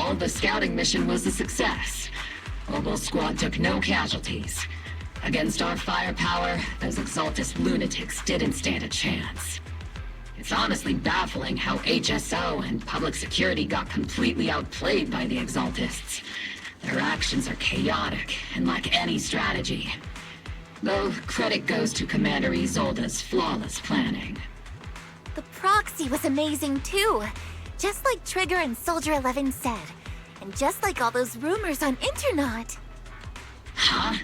all, the scouting mission was a success. Obel's squad took no casualties. Against our firepower, those Exaltist lunatics didn't stand a chance. It's honestly baffling how HSO and public security got completely outplayed by the Exaltists. Their actions are chaotic and lack any strategy. Though credit goes to Commander Isolde's flawless planning. The proxy was amazing too. Just like Trigger and Soldier 11 said. And just like all those rumors on Internet. Huh?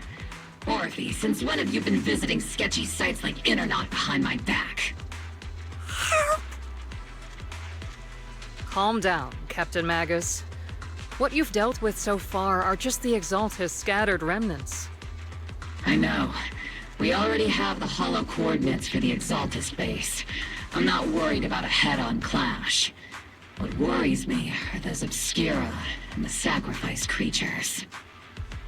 Orphe, since when have you been visiting sketchy sites like Internet behind my back? Help! Calm down, Captain Magus. What you've dealt with so far are just the Exaltist scattered remnants. I know. We already have the hollow coordinates for the Exaltist base. I'm not worried about a head-on clash. What worries me are those Obscura and the sacrificed creatures.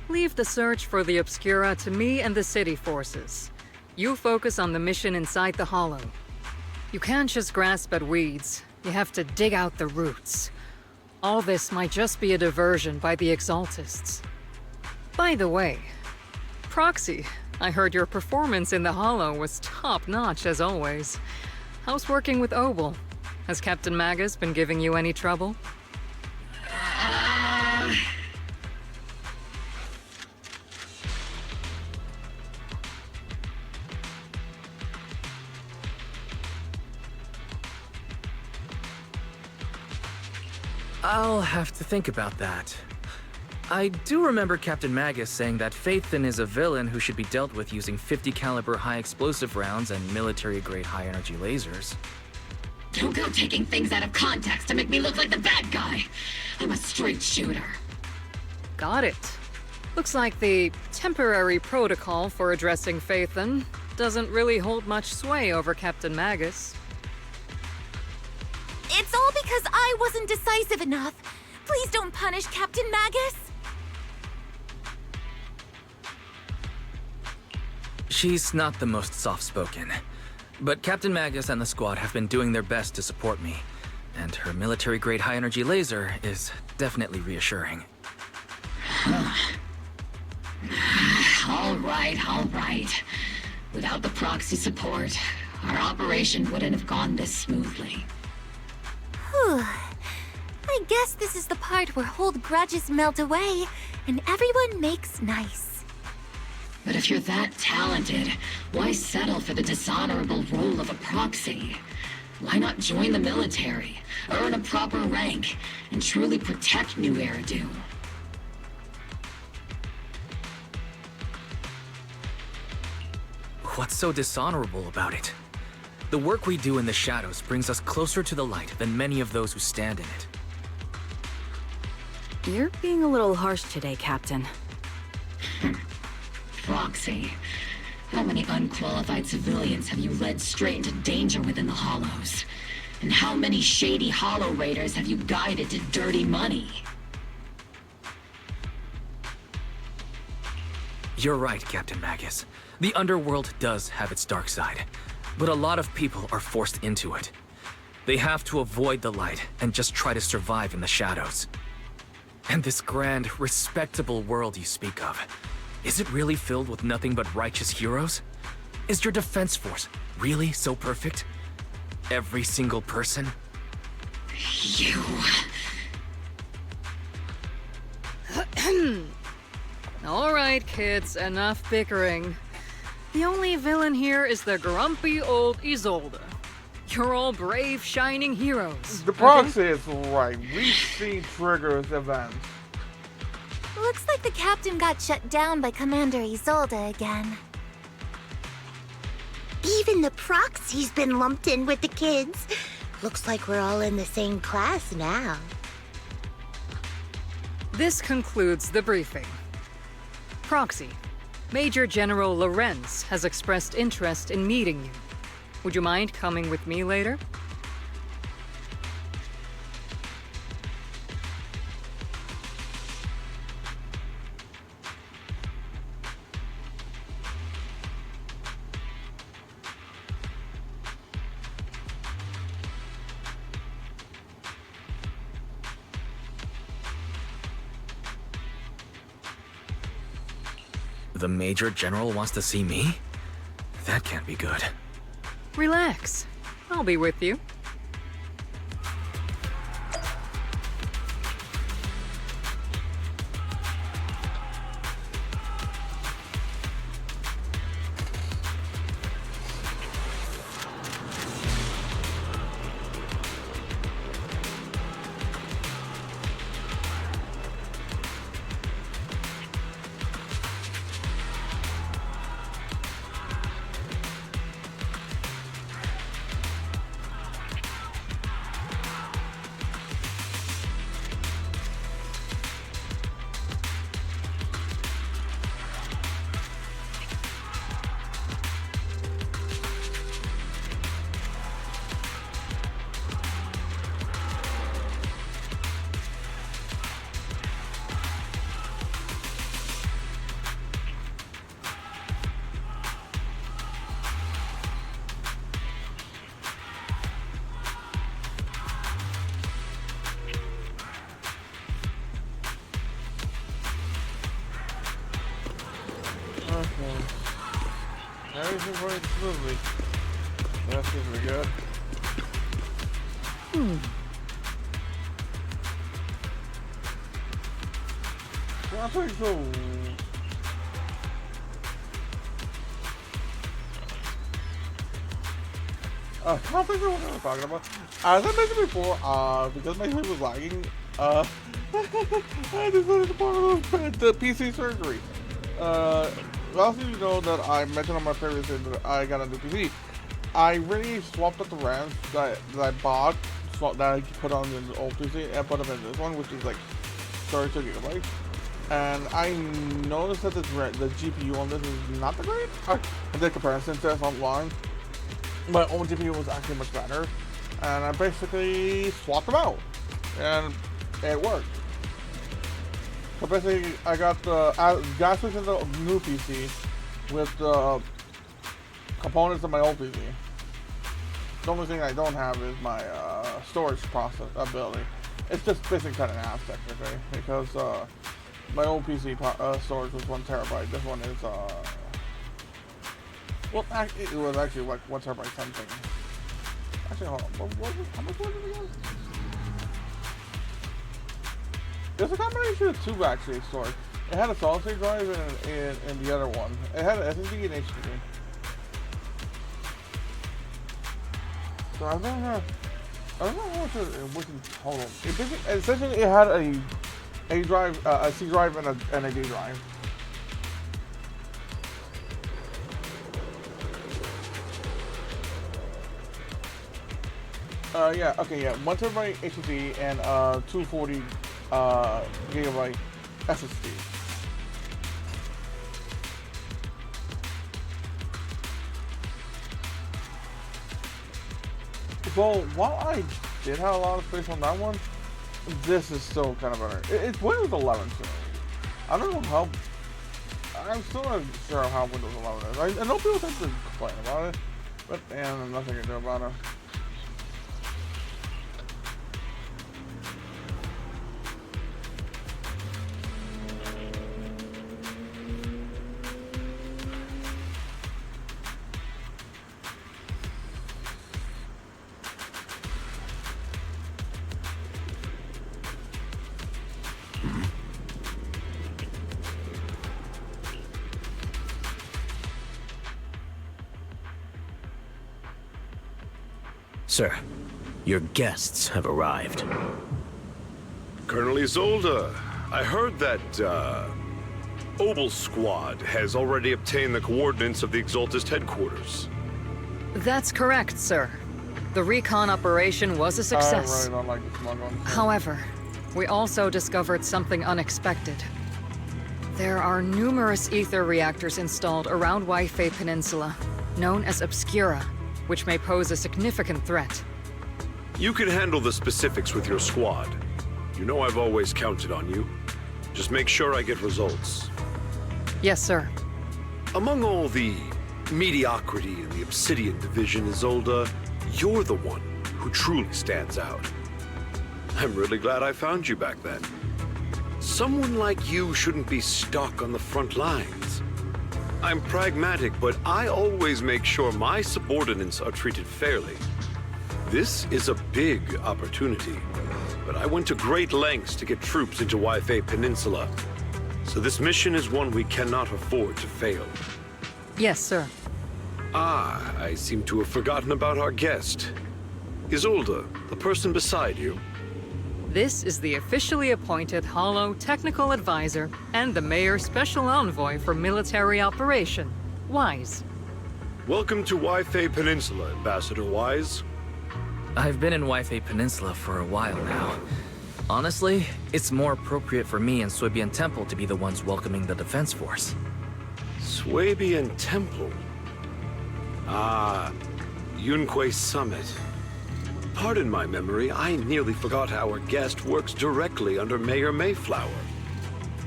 Leave the search for the Obscura to me and the city forces. You focus on the mission inside the Hollow. You can't just grasp at weeds. You have to dig out the roots. All this might just be a diversion by the Exaltists. By the way, Proxy, I heard your performance in the Hollow was top-notch as always. How's working with Obel? Has Captain Magus been giving you any trouble? I'll have to think about that. I do remember Captain Magus saying that Phaethon is a villain who should be dealt with using 50 caliber high explosive rounds and military-grade high-energy lasers. Don't go taking things out of context to make me look like the bad guy. I'm a straight shooter. Got it. Looks like the temporary protocol for addressing Phaethon doesn't really hold much sway over Captain Magus. It's all because I wasn't decisive enough. Please don't punish Captain Magus. She's not the most soft-spoken, but Captain Magus and the squad have been doing their best to support me, and her military-grade high-energy laser is definitely reassuring. All right. Without the proxy support, our operation wouldn't have gone this smoothly. Whew. I guess this is the part where old grudges melt away and everyone makes nice. But if you're that talented, why settle for the dishonorable role of a proxy? Why not join the military, earn a proper rank, and truly protect New Eridu? What's so dishonorable about it? The work we do in the shadows brings us closer to the light than many of those who stand in it. You're being a little harsh today, Captain. Proxy, how many unqualified civilians have you led straight into danger within the Hollows? And how many shady Hollow Raiders have you guided to dirty money? You're right, Captain Magus. The underworld does have its dark side, but a lot of people are forced into it. They have to avoid the light and just try to survive in the shadows. And this grand, respectable world you speak of, is it really filled with nothing but righteous heroes? Is your defense force really so perfect? Every single person? You... All right, kids, enough bickering. The only villain here is the grumpy old Isolde. You're all brave, shining heroes. The proxy is right. We've seen Trigger's events. Looks like the captain got shut down by Commander Isolde again. Even the proxy's been lumped in with the kids. Looks like we're all in the same class now. This concludes the briefing. Proxy, Major General Lorenz has expressed interest in meeting you. Would you mind coming with me later? The Major General wants to see me? That can't be good. Relax. I'll be with you. Okay. Everything running smoothly. That seems to be good. I think so. I don't think I know what I'm talking about. As I mentioned before, because my screen was lagging, I decided to borrow the PC surgery. Last you know that I mentioned on my previous video that I got a new PC. I really swapped out the RAMs that I bought, that I put on the old PC, and put them in this one, which is like 32 gigabytes. And I noticed that the GPU on this is not that great. I did comparison tests online. My own GPU was actually much better, and I basically swapped them out, and it worked. So basically, I got the got switched to the new PC with the components of my old PC. The only thing I don't have is my storage process ability. It's just basically kind of an ass technically, because my old PC storage was 1 terabyte. This one is well, it was actually like 1 terabyte something. Actually, hold on. How much was it again? There's a combination of two actually storage. It had a solid state drive and the other one. It had an SSD and HDD. So I don't know how much it was in total. Essentially, it had a drive, a C drive, and a D drive. Yeah, okay, yeah, 1 terabyte HDD and 240 gigabyte SSD. So while I did have a lot of space on that one, this is still kind of better. It's Windows 11 too. I don't know how. I'm still not sure how Windows 11 is. I know people tend to complain about it, but damn, there's nothing I can do about it. Sir, your guests have arrived. Colonel Isolde, I heard that, Obel Squad has already obtained the coordinates of the Exaltist headquarters. That's correct, sir. The recon operation was a success. I really don't like the smug one. However, we also discovered something unexpected. There are numerous ether reactors installed around Waifei Peninsula, known as Obscura, which may pose a significant threat. You can handle the specifics with your squad. You know I've always counted on you. Just make sure I get results. Yes, sir. Among all the mediocrity in the Obsidian division, Isolde, you're the one who truly stands out. I'm really glad I found you back then. Someone like you shouldn't be stuck on the front lines. I'm pragmatic, but I always make sure my subordinates are treated fairly. This is a big opportunity, but I went to great lengths to get troops into Waifei Peninsula. So this mission is one we cannot afford to fail. Yes, sir. Ah, I seem to have forgotten about our guest. Isolde, the person beside you. This is the officially appointed Hollow Technical Advisor and the Mayor's Special Envoy for Military Operation, Wise. Welcome to Waifei Peninsula, Ambassador Wise. I've been in Waifei Peninsula for a while now. Honestly, it's more appropriate for me and Swabian Temple to be the ones welcoming the Defense Force. Swabian Temple. Ah, Yunque Summit. Pardon my memory, I nearly forgot our guest works directly under Mayor Mayflower.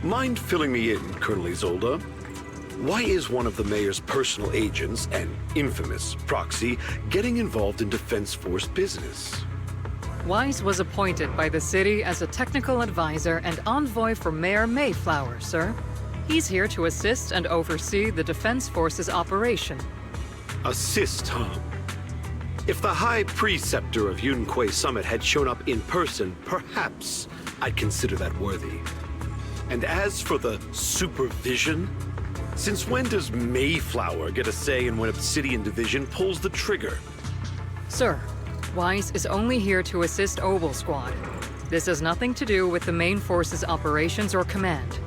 Mind filling me in, Colonel Isolde? Why is one of the mayor's personal agents, an infamous proxy, getting involved in Defense Force business? Wise was appointed by the city as a technical advisor and envoy for Mayor Mayflower, sir. He's here to assist and oversee the Defense Force's operation. Assist, huh? If the High Preceptor of Yunque Summit had shown up in person, perhaps I'd consider that worthy. And as for the supervision, since when does Mayflower get a say in when Obsidian Division pulls the trigger? Sir, Wise is only here to assist Obel Squad. This has nothing to do with the main force's operations or command.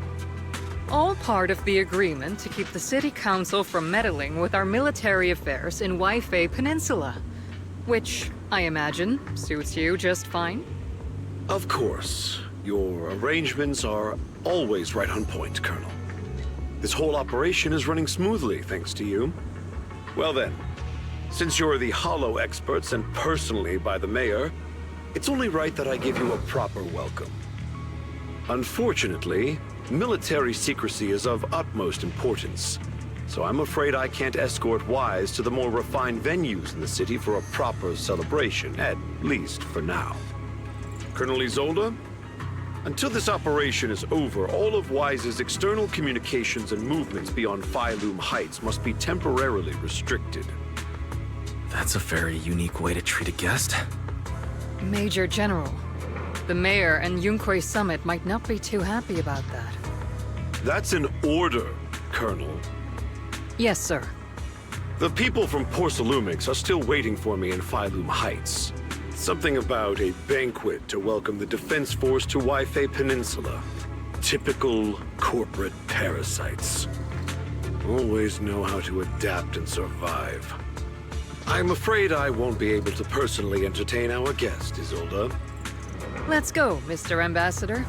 All part of the agreement to keep the City Council from meddling with our military affairs in Waifei Peninsula. Which, I imagine, suits you just fine? Of course. Your arrangements are always right on point, Colonel. This whole operation is running smoothly, thanks to you. Well then, since you're the Hollow experts and personally by the Mayor, it's only right that I give you a proper welcome. Unfortunately, military secrecy is of utmost importance, so I'm afraid I can't escort Wise to the more refined venues in the city for a proper celebration, at least for now. Colonel Isolde, until this operation is over, all of Wise's external communications and movements beyond Phylum Heights must be temporarily restricted. That's a very unique way to treat a guest. Major General, the Mayor and Yunque Summit might not be too happy about that. That's an order, Colonel. Yes, sir. The people from Porcelumix are still waiting for me in Phylum Heights. Something about a banquet to welcome the Defense Force to Waifei Peninsula. Typical corporate parasites. Always know how to adapt and survive. I'm afraid I won't be able to personally entertain our guest, Isolde. Let's go, Mr. Ambassador.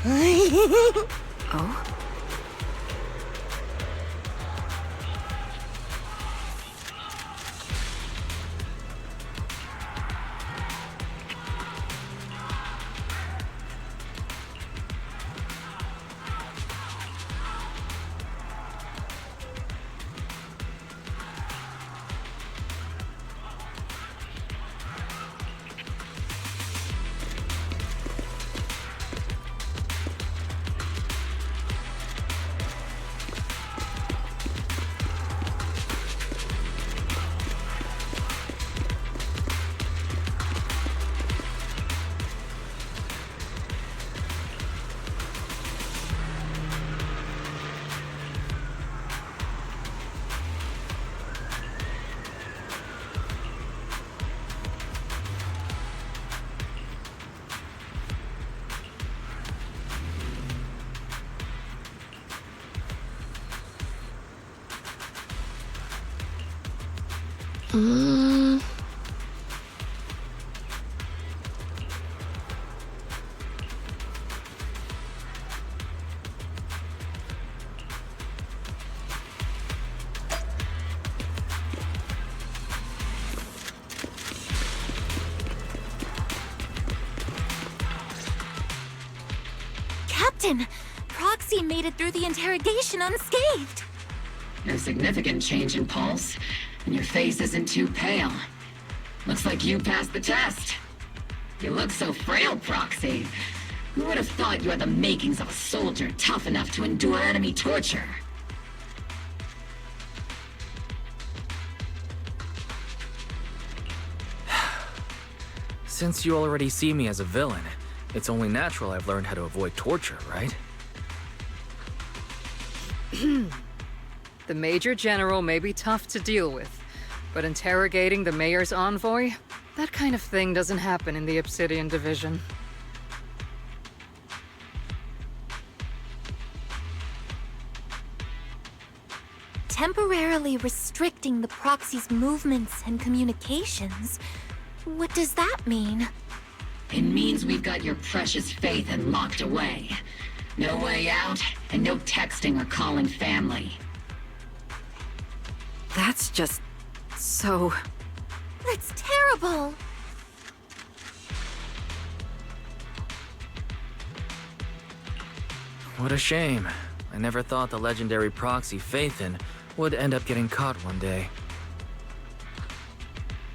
Oh? Captain, Proxy made it through the interrogation unscathed. No significant change in pulse, and your face isn't too pale. Looks like you passed the test. You look so frail, Proxy. Who would have thought you had the makings of a soldier tough enough to endure enemy torture? Since you already see me as a villain, it's only natural I've learned how to avoid torture, right? The Major General may be tough to deal with, but interrogating the Mayor's envoy? That kind of thing doesn't happen in the Obsidian Division. Temporarily restricting the Proxy's movements and communications? What does that mean? It means we've got your precious Phaethon locked away. No way out, and no texting or calling family. That's just so... That's terrible! What a shame. I never thought the legendary proxy Phaethon would end up getting caught one day.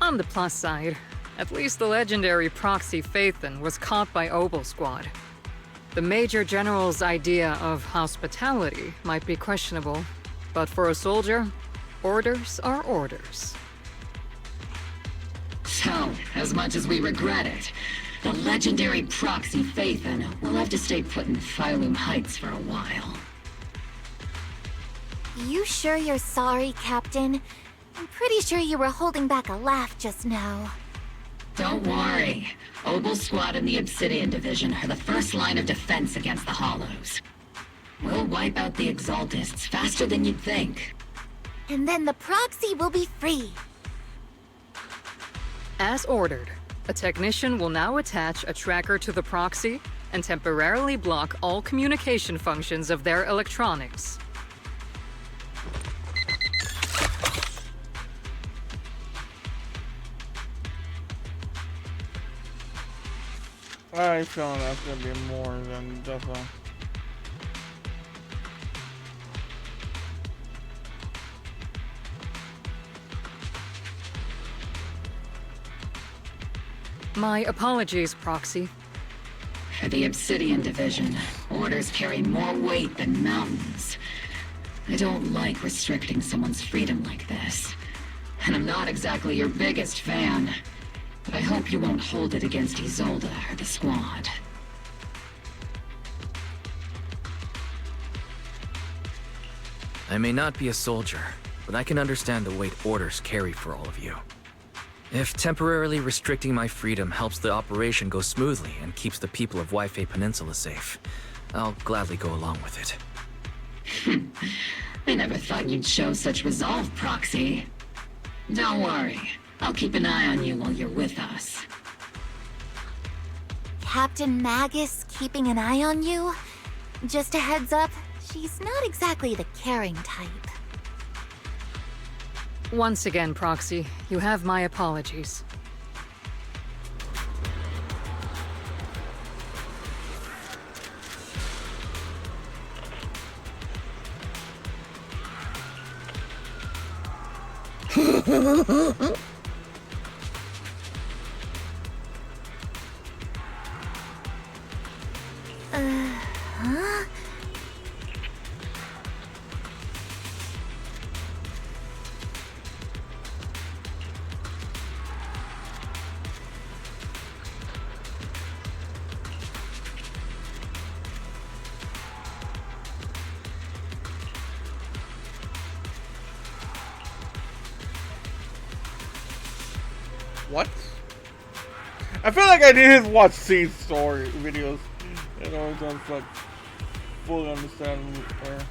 On the plus side, at least the legendary proxy Phaethon was caught by Obel Squad. The Major General's idea of hospitality might be questionable, but for a soldier, orders are orders. So, as much as we regret it, the legendary proxy Phaethon will have to stay put in Phylum Heights for a while. You sure you're sorry, Captain? I'm pretty sure you were holding back a laugh just now. Don't worry. Obel Squad and the Obsidian Division are the first line of defense against the Hollows. We'll wipe out the Exaltists faster than you'd think. And then the Proxy will be free. As ordered, a technician will now attach a tracker to the proxy and temporarily block all communication functions of their electronics. I have a feeling that's gonna be more than just a... My apologies, Proxy. For the Obsidian Division, orders carry more weight than mountains. I don't like restricting someone's freedom like this. And I'm not exactly your biggest fan. But I hope you won't hold it against Isolde or the Squad. I may not be a soldier, but I can understand the weight orders carry for all of you. If temporarily restricting my freedom helps the operation go smoothly and keeps the people of Waifei Peninsula safe, I'll gladly go along with it. I never thought you'd show such resolve, Proxy. Don't worry. I'll keep an eye on you while you're with us. Captain Magus keeping an eye on you? Just a heads up, she's not exactly the caring type. Once again, Proxy, you have my apologies. Huh? What? I feel like I need to watch C's story videos in order to like fully understand her.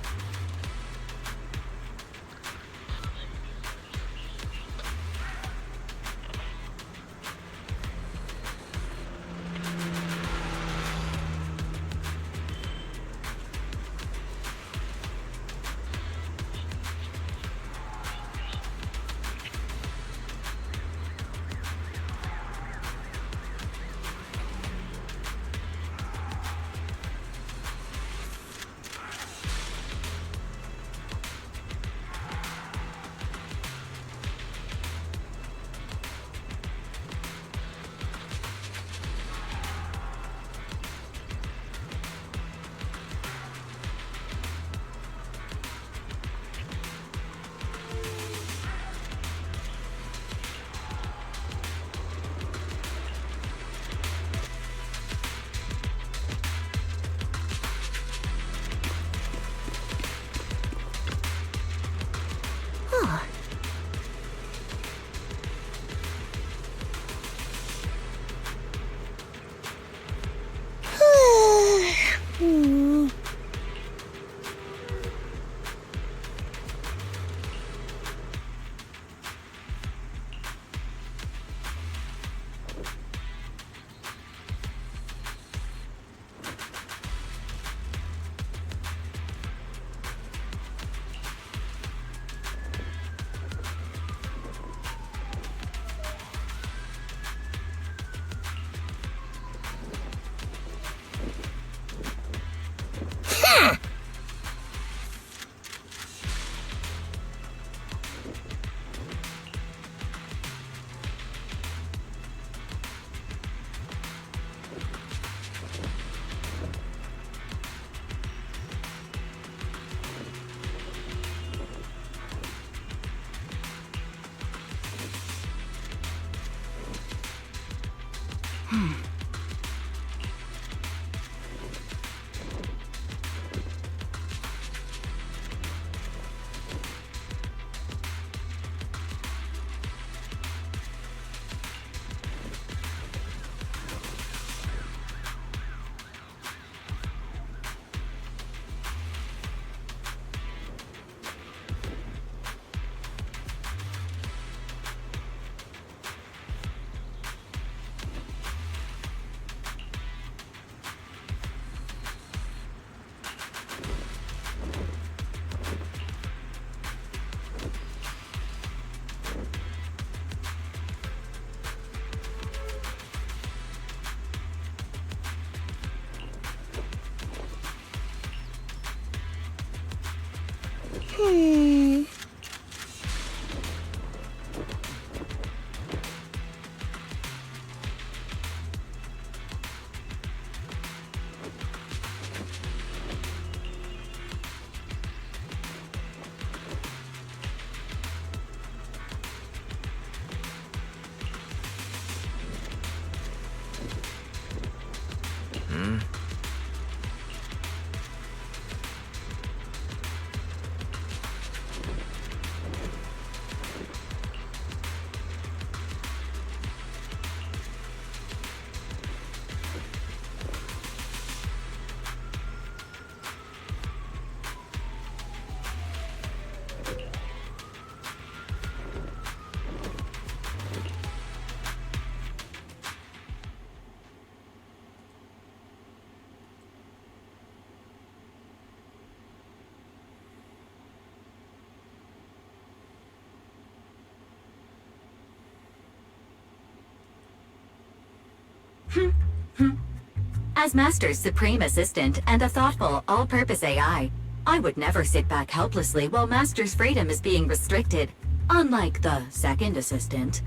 As Master's supreme assistant and a thoughtful, all-purpose AI, I would never sit back helplessly while Master's freedom is being restricted, unlike the second assistant.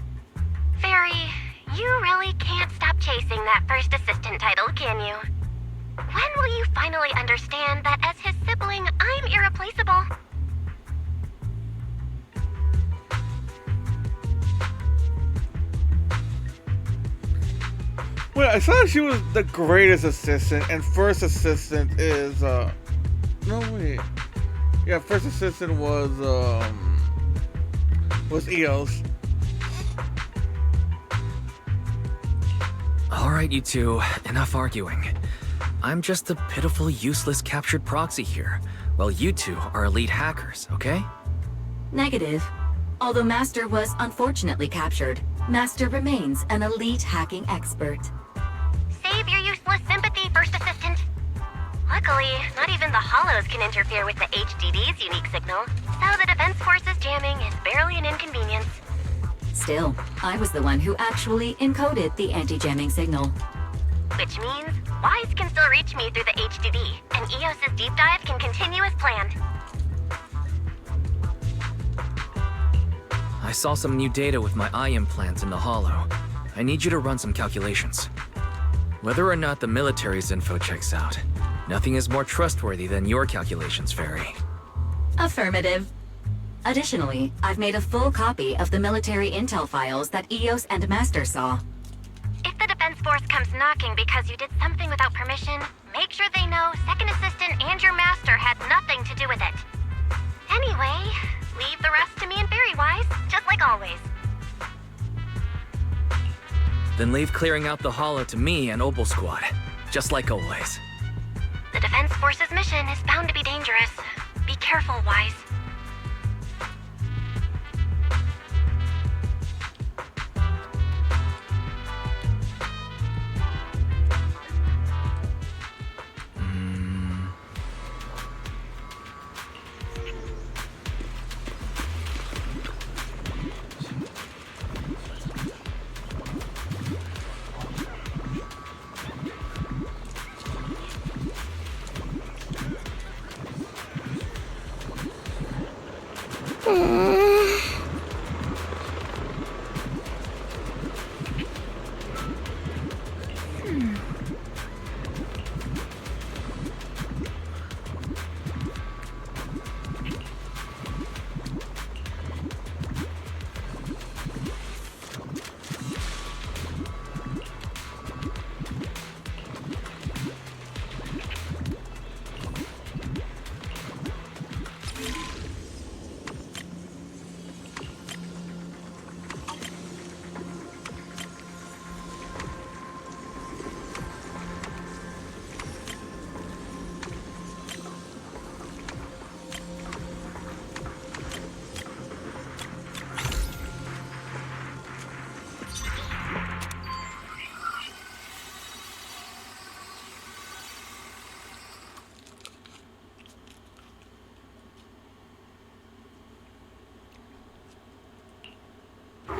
Fairy, you really can't stop chasing that first assistant title, can you? When will you finally understand that as his sibling, I'm irreplaceable? Wait, I thought she was the greatest assistant, and first assistant is, no, wait. Yeah, first assistant was EOS. Alright, you two, enough arguing. I'm just a pitiful, useless captured proxy here, while you two are elite hackers, okay? Negative. Although Master was unfortunately captured, Master remains an elite hacking expert. Save your useless sympathy, First Assistant. Luckily, not even the Hollows can interfere with the HDD's unique signal, so the Defense Force's jamming is barely an inconvenience. Still, I was the one who actually encoded the anti-jamming signal. Which means Wise can still reach me through the HDD, and EOS's deep dive can continue as planned. I saw some new data with my eye implants in the Hollow. I need you to run some calculations. Whether or not the military's info checks out, nothing is more trustworthy than your calculations, Fairy. Affirmative. Additionally, I've made a full copy of the military intel files that EOS and Master saw. If the Defense Force comes knocking because you did something without permission, make sure they know Second Assistant and your Master had nothing to do with it. Anyway, leave the rest to me and Fairy Wise, just like always. Then leave clearing out the Hollow to me and Opal Squad, just like always. The Defense Force's mission is bound to be dangerous. Be careful, Wise.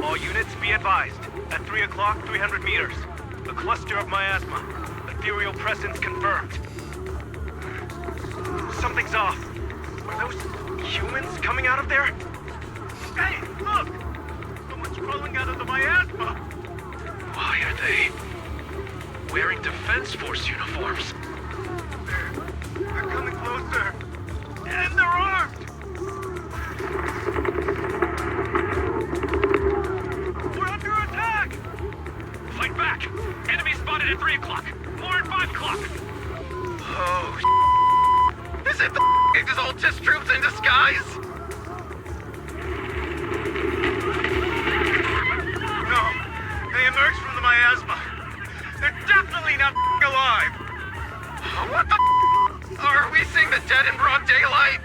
All units be advised. At 3 o'clock, 300 meters. A cluster of miasma. Ethereal presence confirmed. Something's off. Are those humans coming out of there? Hey, look! Someone's crawling out of the miasma! Why are they wearing Defense Force uniforms? They're coming closer. And they're armed! We're under attack! Fight back! Enemy spotted at 3 o'clock. More at 5 o'clock. Oh, Is it the Exaltus troops in disguise? no. They emerged from the miasma. They're definitely not alive. What the Are we seeing the dead in broad daylight?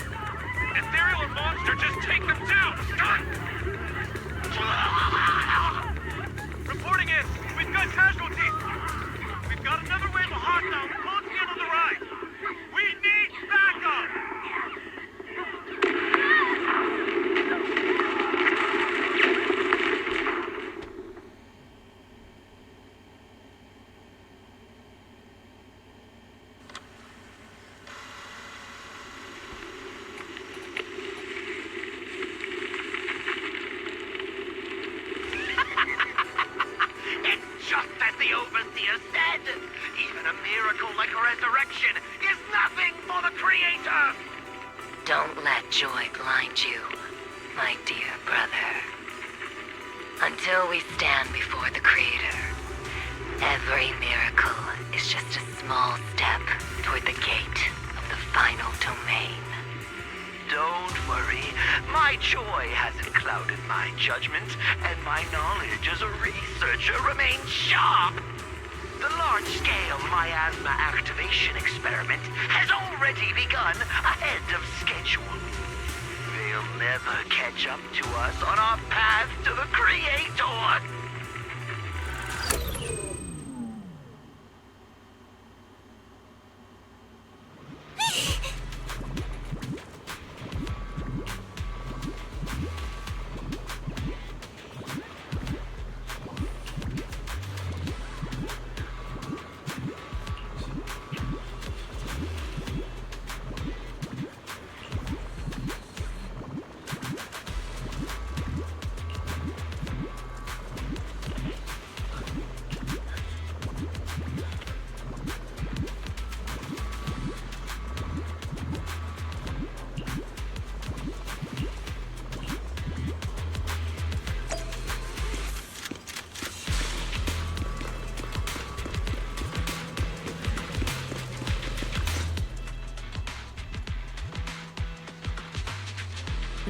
Ethereal or monster, just take them down! Reporting in. We've got casualties. We've got another wave of hostiles closing in on the right. We need backup! blind you, my dear brother. Until we stand before the Creator, every miracle is just a small step toward the gate of the final domain. Don't worry, my joy hasn't clouded my judgment, and my knowledge as a researcher remains sharp. The large-scale miasma activation experiment has already begun ahead of schedule. They'll never catch up to us on our path to the Creator.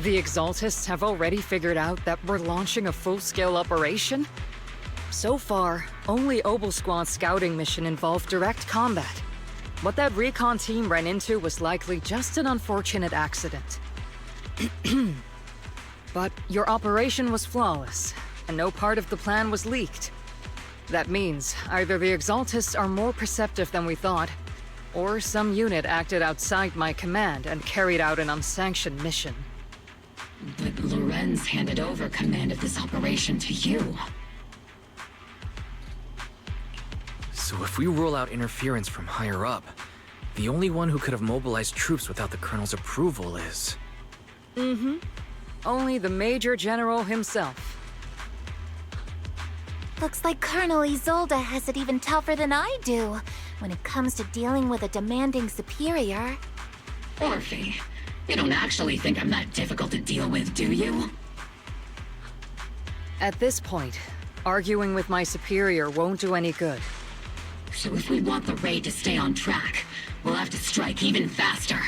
The Exaltists have already figured out that we're launching a full-scale operation? So far, only Obel Squad's scouting mission involved direct combat. What that recon team ran into was likely just an unfortunate accident. But your operation was flawless, and no part of the plan was leaked. That means either the Exaltists are more perceptive than we thought, or some unit acted outside my command and carried out an unsanctioned mission. But Lorenz handed over command of this operation to you. So if we rule out interference from higher up, the only one who could have mobilized troops without the Colonel's approval is... Only the Major General himself. Looks like Colonel Isolde has it even tougher than I do when it comes to dealing with a demanding superior. Orphe, you don't actually think I'm that difficult to deal with, do you? At this point, arguing with my superior won't do any good. So if we want the raid to stay on track, we'll have to strike even faster.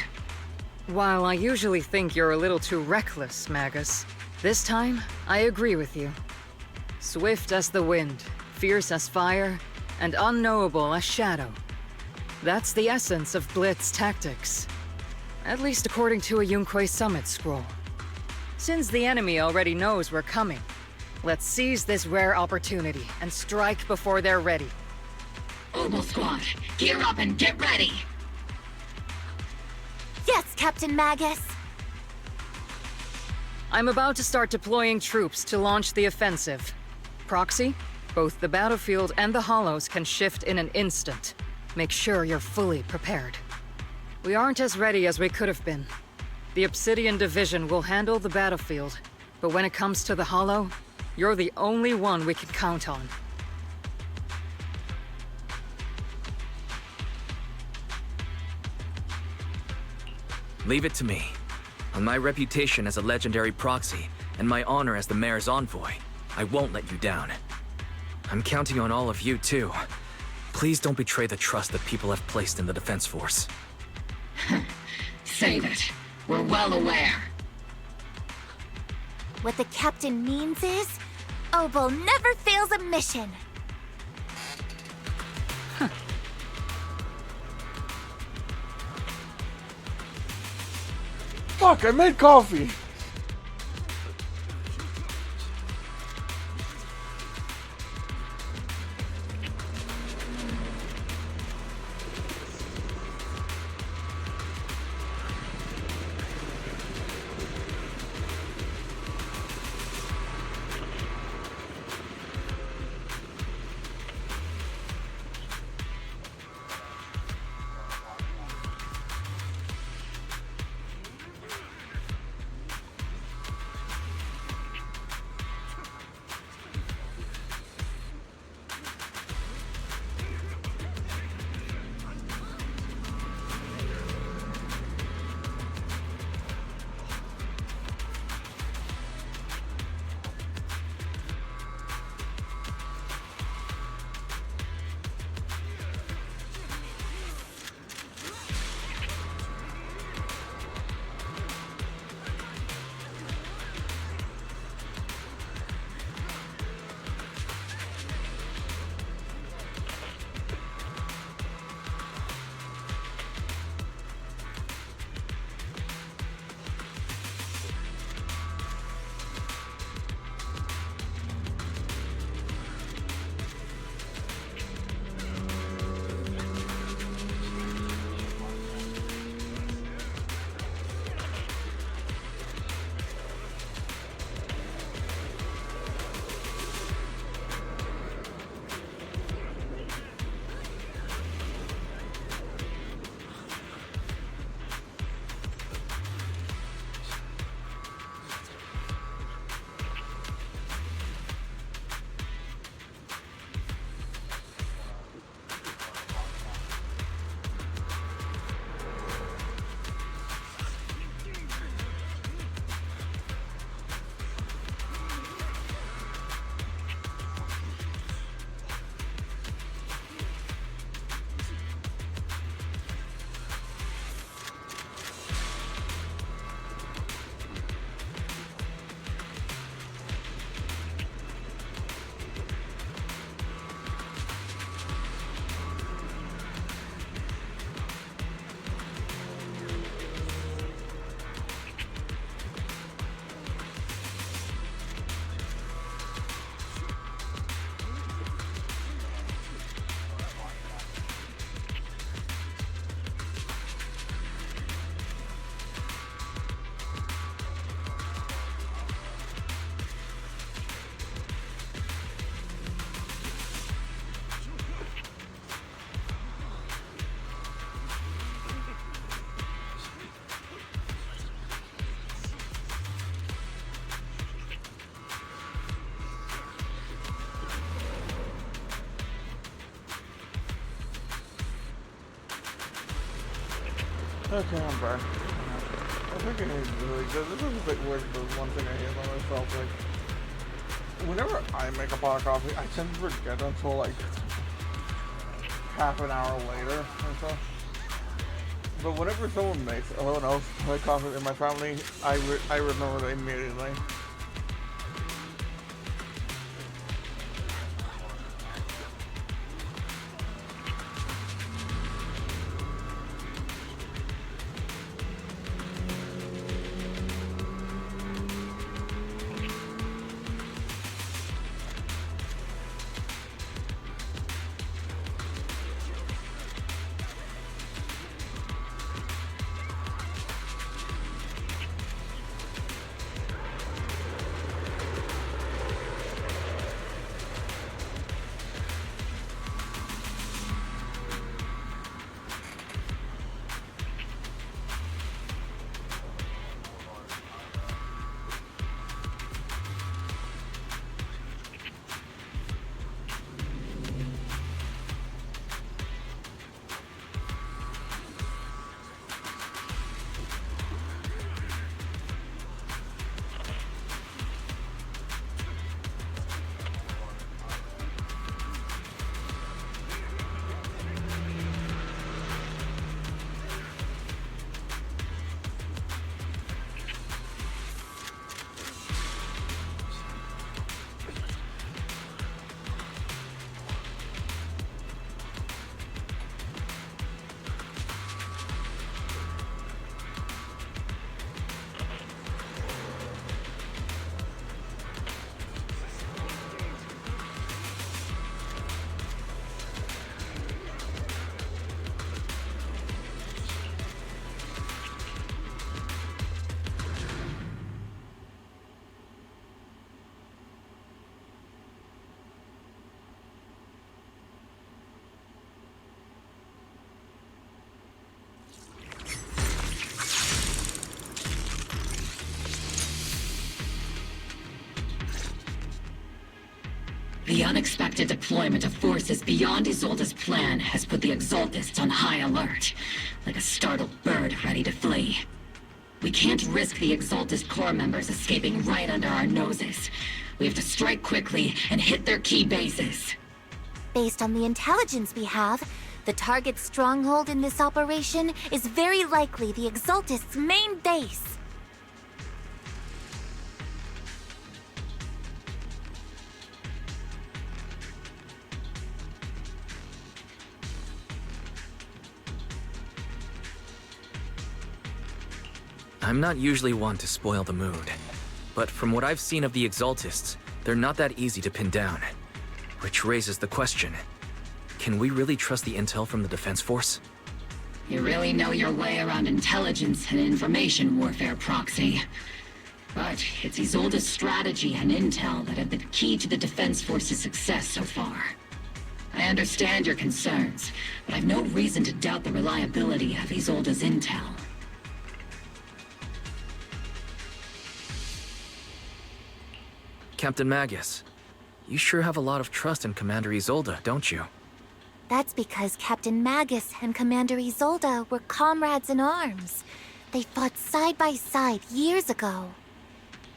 While I usually think you're a little too reckless, Magus, this time, I agree with you. Swift as the wind, fierce as fire, and unknowable as shadow. That's the essence of Blitz tactics. At least according to a Yunque Summit scroll. Since the enemy already knows we're coming, let's seize this rare opportunity and strike before they're ready. Obel Squad, gear up and get ready! Yes, Captain Magus! I'm about to start deploying troops to launch the offensive. Proxy, both the battlefield and the hollows can shift in an instant. Make sure you're fully prepared. We aren't as ready as we could have been. The Obsidian Division will handle the battlefield, but when it comes to the Hollow, you're the only one we can count on. Leave it to me. On my reputation as a legendary proxy, and my honor as the Mayor's envoy, I won't let you down. I'm counting on all of you, too. Please don't betray the trust that people have placed in the Defense Force. Save it. We're well aware. What the captain means is, Obel never fails a mission. Fuck, I made coffee. Okay, I'm back. I think I need to really good. This is a bit weird, but one thing I hate about myself, like, whenever I make a pot of coffee, I tend to forget until, like, half an hour later or so. But whenever someone makes someone else make coffee in my family, I remember it immediately. The unexpected deployment of forces beyond Isolde's plan has put the Exaltists on high alert, like a startled bird ready to flee. We can't risk the Exaltist core members escaping right under our noses. We have to strike quickly and hit their key bases. Based on the intelligence we have, the target's stronghold in this operation is very likely the Exaltists' main base. I'm not usually one to spoil the mood, but from what I've seen of the Exaltists, they're not that easy to pin down. Which raises the question, can we really trust the intel from the Defense Force? You really know your way around intelligence and information warfare, Proxy. But it's Isolde's strategy and intel that have been key to the Defense Force's success so far. I understand your concerns, but I've no reason to doubt the reliability of Isolde's intel. Captain Magus, you sure have a lot of trust in Commander Isolde, don't you? That's because Captain Magus and Commander Isolde were comrades in arms. They fought side by side years ago.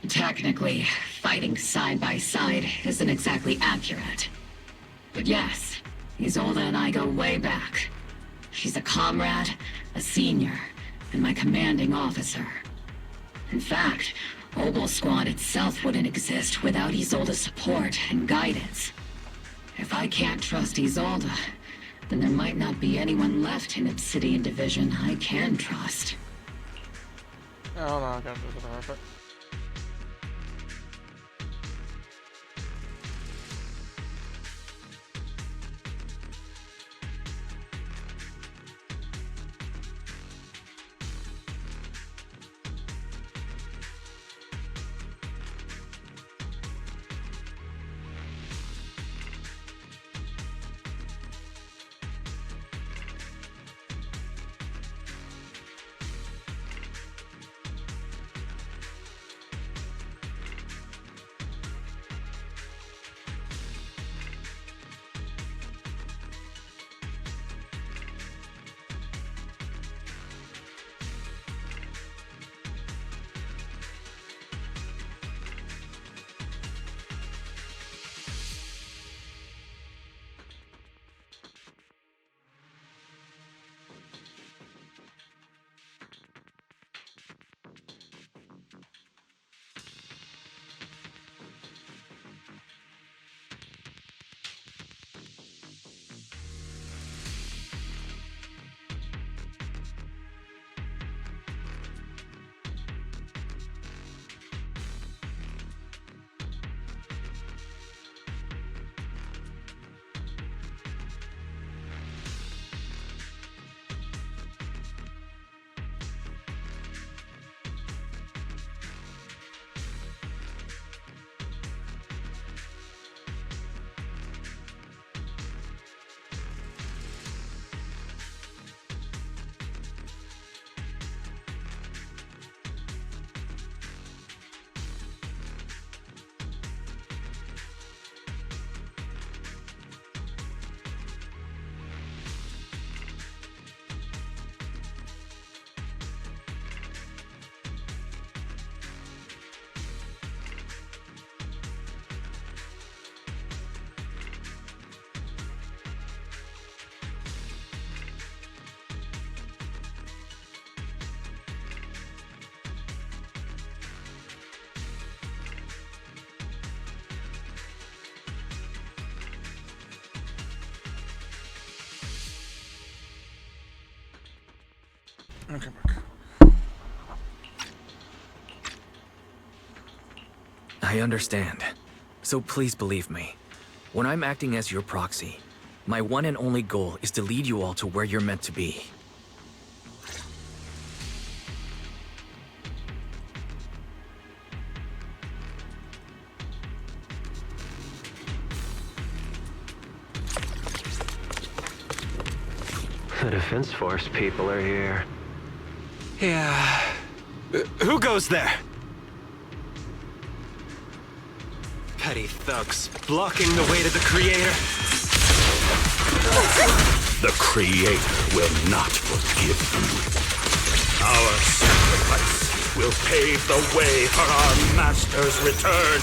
Technically, fighting side by side isn't exactly accurate. But yes, Isolde and I go way back. She's a comrade, a senior, and my commanding officer. In fact, Obel Squad itself wouldn't exist without Isolde's support and guidance. If I can't trust Isolde, then there might not be anyone left in Obsidian Division I can trust. Oh no, I got this perfect. Okay, I understand. So please believe me. When I'm acting as your proxy, my one and only goal is to lead you all to where you're meant to be. The Defense Force people are here. Yeah. Who goes there? Petty thugs, blocking the way to the Creator. The Creator will not forgive you. Our sacrifice will pave the way for our Master's return.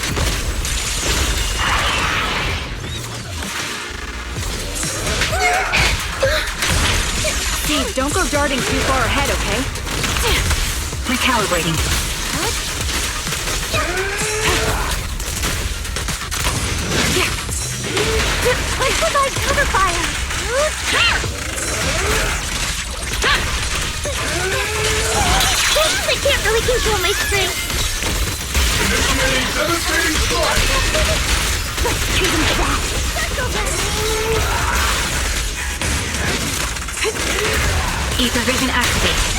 Steve, don't go darting too far ahead, okay? Recalibrating. Why provide cover fire? I can't really control my strength. Initiating devastating strike! Let's treat him to that. Ether vision activated.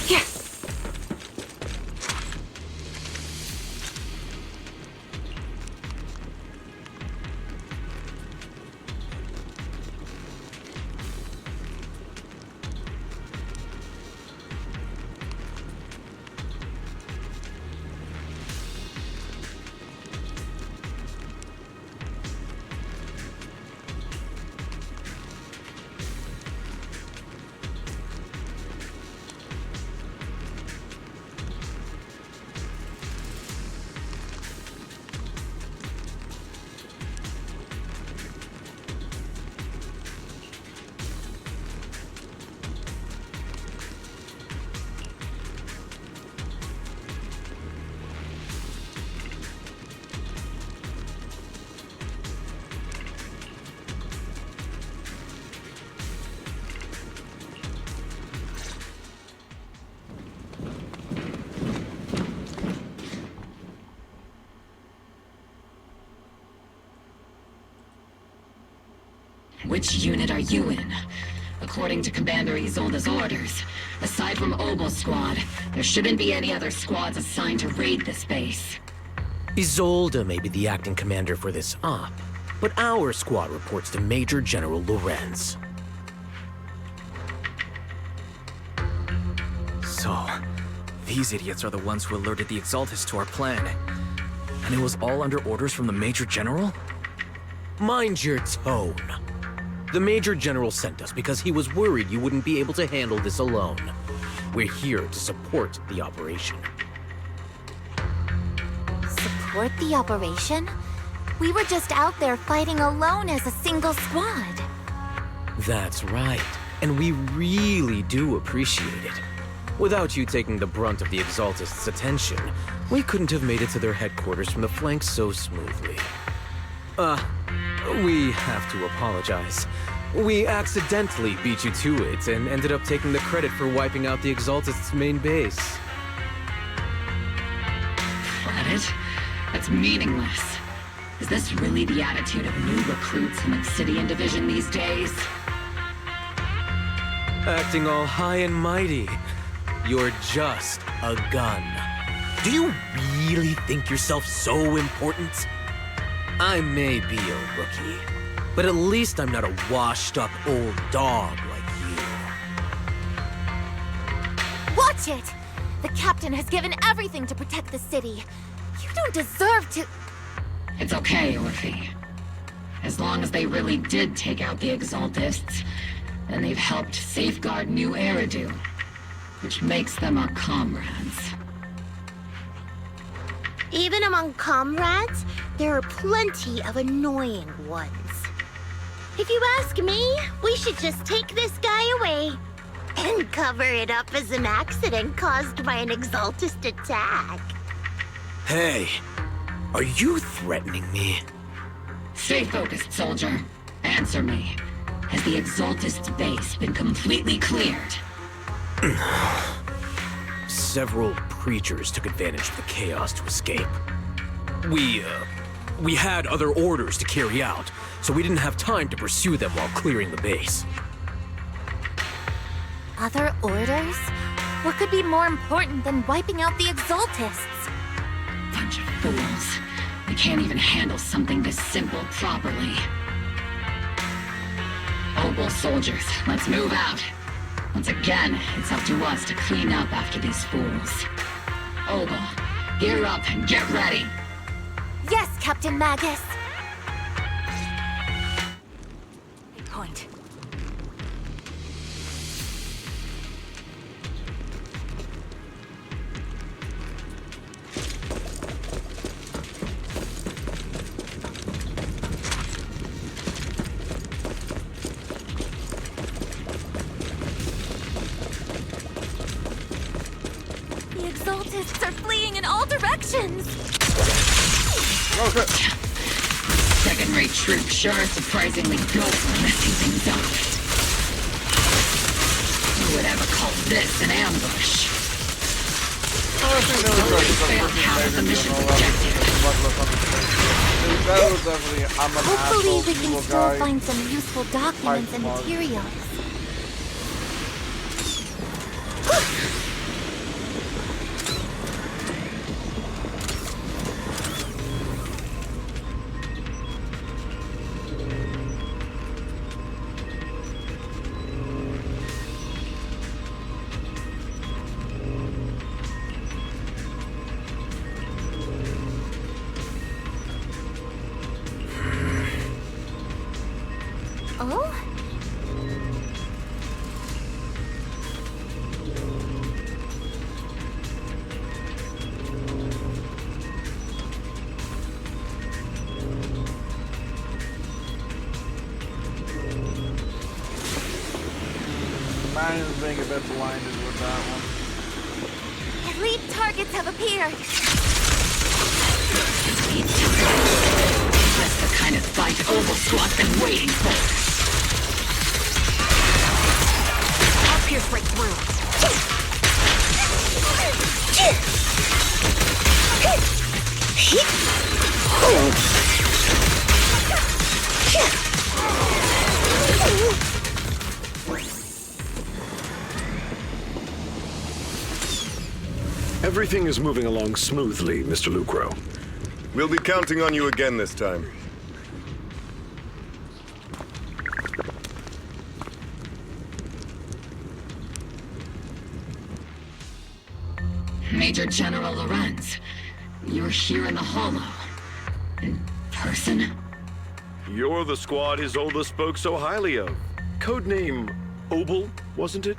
Yes! Which unit are you in? According to Commander Isolde's orders, aside from Obel's squad, there shouldn't be any other squads assigned to raid this base. Isolde may be the acting commander for this op, but our squad reports to Major General Lorenz. So, these idiots are the ones who alerted the Exaltus to our plan. And it was all under orders from the Major General? Mind your tone. The Major General sent us because he was worried you wouldn't be able to handle this alone. We're here to support the operation. Support the operation? We were just out there fighting alone as a single squad. That's right, and we really do appreciate it. Without you taking the brunt of the Exaltists' attention, we couldn't have made it to their headquarters from the flank so smoothly. We have to apologize. We accidentally beat you to it and ended up taking the credit for wiping out the Exaltists' main base. Credit? That's meaningless. Is this really the attitude of new recruits in Obsidian Division these days? Acting all high and mighty. You're just a gun. Do you really think yourself so important? I may be a rookie, but at least I'm not a washed-up old dog like you. Watch it! The captain has given everything to protect the city. You don't deserve to... It's okay, Orphe. As long as they really did take out the Exaltists, then they've helped safeguard New Eridu, which makes them our comrades. Even among comrades, there are plenty of annoying ones. If you ask me, we should just take this guy away and cover it up as an accident caused by an Exaltist attack. Hey, are you threatening me? Stay focused, soldier. Answer me. Has the Exaltist's base been completely cleared? Several creatures took advantage of the chaos to escape. We had other orders to carry out, so we didn't have time to pursue them while clearing the base. Other orders? What could be more important than wiping out the Exaltists? Bunch of fools. They can't even handle something this simple properly. Opal soldiers, let's move out. Once again, it's up to us to clean up after these fools. Opal, gear up and get ready. Yes, Captain Magus. Point. The Exaltists are fleeing in all directions. Okay. Second-rate troops sure are surprisingly good for messing things up. Who would ever call this an ambush? I think that was Only failed half of the mission's objective. That was definitely, I'm an Hopefully asshole we can evil still guy. find some useful documents and smart. materials. Oh? Mine is being a bit blinded with that one. Elite targets have appeared. That's the kind of fight Opal Squad's been waiting for. I'll pierce right through. Everything is moving along smoothly, Mr. Lucro. We'll be counting on you again this time. Major General Lorenz, you're here in the Hollow. In person? You're the squad Isolde spoke so highly of. Codename Obel, wasn't it?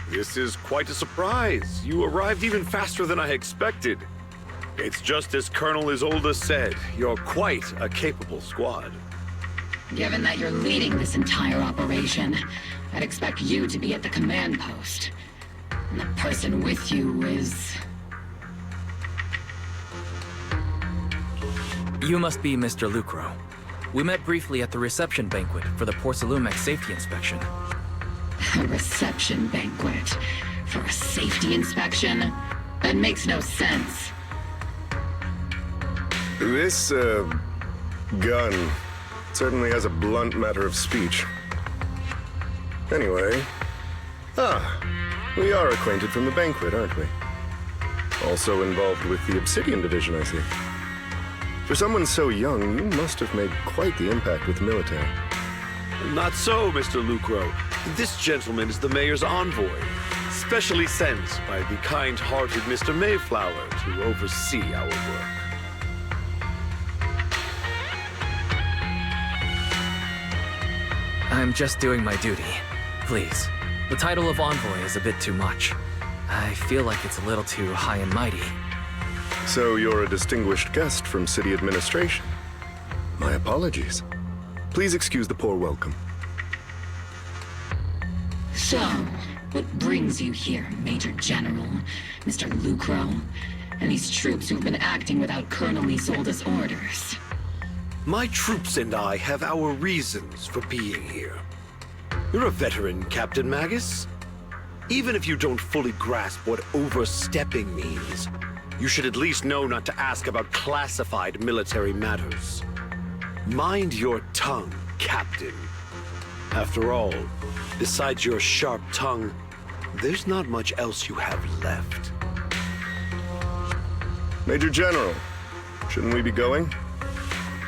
This is quite a surprise. You arrived even faster than I expected. It's just as Colonel Isolde said, you're quite a capable squad. Given that you're leading this entire operation, I'd expect you to be at the command post. And the person with you is... You must be Mr. Lucro. We met briefly at the reception banquet for the Porcelumex safety inspection. A reception banquet for a safety inspection? That makes no sense. This, gun certainly has a blunt matter of speech. Anyway, we are acquainted from the banquet, aren't we? Also involved with the Obsidian Division, I see. For someone so young, you must have made quite the impact with the military. Not so, Mr. Lucro. This gentleman is the mayor's envoy, specially sent by the kind-hearted Mr. Mayflower to oversee our work. I'm just doing my duty. Please. The title of envoy is a bit too much. I feel like it's a little too high and mighty. So you're a distinguished guest from city administration. My apologies. Please excuse the poor welcome. So, what brings you here, Major General, Mr. Lucro? and these troops who've been acting without Colonel Isolde's orders. My troops and I have our reasons for being here. You're a veteran, Captain Magus. Even if you don't fully grasp what overstepping means, you should at least know not to ask about classified military matters. Mind your tongue, Captain. After all, besides your sharp tongue, there's not much else you have left. Major General, shouldn't we be going?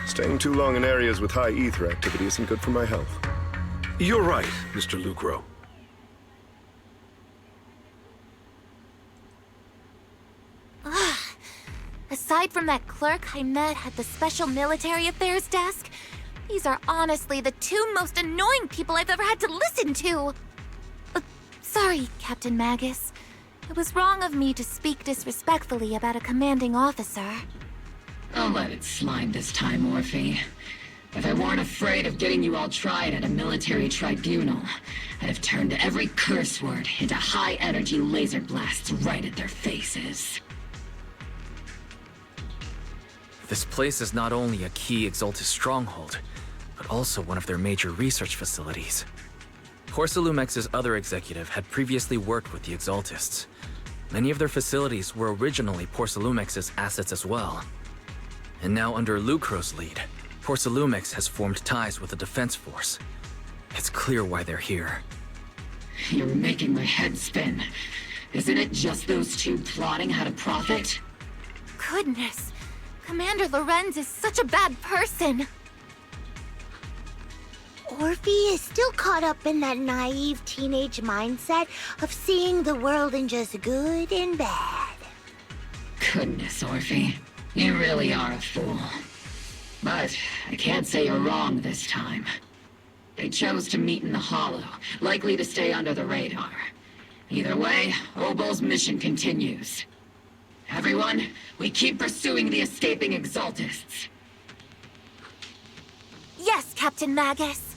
Staying too long in areas with high ether activity isn't good for my health. You're right, Mr. Lucro. Aside from that clerk I met at the Special Military Affairs desk, these are honestly the two most annoying people I've ever had to listen to. Sorry, Captain Magus. It was wrong of me to speak disrespectfully about a commanding officer. I'll let it slide this time, Orphe. If I weren't afraid of getting you all tried at a military tribunal, I'd have turned every curse word into high-energy laser blasts right at their faces. This place is not only a key Exaltus stronghold, but also one of their major research facilities. Porcelumex's other executive had previously worked with the Exaltists. Many of their facilities were originally Porcelumex's assets as well. And now under Lucro's lead, Porcelumex has formed ties with the defense force. It's clear why they're here. You're making my head spin. Isn't it just those two plotting how to profit? Goodness, Commander Lorenz is such a bad person. Orphe is still caught up in that naive teenage mindset of seeing the world in just good and bad. Goodness, Orphe. You really are a fool. But I can't say you're wrong this time. They chose to meet in the Hollow, likely to stay under the radar. Either way, Obol's mission continues. Everyone, we keep pursuing the escaping Exaltists. Yes, Captain Magus.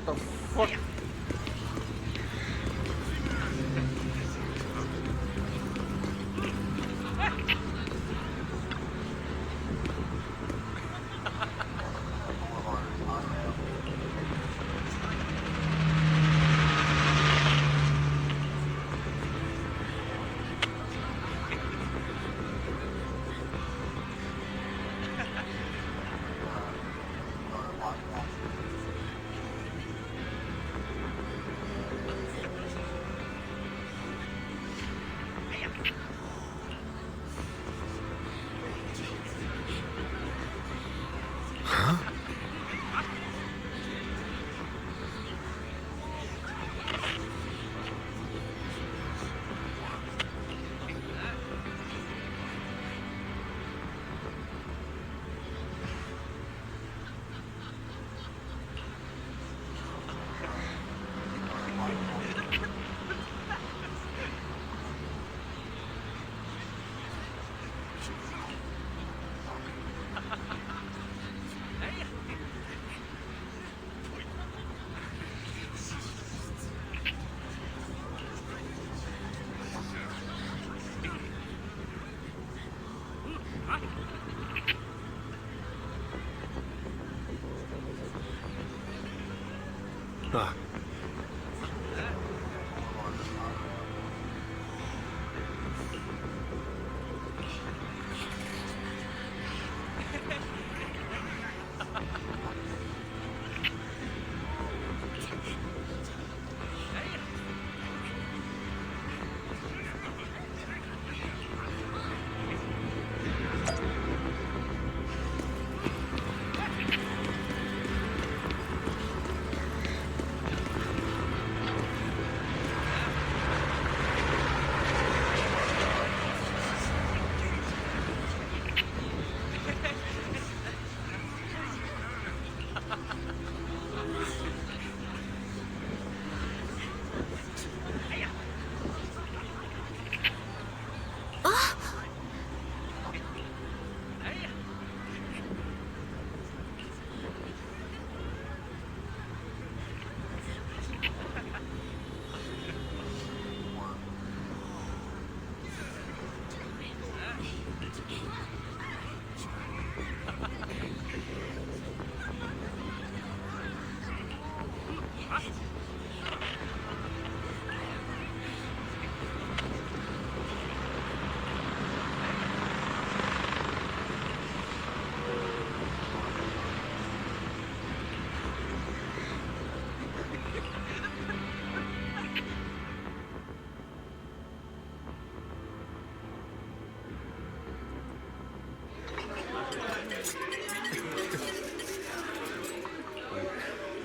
What the fuck? Ah.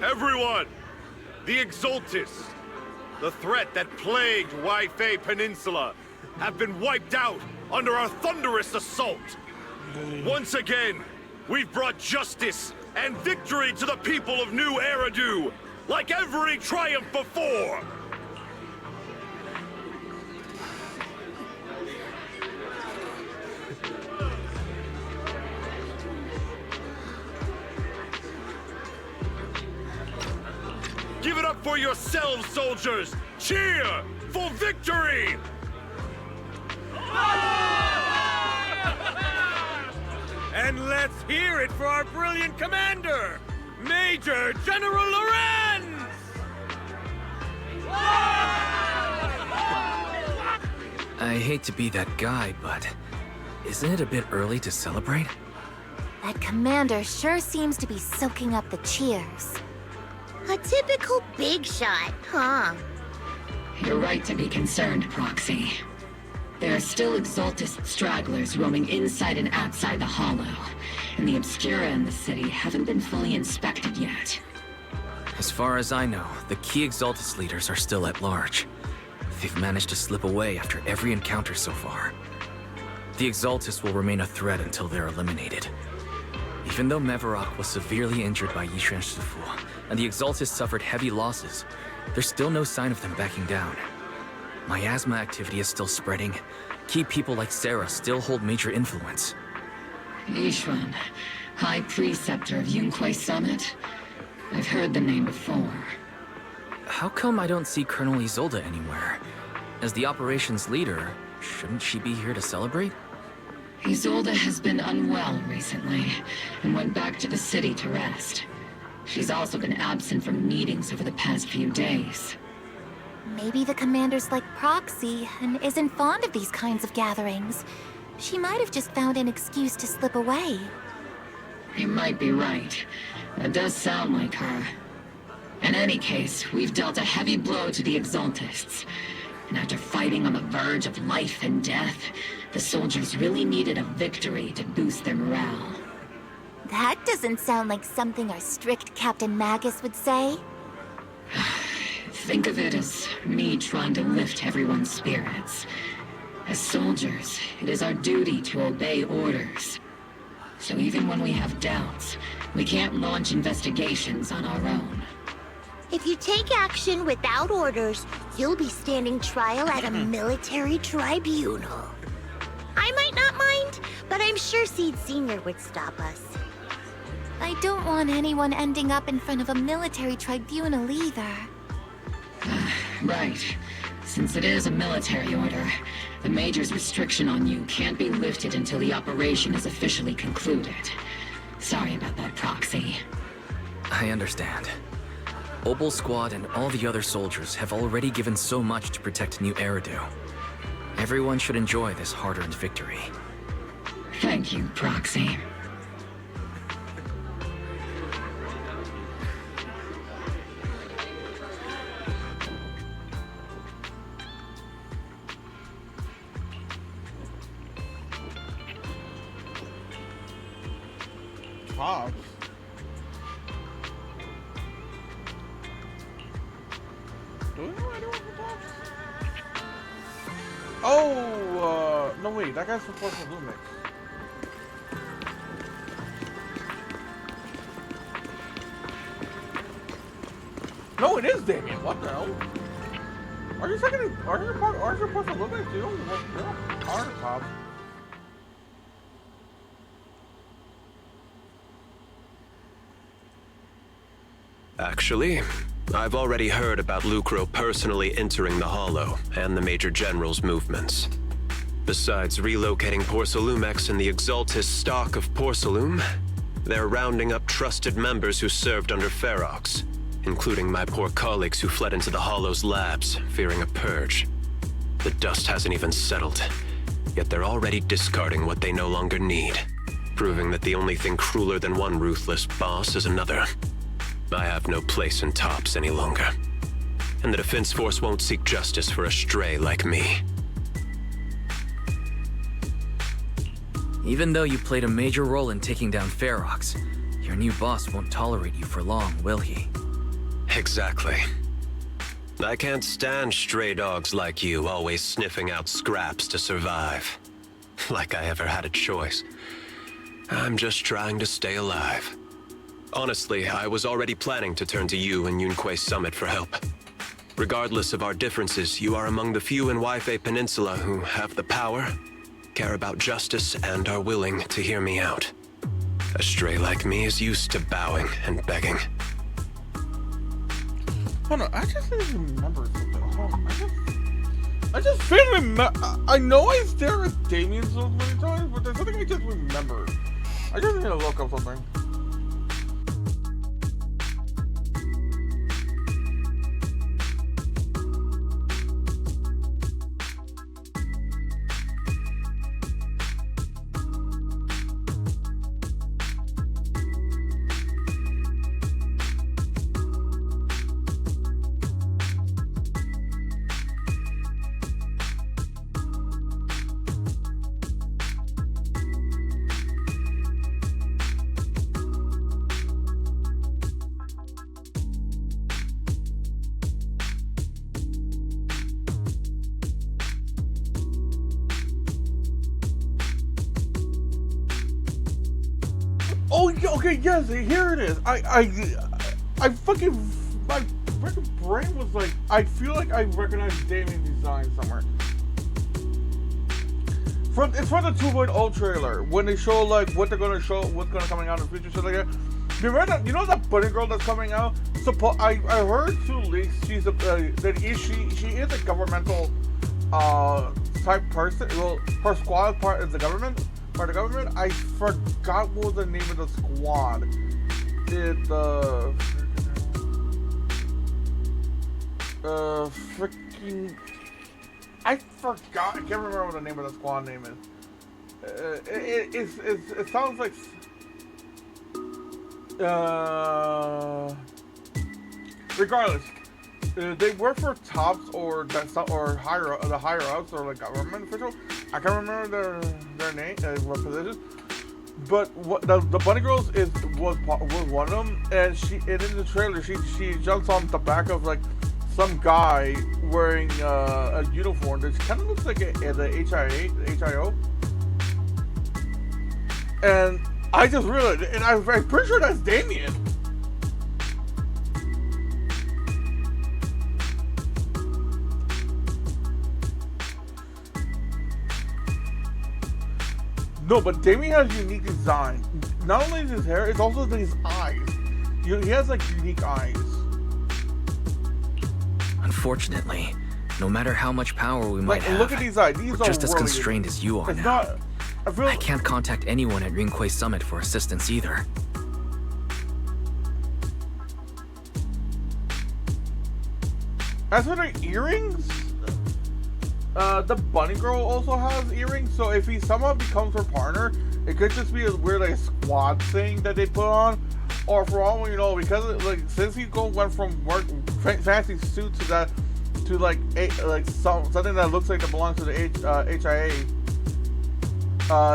Everyone! The Exaltists, the threat that plagued Waifei Peninsula, have been wiped out under our thunderous assault. Once again, we've brought justice and victory to the people of New Eridu, like every triumph before! Give it up for yourselves, soldiers! Cheer for victory! And let's hear it for our brilliant commander, Major General Lorenz! I hate to be that guy, but isn't it a bit early to celebrate? That commander sure seems to be soaking up the cheers. A typical big shot, huh? You're right to be concerned, Proxy. There are still Exaltist stragglers roaming inside and outside the Hollow, and the Obscura in the city haven't been fully inspected yet. As far as I know, the key Exaltist leaders are still at large. They've managed to slip away after every encounter so far. The Exaltists will remain a threat until they're eliminated. Even though Mevarok was severely injured by Yishan Shifu, and the Exaltists suffered heavy losses, there's still no sign of them backing down. Miasma activity is still spreading. Key people like Sarah still hold major influence. Yishuan, High Preceptor of Yunquei Summit? I've heard the name before. How come I don't see Colonel Isolde anywhere? As the operations leader, shouldn't she be here to celebrate? Isolde has been unwell recently, and went back to the city to rest. She's also been absent from meetings over the past few days. Maybe the commander's like Proxy and isn't fond of these kinds of gatherings. She might have just found an excuse to slip away. You might be right. That does sound like her. In any case, we've dealt a heavy blow to the Exaltists. And after fighting on the verge of life and death, the soldiers really needed a victory to boost their morale. That doesn't sound like something our strict Captain Magus would say. Think of it as me trying to lift everyone's spirits. As soldiers, it is our duty to obey orders. So even when we have doubts, we can't launch investigations on our own. If you take action without orders, you'll be standing trial at a military tribunal. I might not mind, but I'm sure Seed Sr. would stop us. I don't want anyone ending up in front of a military tribunal either. Right. Since it is a military order, the Major's restriction on you can't be lifted until the operation is officially concluded. Sorry about that, Proxy. I understand. Opal Squad and all the other soldiers have already given so much to protect New Eridu. Everyone should enjoy this hard-earned victory. Thank you, Proxy. Pops? Do we know anyone from Pops? Oh, no wait, that guy's from Force of Lumix. No, it is Damien. What the hell? Are you second? Are you Force of Lumix? You don't are Pops. Actually, I've already heard about Lucro personally entering the Hollow and the Major General's movements. Besides relocating Porcelumex and the Exaltist stock of Porcelume, they're rounding up trusted members who served under Ferox, including my poor colleagues who fled into the Hollow's labs, fearing a purge. The dust hasn't even settled, yet they're already discarding what they no longer need, proving that the only thing crueler than one ruthless boss is another. I have no place in Tops any longer. And the Defense Force won't seek justice for a stray like me. Even though you played a major role in taking down Ferox, your new boss won't tolerate you for long, will he? Exactly. I can't stand stray dogs like you always sniffing out scraps to survive. Like I ever had a choice. I'm just trying to stay alive. Honestly, I was already planning to turn to you and Yunquei Summit for help. Regardless of our differences, you are among the few in Waifei Peninsula who have the power, care about justice, and are willing to hear me out. A stray like me is used to bowing and begging. Hold on, I just didn't remember something. Hold on, I just faintly I know I stare at Damien so many times, but there's something I just remembered. I just need to look up something. Oh, okay, yes, here it is. I fucking, my freaking brain was like, I feel like I recognize Damien's design somewhere. It's from the 2.0 trailer, when they show, like, what they're gonna show, what's gonna coming out in the future, stuff like that. You know that bunny girl that's coming out? I heard through leaks she is a governmental type person. Well, her squad part is the government. Part of the government. I forgot what was the name of the squad. Freaking. I forgot. I can't remember what the name of the squad name is. It sounds like. Regardless, they work for tops or the higher ups or like government officials. I can't remember their name, what position. But what the bunny girls was one of them, and in the trailer she jumps on the back of like some guy wearing a uniform that kind of looks like the HIO. And I just realized, and I'm pretty sure that's Damien. No, but Damien has unique design. Not only is his hair, it's also his eyes. He has like unique eyes. Unfortunately, no matter how much power we might have, look at these eyes. These we're are just as constrained as you are now. I can't contact anyone at Ringquay Summit for assistance either. As for the earrings, the bunny girl also has earrings, so if he somehow becomes her partner, it could just be a weird like squad thing that they put on, or for all we know, because since he went from fancy suit to something that looks like it belongs to the HIA.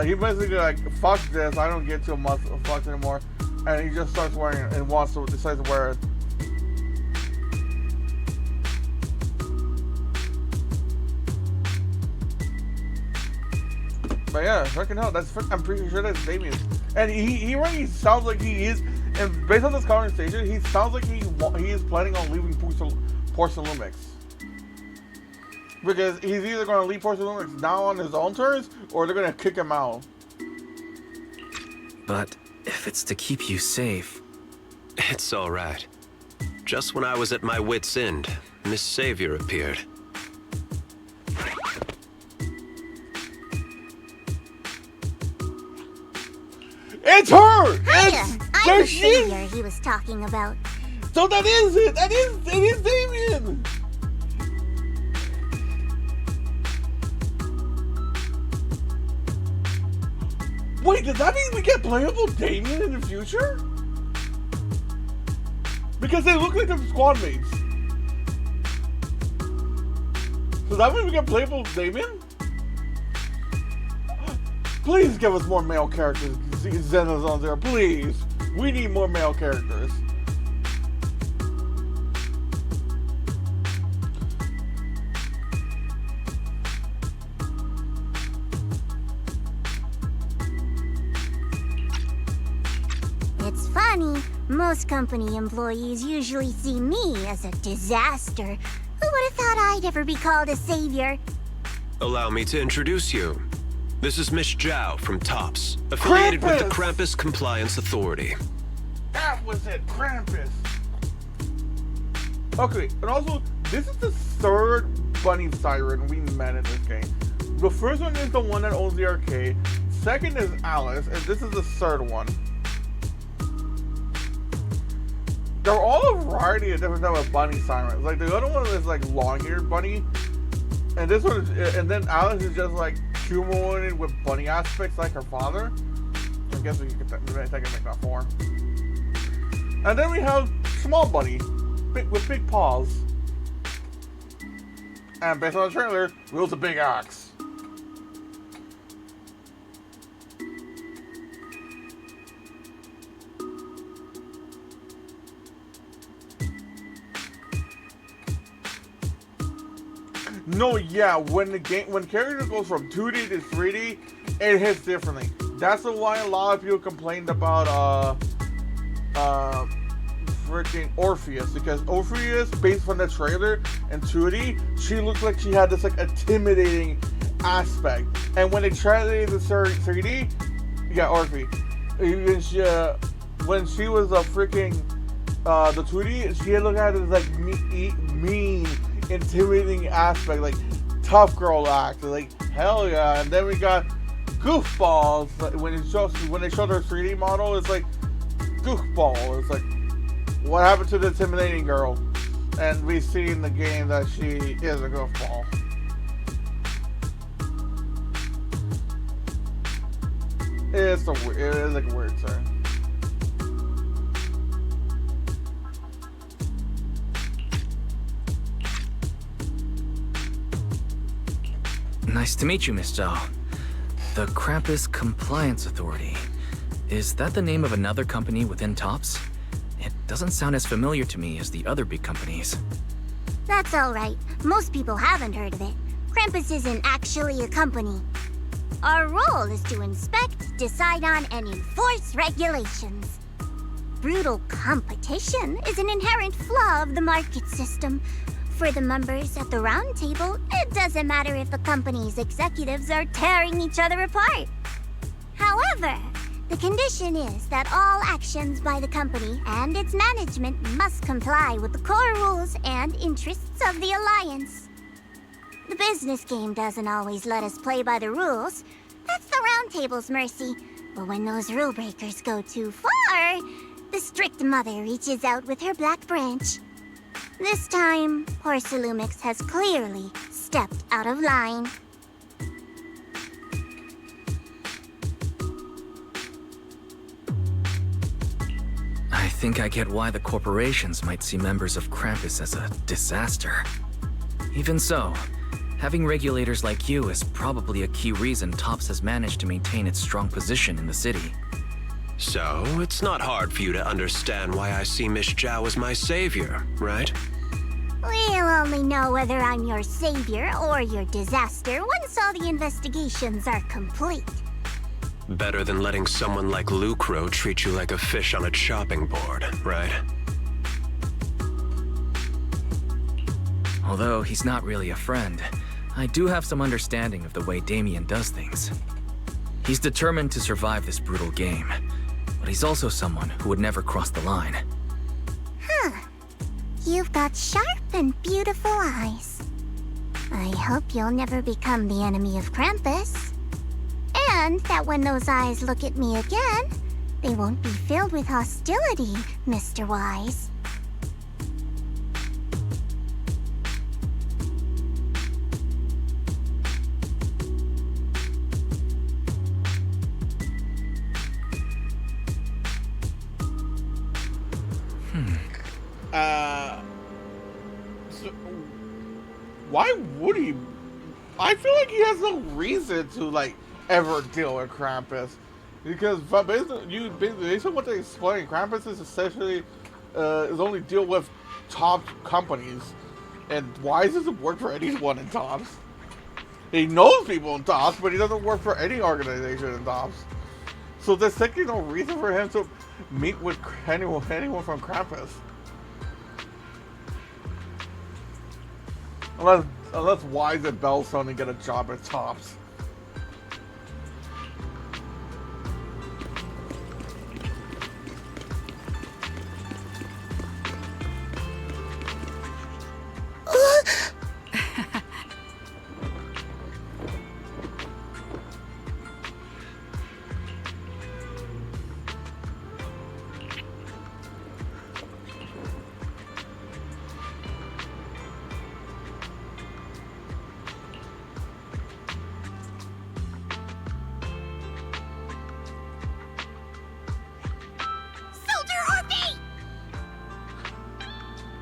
He basically like, fuck this, I don't get too much fucked anymore, and he just starts wearing it and decides to wear it. But yeah, fucking hell, I'm pretty sure that's Damien. And he really sounds like he is, and based on this conversation, he sounds like he is planning on leaving Porcelain Lumix. Because he's either going to leave Porcelain Lumix now on his own terms, or they're going to kick him out. But if it's to keep you safe... It's alright. Just when I was at my wit's end, Miss Savior appeared. It's her! Hiya! I'm the Savior he was talking about. So that is it! That is Damien! Wait, does that mean we get playable Damien in the future? Because they look like the squad mates. Does that mean we get playable Damien? Please give us more male characters, Zenos on there, please. We need more male characters. It's funny. Most company employees usually see me as a disaster. Who would have thought I'd ever be called a savior? Allow me to introduce you. This is Miss Zhao from TOPS, affiliated with the Krampus Compliance Authority. That was it, Krampus. Okay, and also, this is the third bunny siren we met in this game. The first one is the one that owns the arcade. Second is Alice, and this is the third one. They're all a variety of different type of bunny sirens. Like the other one is like long-eared bunny, and this one is, and then Alice is just like humanoid with bunny aspects like her father. I guess we can take and make that 4. And then we have small bunny, with big paws. And based on the trailer, wields a big axe. No, yeah, when character goes from 2D to 3D, it hits differently. That's why a lot of people complained about freaking Orpheus, because Orpheus, based on the trailer in 2D, she looked like she had this like intimidating aspect, and when they translated the 3D, yeah, Orpheus, when she was a freaking the Tweety, she had looked at it as like mean, intimidating aspect, like tough girl act, like hell yeah. And then we got goofballs when they showed her 3D model. It's like goofball. It's like what happened to the intimidating girl? And we see in the game that she is a goofball. It is like a weird thing. Nice to meet you, Miss Zhao. The Krampus Compliance Authority. Is that the name of another company within TOPS? It doesn't sound as familiar to me as the other big companies. That's alright. Most people haven't heard of it. Krampus isn't actually a company. Our role is to inspect, decide on, and enforce regulations. Brutal competition is an inherent flaw of the market system. For the members at the round table, it doesn't matter if a company's executives are tearing each other apart. However, the condition is that all actions by the company and its management must comply with the core rules and interests of the Alliance. The business game doesn't always let us play by the rules. That's the round table's mercy. But when those rule breakers go too far, the strict mother reaches out with her black branch. This time, Porcelumix has clearly stepped out of line. I think I get why the corporations might see members of Krampus as a disaster. Even so, having regulators like you is probably a key reason TOPS has managed to maintain its strong position in the city. So, it's not hard for you to understand why I see Miss Zhao as my savior, right? We'll only know whether I'm your savior or your disaster once all the investigations are complete. Better than letting someone like Lucro treat you like a fish on a chopping board, right? Although he's not really a friend, I do have some understanding of the way Damien does things. He's determined to survive this brutal game, but he's also someone who would never cross the line. Huh. You've got sharp and beautiful eyes. I hope you'll never become the enemy of Krampus. And that when those eyes look at me again, they won't be filled with hostility, Mr. Wise. So, why would he? I feel like he has no reason to like ever deal with Krampus, because based on what they explain, Krampus is essentially is only deal with top companies, and why does it work for anyone in TOPS? He knows people in TOPS, but he doesn't work for any organization in TOPS. So there's simply no reason for him to meet with anyone from Krampus. Unless Wise and Bellstone get a job at TOPS.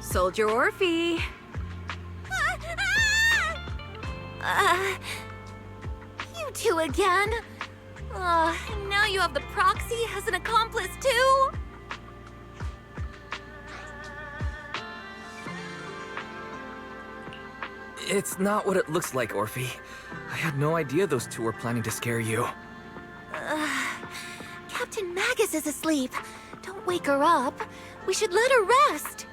Soldier Orphe! You two again? And now you have the proxy as an accomplice too? It's not what it looks like, Orphe. I had no idea those two were planning to scare you. Captain Magus is asleep. Don't wake her up. We should let her rest.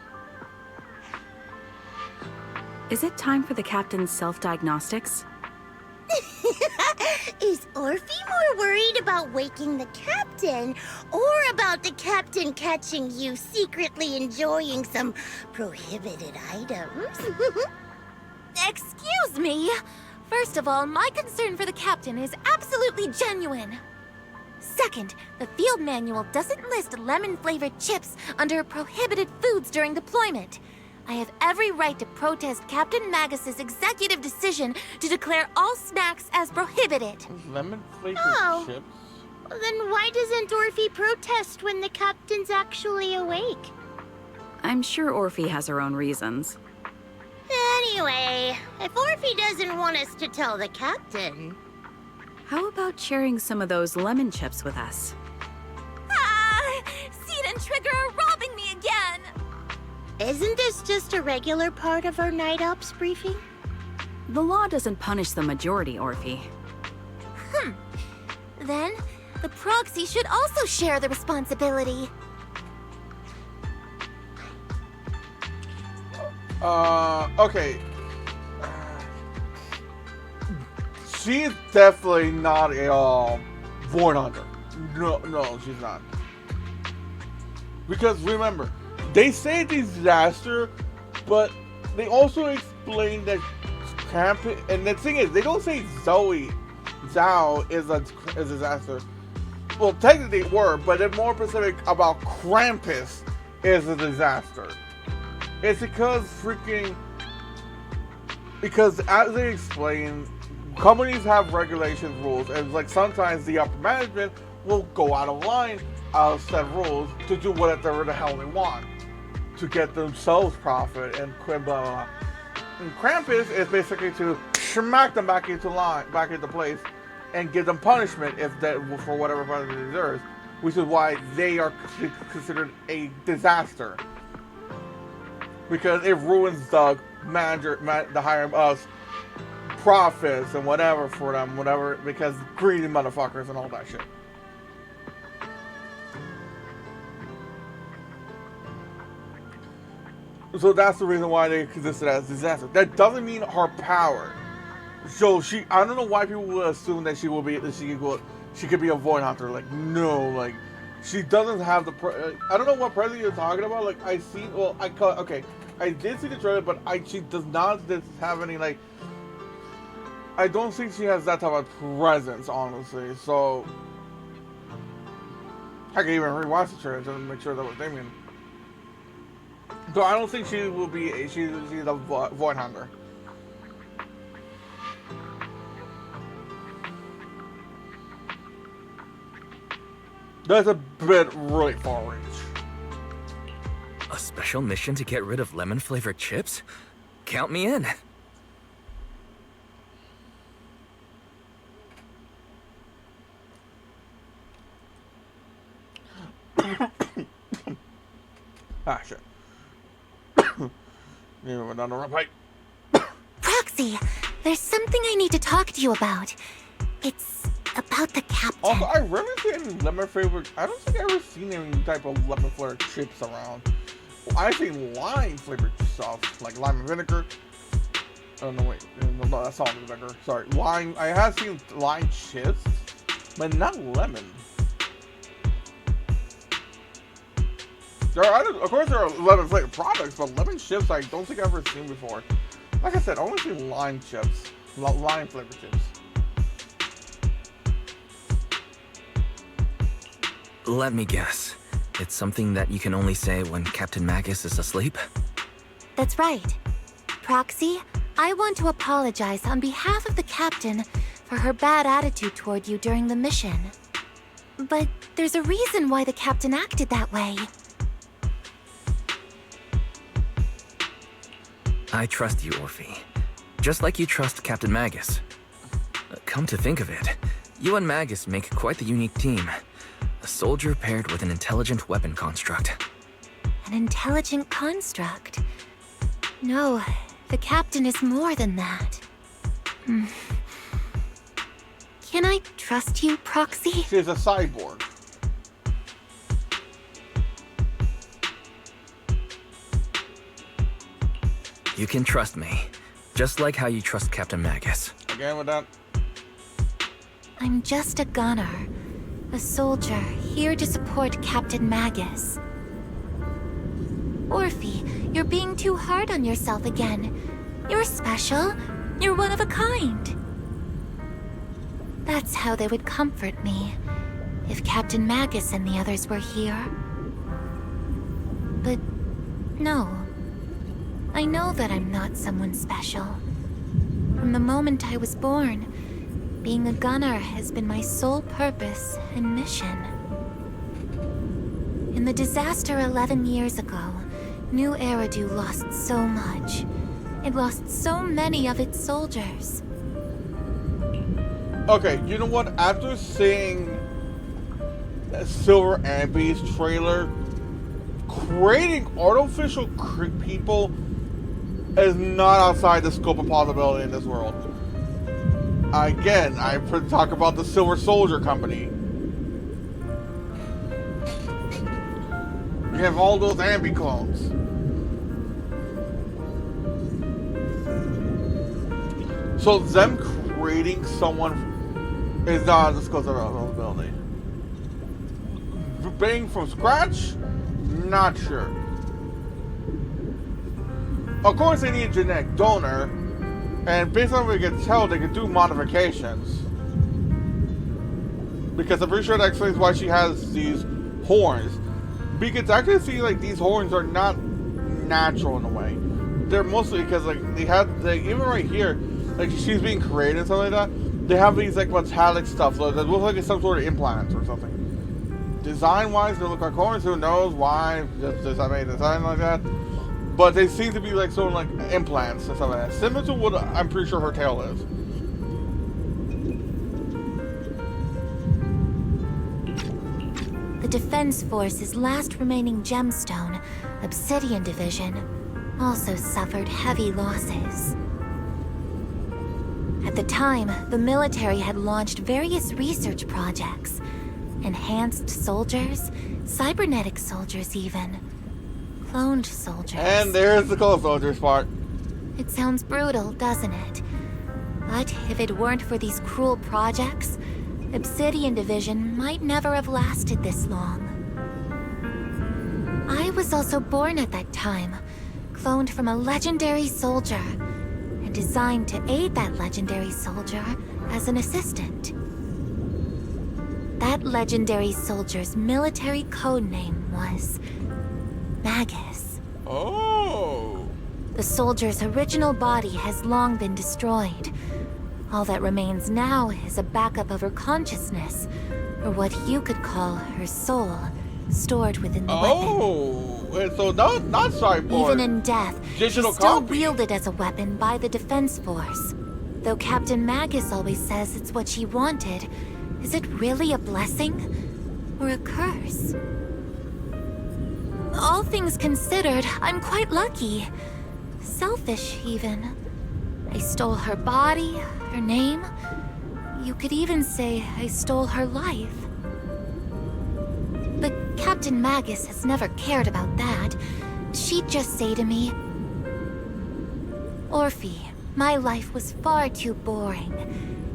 Is it time for the captain's self-diagnostics? Is Orphe more worried about waking the captain, or about the captain catching you secretly enjoying some prohibited items? Excuse me! First of all, my concern for the captain is absolutely genuine. Second, the field manual doesn't list lemon-flavored chips under prohibited foods during deployment. I have every right to protest Captain Magus's executive decision to declare all snacks as prohibited. Lemon-flavored chips? Well, then why doesn't Orphe protest when the captain's actually awake? I'm sure Orphe has her own reasons. Anyway, if Orphe doesn't want us to tell the captain... How about sharing some of those lemon chips with us? Ah! Seed and Trigger are robbing me again! Isn't this just a regular part of our night ops briefing? The law doesn't punish the majority, Orphe. Then, the proxy should also share the responsibility. Okay. She's definitely not a Void Hunter. No, she's not. Because remember, they say disaster, but they also explain that Krampus, and the thing is, they don't say Zhao is a disaster. Well, technically they were, but they're more specific about Krampus is a disaster. It's because as they explain, companies have regulations, rules, and like sometimes the upper management will go out of line, set rules to do whatever the hell they want to get themselves profit and blah, blah, blah. And Krampus is basically to smack them back into place, and give them punishment if that for whatever punishment it deserves, which is why they are considered a disaster. Because it ruins the higher us profits and whatever for them, because greedy motherfuckers and all that shit. So that's the reason why they exist as disaster. That doesn't mean her power. So I don't know why people would assume that she could be a Void Hunter. Like, no, like, she doesn't have the. I don't know what present you're talking about. Like, I did see the trailer, but she does not have any, like. I don't think she has that type of presence, honestly. So I can even rewatch the trailer to make sure that what they mean. So I don't think she will be. She's a Void Hunter. That's a bit really far range. A special mission to get rid of lemon-flavored chips? Count me in. Ah, shit. You went down the wrong pipe. Proxy, there's something I need to talk to you about. It's about the captain. Also, I rarely see any lemon-flavored. I don't think I've ever seen any type of lemon-flavored chips around. I've seen lime-flavored stuff, like lime and vinegar. Oh, no, wait. No, that's not vinegar. Sorry. Lime. I have seen lime chips, but not lemon. Of course, there are lemon-flavored products, but lemon chips I don't think I've ever seen before. Like I said, I only see lime chips. Lime-flavored chips. Let me guess. It's something that you can only say when Captain Magus is asleep? That's right. Proxy, I want to apologize on behalf of the captain for her bad attitude toward you during the mission. But there's a reason why the captain acted that way. I trust you, Orphe. Just like you trust Captain Magus. Come to think of it, you and Magus make quite the unique team. A soldier paired with an intelligent weapon construct. An intelligent construct? No, the captain is more than that. Can I trust you, Proxy? She's a cyborg. You can trust me, just like how you trust Captain Magus. Again with that. I'm just a gunner. A soldier, here to support Captain Magus. Orphe, you're being too hard on yourself again. You're special. You're one of a kind. That's how they would comfort me, if Captain Magus and the others were here. But no. I know that I'm not someone special. From the moment I was born, being a gunner has been my sole purpose and mission. In the disaster 11 years ago, New Eridu lost so much. It lost so many of its soldiers. Okay, you know what? After seeing Silver Amby's trailer, creating artificial people is not outside the scope of possibility in this world. Again, I talk about the Silver Soldier Company. You have all those Amby clones. So them creating someone is not the scope of possibility. Being from scratch? Not sure. Of course they need a genetic donor, and based on what we can tell, they can do modifications. Because I'm pretty sure that explains why she has these horns. Because I can see like these horns are not natural in a way. They're mostly because like even right here, like she's being created and stuff like that, they have these like metallic stuff so that looks like it's some sort of implants or something. Design wise, they look like horns, who knows why, just I made design like that. But they seem to be like sort of like implants and stuff like that. Similar to what I'm pretty sure her tail is. The Defense Force's last remaining gemstone, Obsidian Division, also suffered heavy losses. At the time, the military had launched various research projects. Enhanced soldiers, cybernetic soldiers even. Cloned soldiers. And there's the clone soldiers part. It sounds brutal, doesn't it? But if it weren't for these cruel projects, Obsidian Division might never have lasted this long. I was also born at that time, cloned from a legendary soldier, and designed to aid that legendary soldier as an assistant. That legendary soldier's military code name was Magus. Oh! The soldier's original body has long been destroyed. All that remains now is a backup of her consciousness, or what you could call her soul, stored within the weapon. Oh! So not cyborg. Even in death, she's Digital still copy. wielded as a weapon by the Defense Force. Though Captain Magus always says it's what she wanted, is it really a blessing or a curse? All things considered, I'm quite lucky. Selfish, even. I stole her body, her name. You could even say I stole her life. But Captain Magus has never cared about that. She'd just say to me, Orphe, my life was far too boring.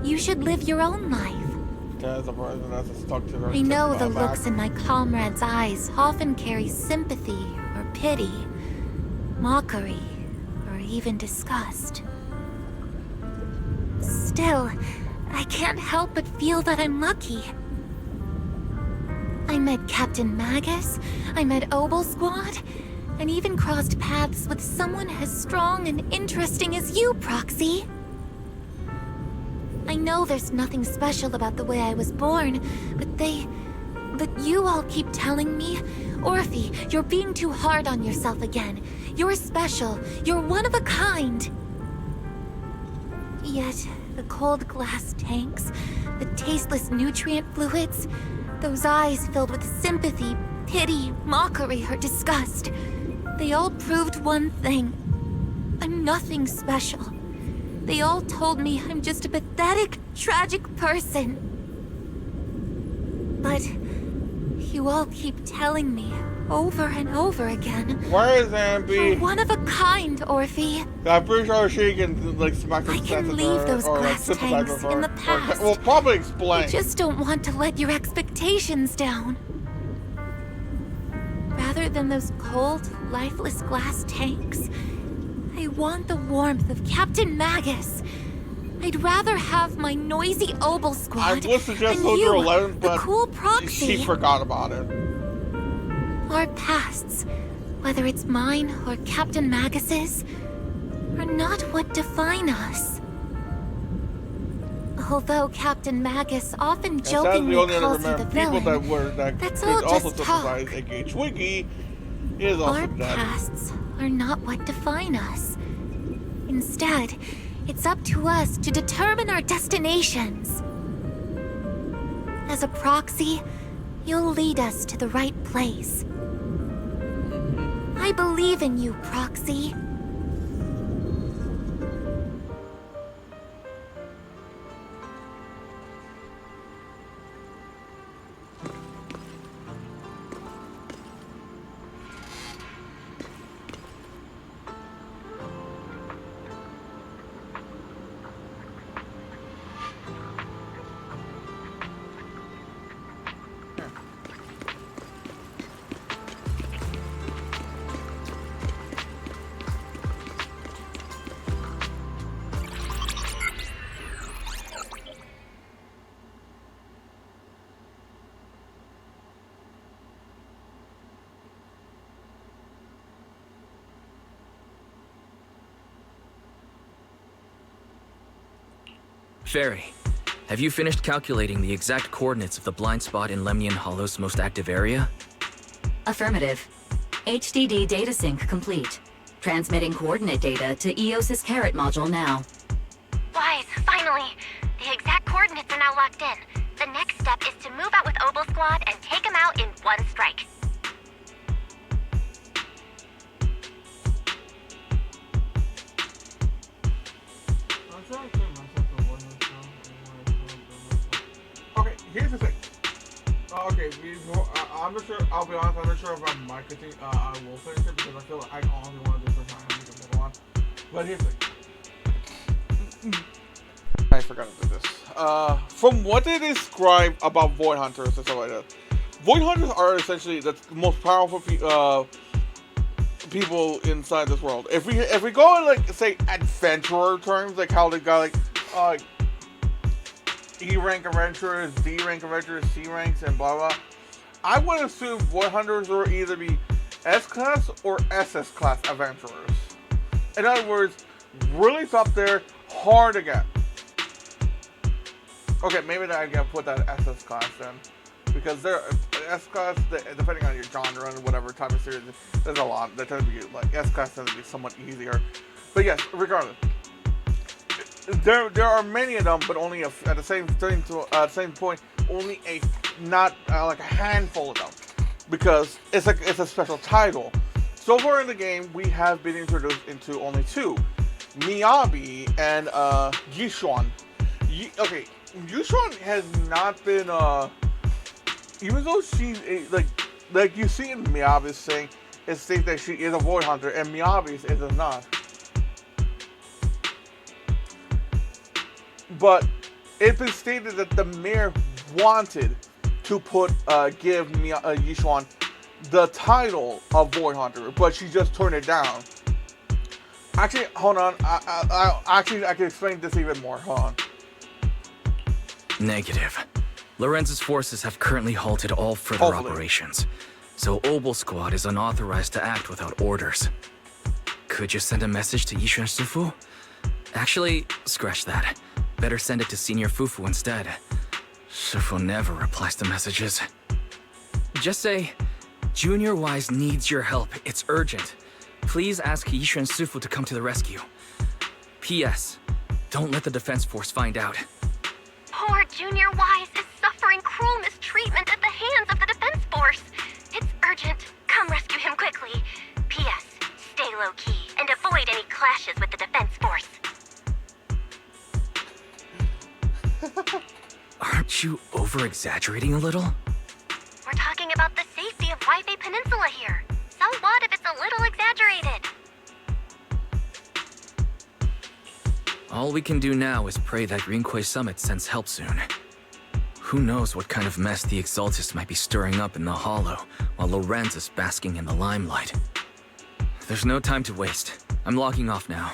You should live your own life. I know the looks in my comrades' eyes often carry sympathy or pity, mockery, or even disgust. Still, I can't help but feel that I'm lucky. I met Captain Magus, I met Obel Squad, and even crossed paths with someone as strong and interesting as you, Proxy. I know there's nothing special about the way I was born, but you all keep telling me, Orphe, you're being too hard on yourself again. You're special. You're one of a kind. Yet, the cold glass tanks, the tasteless nutrient fluids, those eyes filled with sympathy, pity, mockery, or disgust, they all proved one thing. I'm nothing special. They all told me I'm just a pathetic, tragic person. But you all keep telling me, over and over again. Where is Ambi? You're one of a kind, Orphe. I'm pretty sure she can like smack the I can leave those glass tanks in the past. Well, probably explain. I just don't want to let your expectations down. Rather than those cold, lifeless glass tanks, I want the warmth of Captain Magus. I'd rather have my noisy Obel squad I would suggest than Soldier you, 11, the but cool proxy. she forgot about it. Our pasts, whether it's mine or Captain Magus's, are not what define us. Although Captain Magus often jokingly calls you the villain, that's all just talk. aka Twiggy, is also Our dead. pasts are not what define us. Instead, it's up to us to determine our destinations. As a proxy, you'll lead us to the right place. I believe in you, Proxy. Fairy, have you finished calculating the exact coordinates of the blind spot in Lemnian Hollow's most active area? Affirmative. HDD data sync complete. Transmitting coordinate data to EOS's Carrot module now. Wise, finally! The exact coordinates are now locked in. The next step is to move out with Obel Squad and take them out in one strike. Okay, here's the thing. Okay, I'm not sure. I'll be honest. I'm not sure if I'm marketing. I will finish it because I feel like I honestly want to do this for time to move on. But here's the thing. I forgot to do this. From what they describe about Void Hunters and stuff like that, Void Hunters are essentially the most powerful people inside this world. If we go in like say adventurer terms, like how they got like E rank adventurers, D rank adventurers, C ranks, and blah blah. I would assume Void Hunters will either be S class or SS class adventurers. In other words, really up there, hard to get. Okay, maybe I can put that SS class then, because they're S class depending on your genre and whatever type of series. There's a lot that tend to be like S class tends to be somewhat easier. But yes, regardless. There are many of them, but only at the same point, only not like a handful of them, because it's a special title. So far in the game, we have been introduced into only two, Miyabi and Yishuan. Okay, Yishuan has not been even though she's like you see in Miyabi's thing, it states that she is a Void Hunter, and Miyabi's is not. But it's been stated that the mayor wanted to give Yishuan the title of Void Hunter, but she just turned it down. Actually, hold on. I can explain this even more. Hold on. Negative. Lorenz's forces have currently halted all further operations, so Obel Squad is unauthorized to act without orders. Could you send a message to Yishuan Sufu? Actually, scratch that. Better send it to Senior Fufu instead. Sufu never replies to messages. Just say, Junior Wise needs your help. It's urgent. Please ask Yishuan Sufu to come to the rescue. P.S. Don't let the defense force find out. Poor Junior Wise is suffering cruel mistreatment at the hands of the defense force. It's urgent. Come rescue him quickly. P.S. Stay low-key and avoid any clashes with the defense force. Aren't you over-exaggerating a little? We're talking about the safety of Wi-Fi Peninsula here. So what if it's a little exaggerated? All we can do now is pray that Rinquay Summit sends help soon. Who knows what kind of mess the Exaltus might be stirring up in the Hollow, while Lorenz is basking in the limelight. There's no time to waste. I'm logging off now.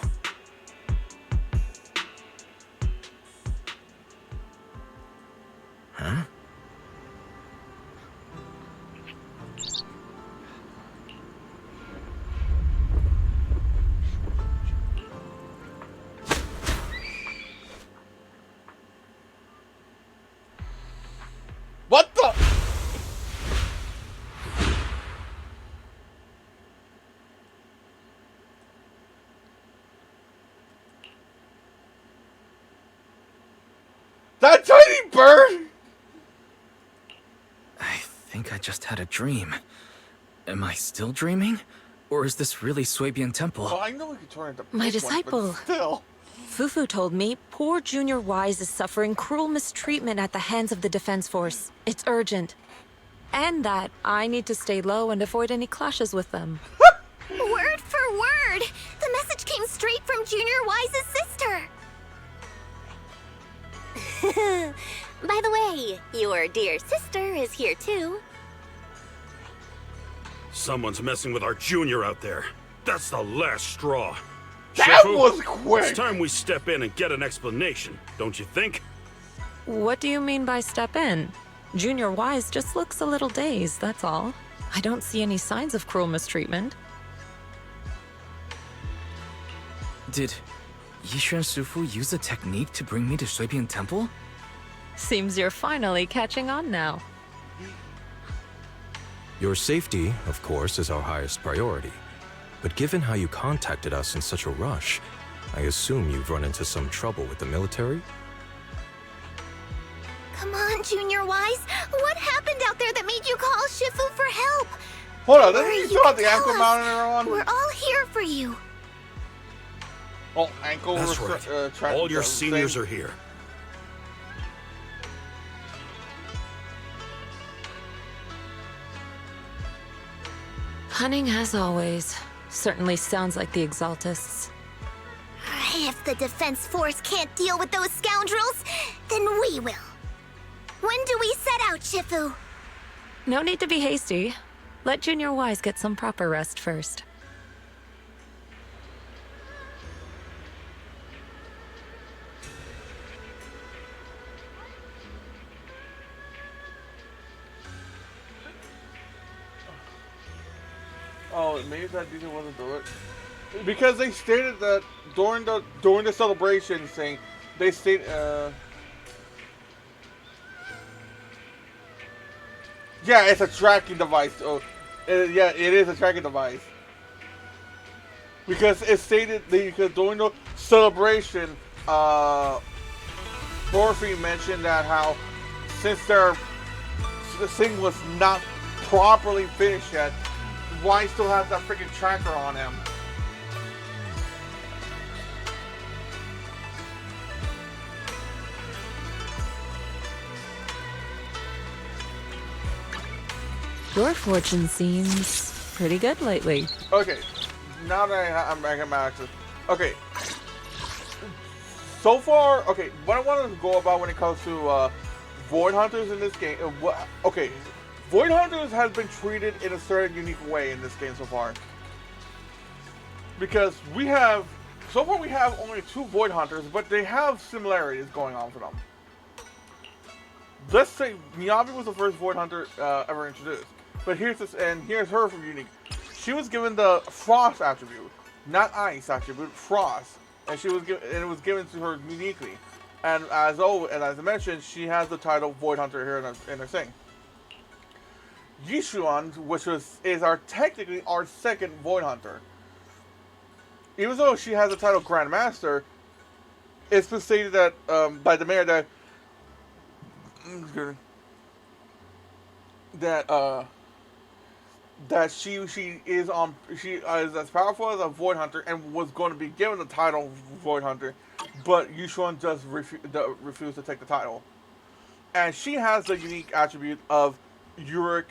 Huh? What the? That tiny bird? I think I just had a dream. Am I still dreaming? Or is this really Swabian Temple? Well, I know we could turn into My this one, disciple. but still. Fufu told me poor Junior Wise is suffering cruel mistreatment at the hands of the Defense Force. It's urgent. And that I need to stay low and avoid any clashes with them. Word for word! The message came straight from Junior Wise's sister! By the way, your dear sister is here too. Someone's messing with our junior out there. That's the last straw. That Shifu, was quick! It's time we step in and get an explanation, don't you think? What do you mean by step in? Junior Wise just looks a little dazed, that's all. I don't see any signs of cruel mistreatment. Did Yishuan Sufu use a technique to bring me to Swabian Temple? Seems you're finally catching on now. Your safety, of course, is our highest priority. But given how you contacted us in such a rush, I assume you've run into some trouble with the military? Come on, Junior Wise. What happened out there that made you call Shifu for help? Hold on, Don't didn't worry, you still have the can ankle tell us. monitor on? We're all here for you. Oh, ankle That's right. All your seniors are here. Hunting as always. Certainly sounds like the Exaltists. If the Defense Force can't deal with those scoundrels, then we will. When do we set out, Shifu? No need to be hasty. Let Junior Wise get some proper rest first. Oh, maybe that didn't want to do it. Because they stated that during the celebration thing, they stated yeah, it's a tracking device. Oh, yeah, it is a tracking device. Because it stated because during the celebration, Morphe mentioned that how since the thing was not properly finished yet, why still has that freaking tracker on him? Your fortune seems pretty good lately. Okay, now that I'm back at my access. Okay, so far, okay, what I wanted to go about when it comes to Void Hunters in this game. Okay, Void Hunters has been treated in a certain unique way in this game so far. Because so far we have only 2 Void Hunters, but they have similarities going on for them. Let's say Miyabi was the first Void Hunter ever introduced. But here's her from Unique. She was given the Frost attribute, not Ice attribute, Frost, and it was given to her uniquely. And as I mentioned, she has the title Void Hunter here in her thing. Yishuan, which is technically our second Void Hunter. Even though she has the title Grand Master, it's been stated that by the mayor that she is as powerful as a Void Hunter and was going to be given the title Void Hunter, but Yishuan just refused to take the title. And she has the unique attribute of Uruk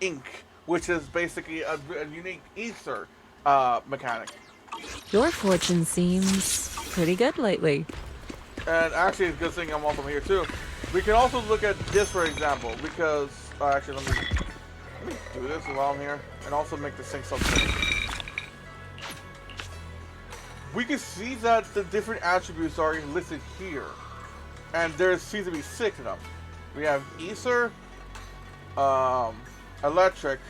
ink, which is basically a unique ether mechanic. Your fortune seems pretty good lately. And actually, it's a good thing I'm also here too. We can also look at this for example, because actually, let me do this while I'm here, and also make the sync something. We can see that the different attributes are listed here, and there seems to be 6 of them. We have ether, electric,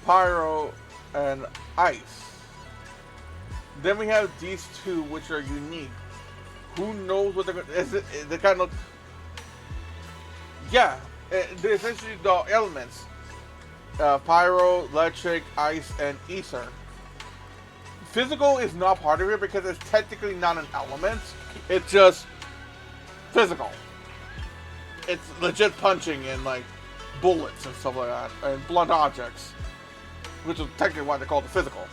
pyro, and ice. Then we have these 2, which are unique. Who knows what they're going to... They kind of... Yeah, they're essentially the elements. Pyro, electric, ice, and ether. Physical is not part of it because it's technically not an element. It's just physical. It's legit punching and like bullets and stuff like that, and blunt objects, which is technically why they call it physical.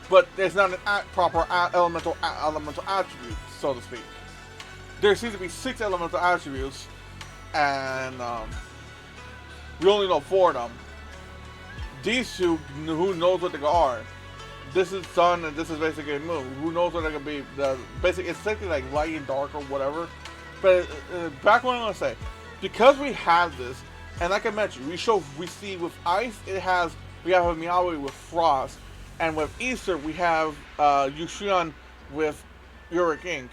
But it's not an proper elemental attribute, so to speak. There seems to be 6 elemental attributes, and we only know 4 of them. These 2, who knows what they are? This is sun, and this is basically a moon. Who knows what they're gonna be? Basically, it's basically like light and dark or whatever. But back what I'm gonna say, because we have this, and like I mentioned, we see with ice, we have a Miawi with frost, and with ether we have Yushion with uric ink.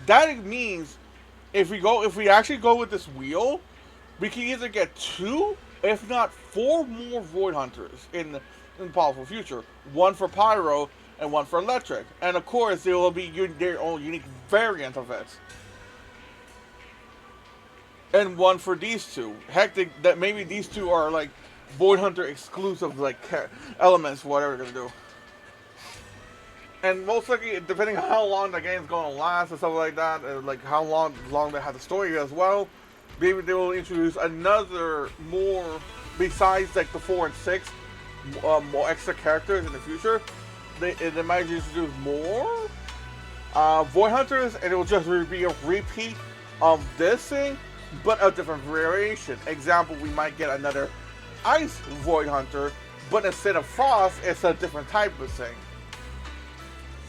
That means if we actually go with this wheel, we can either get 2, if not 4 more Void Hunters in the possible future. 1 for pyro and 1 for electric, and of course there will be their own unique variant of it. And 1 for these 2. Heck, that maybe these 2 are like Void Hunter exclusive, like elements, whatever they're gonna do. And most likely, depending on how long the game's gonna last and stuff like that, and like how long they have the story as well, maybe they will introduce another more besides like the 4 and 6. More extra characters in the future. They might introduce more Void Hunters, and it will just be a repeat of this thing, but a different variation. Example, we might get another Ice Void Hunter, but instead of Frost, it's a different type of thing.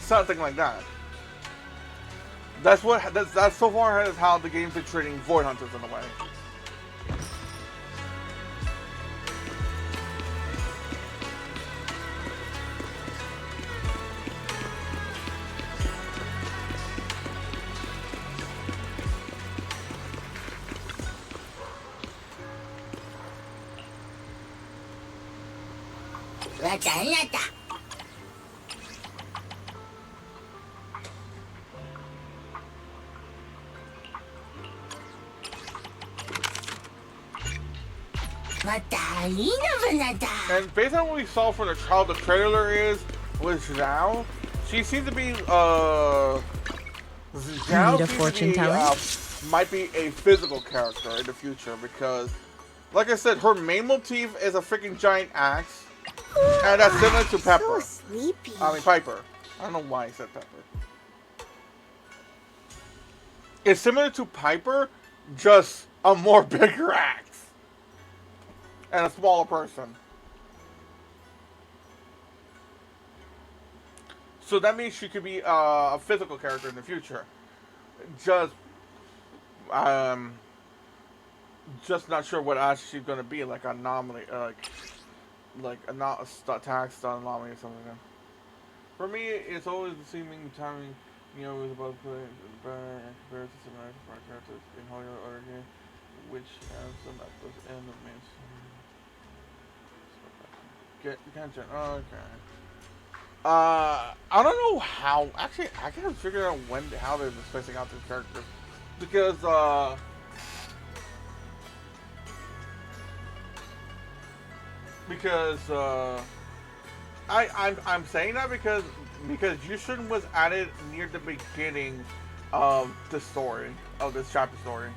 Something like that. That's so far is how the game's been treating Void Hunters in a way. And based on what we saw for how the trailer is with Zhao, she seems to be Zhao a fortune teller? Might be a physical character in the future because, like I said, her main motif is a freaking giant axe, and that's similar to Pepper. So sleepy. I mean Piper. I don't know why I said Pepper. It's similar to Piper, just a more bigger axe and a smaller person. So that means she could be a physical character in the future. Just not sure what actually she's gonna be, like anomaly, like a not a tax anomaly or something. Like that. For me, it's always the seeming timing. You know, it was about to play compared to some other characters in Hollywood or game, which have some episodes and the main. Get oh, okay. I don't know how. Actually, I can't figure out how they're spacing out these characters because I'm saying that because Yushin was added near the beginning of the story of this chapter story.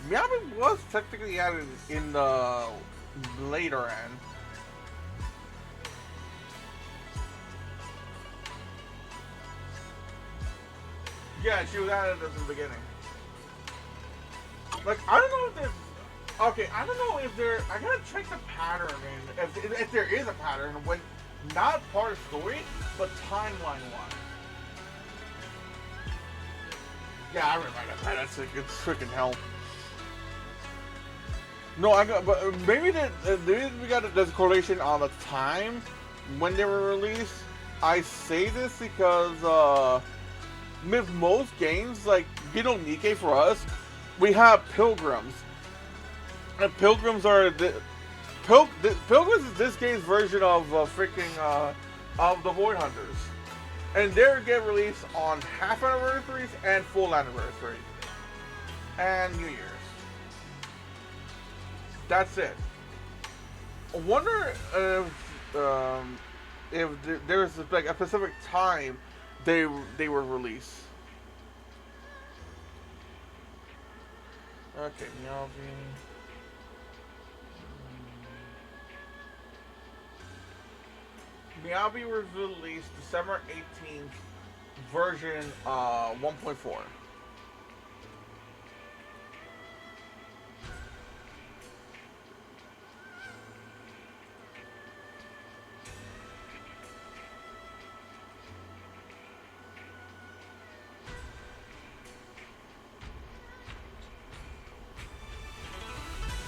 Miyabi was technically added in the later end. Yeah, she was added at the beginning. Like, I don't know if Okay, I don't know if there. I gotta check the pattern, and if there is a pattern, when not part of story, but timeline-wise. Yeah, I remember that. That's like it's freaking hell. No, I got, but maybe we got this correlation on the time when they were released. I say this because with most games, like Nikke for us, we have pilgrims. And pilgrims are pilgrims is this game's version of freaking of the Void Hunters, and they get released on half anniversaries and full anniversary, and New Year's. That's it. I wonder if there's like a specific time they were released. Okay, Miyavi. Miyabi was released December 18th, version 1.4.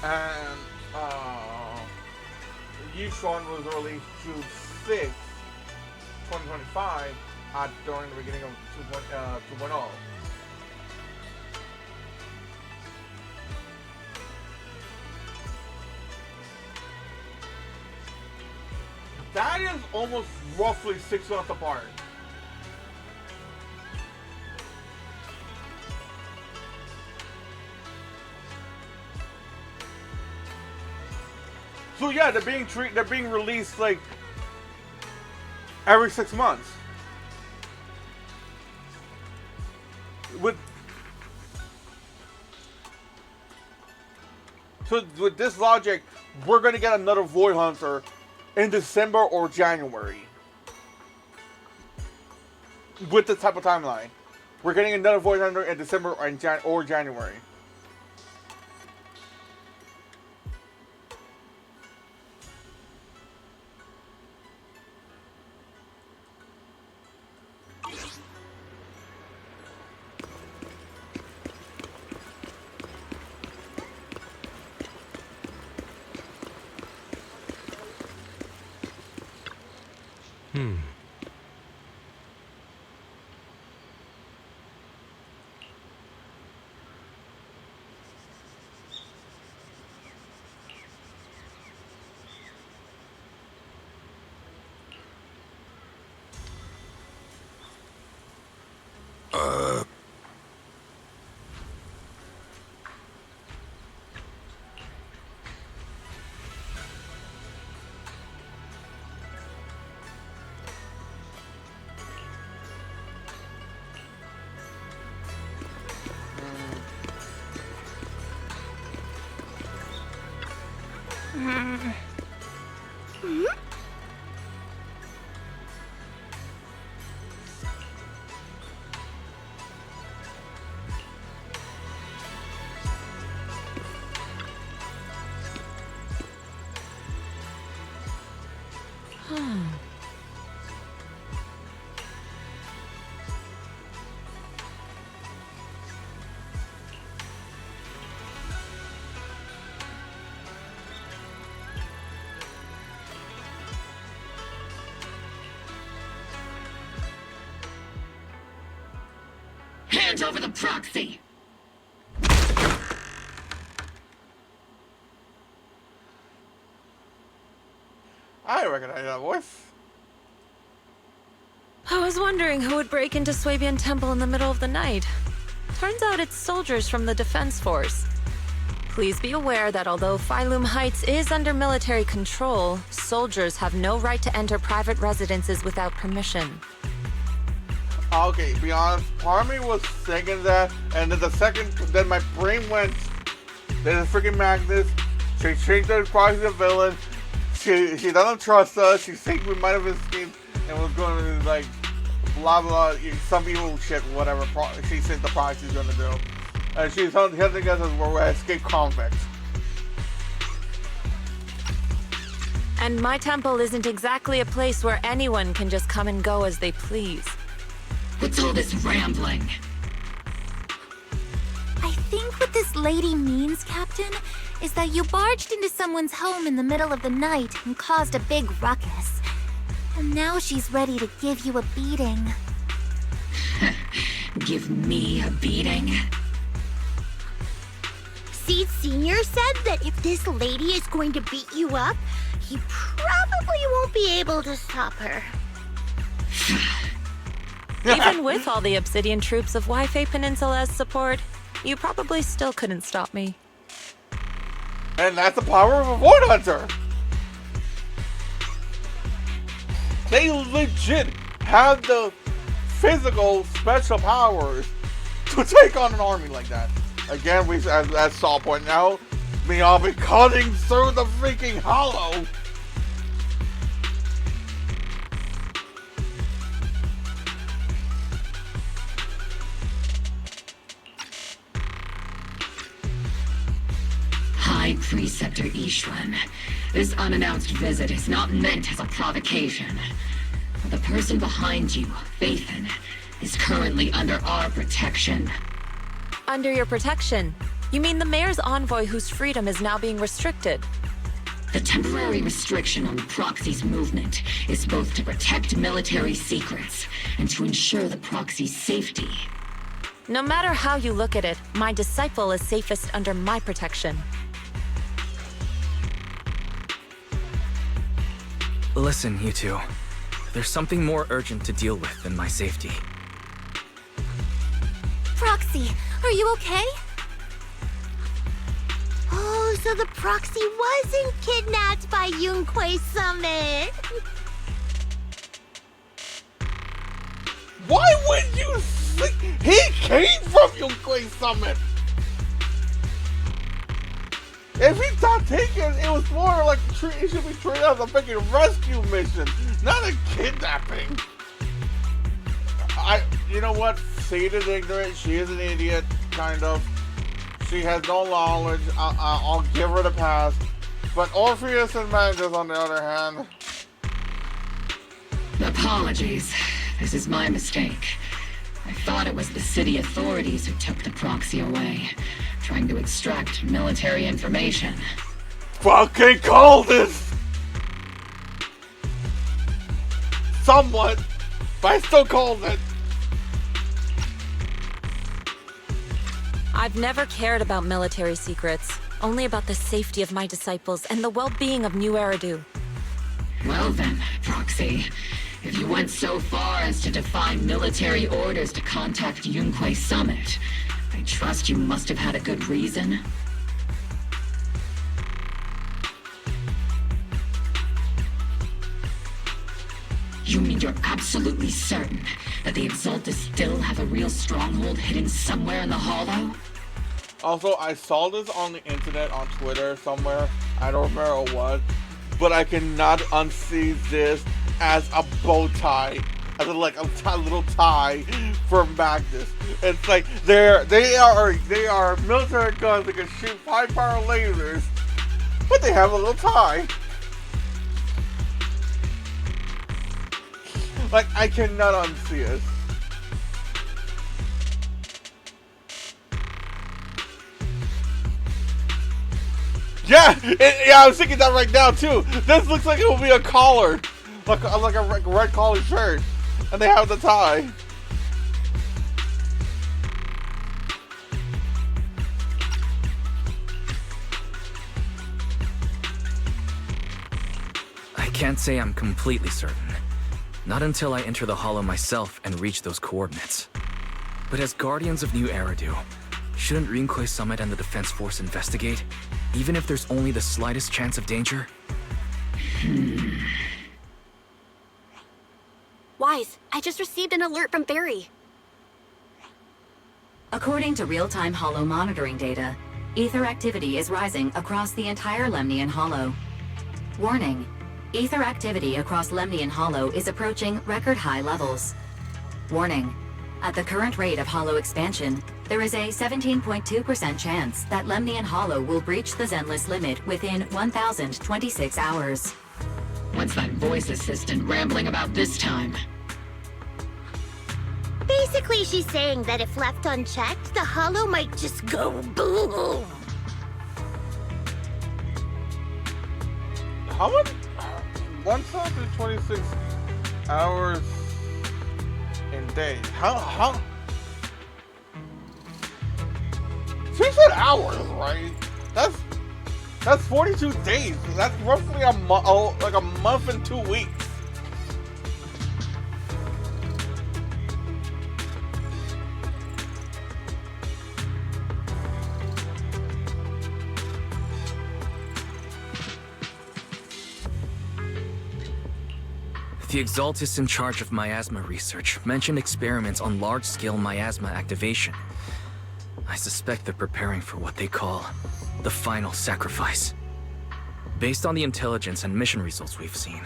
And Yushan was released June 6th, 2025, during the beginning of 2.0. That is almost roughly 6 months apart. So yeah, they're being released like every 6 months. So with this logic, we're gonna get another Void Hunter in December or January. With this type of timeline, we're getting another Void Hunter in December or January. Hand over the proxy! I recognize that voice. I was wondering who would break into Swabian Temple in the middle of the night. Turns out it's soldiers from the Defense Force. Please be aware that although Phylum Heights is under military control, soldiers have no right to enter private residences without permission. Okay, to be honest, part of me was thinking that, and then my brain went, there's a freaking Magnus, she changed her proxy to villain, she doesn't trust us, she thinks we might have escaped, and was going to, like, blah blah, some evil shit, whatever she said the proxy's gonna do. And she's telling us we're escaped convicts. And my temple isn't exactly a place where anyone can just come and go as they please. What's all this rambling? I think what this lady means, Captain, is that you barged into someone's home in the middle of the night and caused a big ruckus. And now she's ready to give you a beating. Give me a beating? Seed Sr. said that if this lady is going to beat you up, he probably won't be able to stop her. Even with all the Obsidian troops of Wi-Fi Peninsula as support, you probably still couldn't stop me. And that's the power of a Void Hunter. They legit have the physical special powers to take on an army like that. Again, as Saul pointed out, I'll be cutting through the freaking hollow. High Preceptor Ishwan, this unannounced visit is not meant as a provocation. The person behind you, Fathan, is currently under our protection. Under your protection? You mean the mayor's envoy whose freedom is now being restricted? The temporary restriction on the proxy's movement is both to protect military secrets and to ensure the proxy's safety. No matter how you look at it, my disciple is safest under my protection. Listen, you two. There's something more urgent to deal with than my safety. Proxy, are you okay? Oh, so the proxy wasn't kidnapped by Yunquei Summit. Why would you think he came from Yunquei Summit? If he's not taken, it was more like it should be treated as a freaking rescue mission, not a kidnapping. You know what? Seed is ignorant. She is an idiot, kind of. She has no knowledge. I'll give her the pass. But Orpheus and Magus, on the other hand. Apologies. This is my mistake. I thought it was the city authorities who took the proxy away, trying to extract military information. Fucking call this! Somewhat, but I still called it. I've never cared about military secrets, only about the safety of my disciples and the well-being of New Eridu. Well then, Proxy, if you went so far as to defy military orders to contact Yunquei Summit, I trust you must have had a good reason. You mean you're absolutely certain that the Exaltus still have a real stronghold hidden somewhere in the Hollow? Also, I saw this on the internet, on Twitter somewhere. I don't remember what. But I cannot unsee this as a bow tie. As a little tie for Magnus. It's like they are military guns that can shoot high-power lasers, but they have a little tie. Like, I cannot unsee it. Yeah, I was thinking that right now too. This looks like it will be a collar, like a red collar shirt, and they have the tie. I can't say I'm completely certain. Not until I enter the Hollow myself and reach those coordinates. But as Guardians of New Eridu, shouldn't Yunquei Summit and the Defense Force investigate, even if there's only the slightest chance of danger? Wise, I just received an alert from Barry. According to real-time Hollow monitoring data, ether activity is rising across the entire Lemnian Hollow. Warning. Ether activity across Lemnian Hollow is approaching record-high levels. Warning. At the current rate of Hollow expansion, there is a 17.2% chance that Lemnian Hollow will breach the Zenless limit within 1,026 hours. What's that voice assistant rambling about this time? Basically, she's saying that if left unchecked, the hollow might just go boom. How much? 1,026 hours in days. How? She said hours, right? That's 42 days. That's roughly a like a month and 2 weeks. The Exaltists in charge of miasma research mentioned experiments on large-scale miasma activation. I suspect they're preparing for what they call the final sacrifice. Based on the intelligence and mission results we've seen,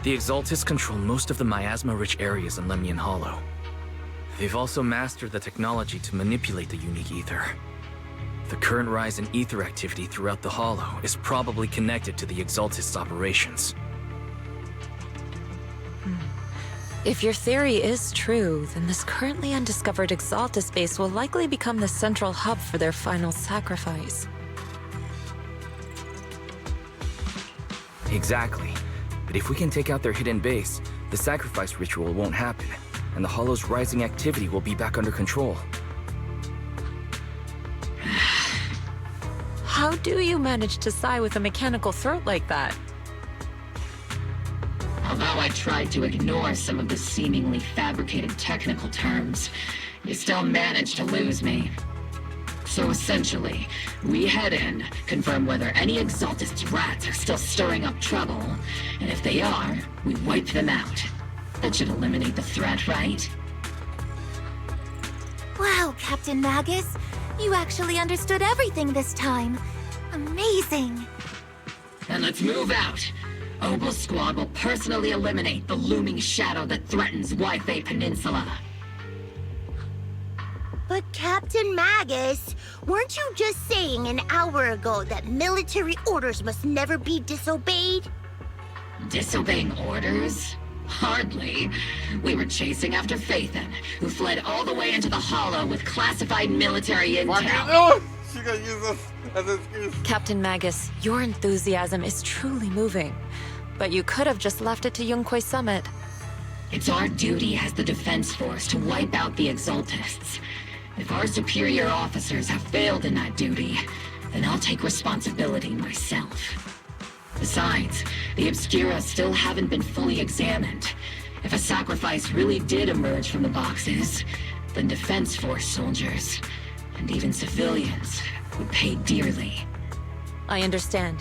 the Exaltists control most of the miasma-rich areas in Lemnian Hollow. They've also mastered the technology to manipulate the unique ether. The current rise in ether activity throughout the Hollow is probably connected to the Exaltists' operations. If your theory is true, then this currently undiscovered Exaltus base will likely become the central hub for their final sacrifice. Exactly. But if we can take out their hidden base, the sacrifice ritual won't happen, and the Hollow's rising activity will be back under control. How do you manage to sigh with a mechanical throat like that? Although I tried to ignore some of the seemingly fabricated technical terms, you still managed to lose me. So essentially, we head in, confirm whether any Exaltist rats are still stirring up trouble, and if they are, we wipe them out. That should eliminate the threat, right? Wow, Captain Magus. You actually understood everything this time. Amazing. And let's move out. Obel Squad will personally eliminate the looming shadow that threatens Wi-Fi Peninsula. But Captain Magus, weren't you just saying an hour ago that military orders must never be disobeyed? Disobeying orders? Hardly. We were chasing after Phaethon, who fled all the way into the Hollow with classified military intel. She's gonna use this as an excuse. Captain Magus, your enthusiasm is truly moving. But you could have just left it to Yunquay Summit. It's our duty as the Defense Force to wipe out the Exaltists. If our superior officers have failed in that duty, then I'll take responsibility myself. Besides, the Obscura still haven't been fully examined. If a sacrifice really did emerge from the boxes, then Defense Force soldiers, and even civilians, would pay dearly. I understand.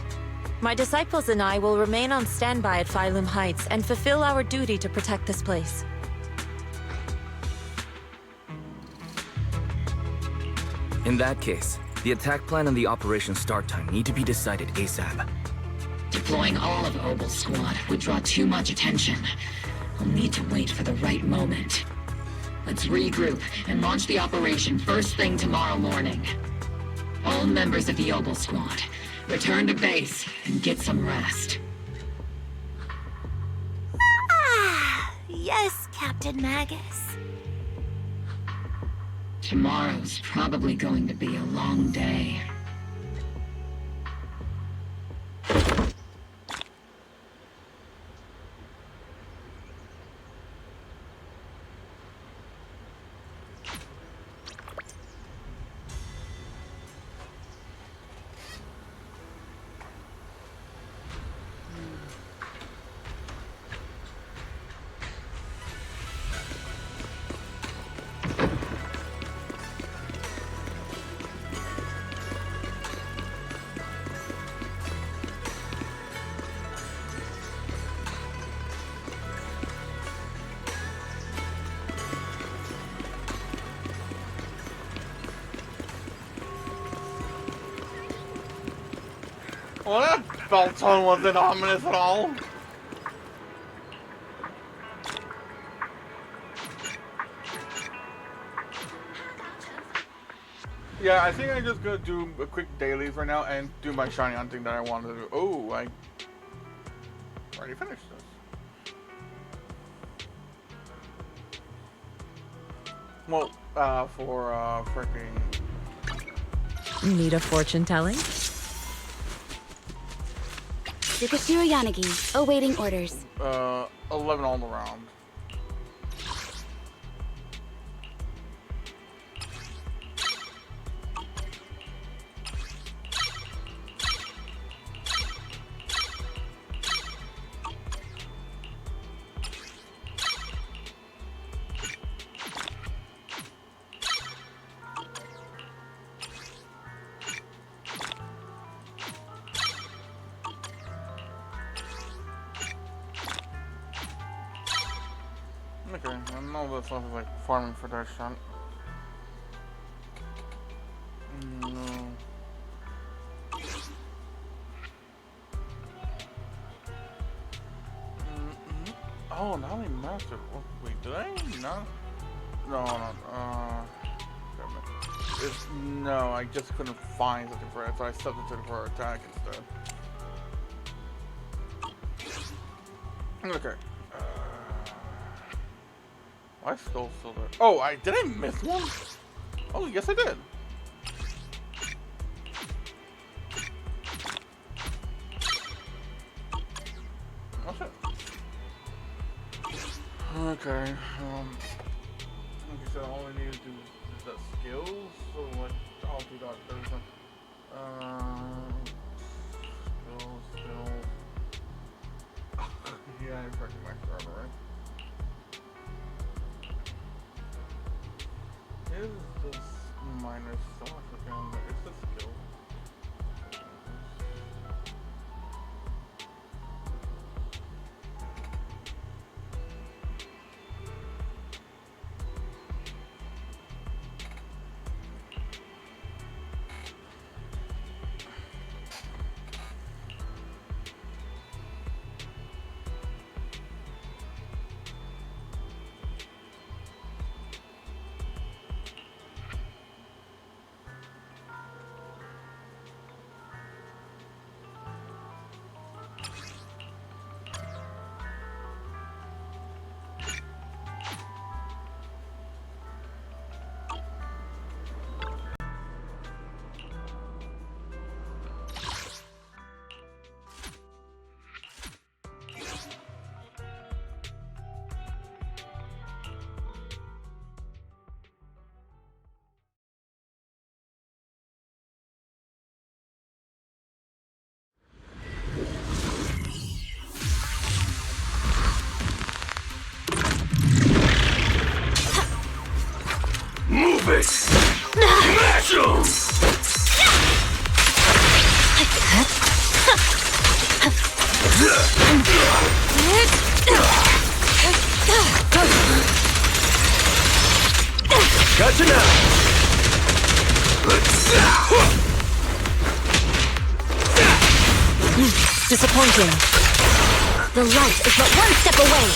My disciples and I will remain on standby at Phylum Heights and fulfill our duty to protect this place. In that case, the attack plan and the operation start time need to be decided ASAP. Deploying all of Obel's squad would draw too much attention. I'll need to wait for the right moment. Let's regroup and launch the operation first thing tomorrow morning. All members of the Obel squad, return to base and get some rest. Ah, yes, Captain Magus. Tomorrow's probably going to be a long day. Well, that belt tone wasn't ominous at all. Yeah, I think I'm just gonna do a quick dailies right now and do my shiny hunting that I wanted to do. Oh, already finished this. Well, for freaking. Need a fortune telling? Yukashiro Yanagi, awaiting orders. 11 all around. Okay, I know this stuff is like farming for that shot. No. Oh, now they mastered. Oh, wait, did I not? No, damn it. No, I just couldn't find something for it, so I substituted for attack instead. Okay. My skull's still there. Oh, did I miss one? Oh, yes I did. Oh shit. Okay. Like you said, all I need to do is the skills. So like, I'll do that. There's like, skills. Yeah, I'm freaking my starter, right? Is this minor South African? Is this skill? Move it! Smash 'em! Gotcha now! Disappointing. The light is but one step away.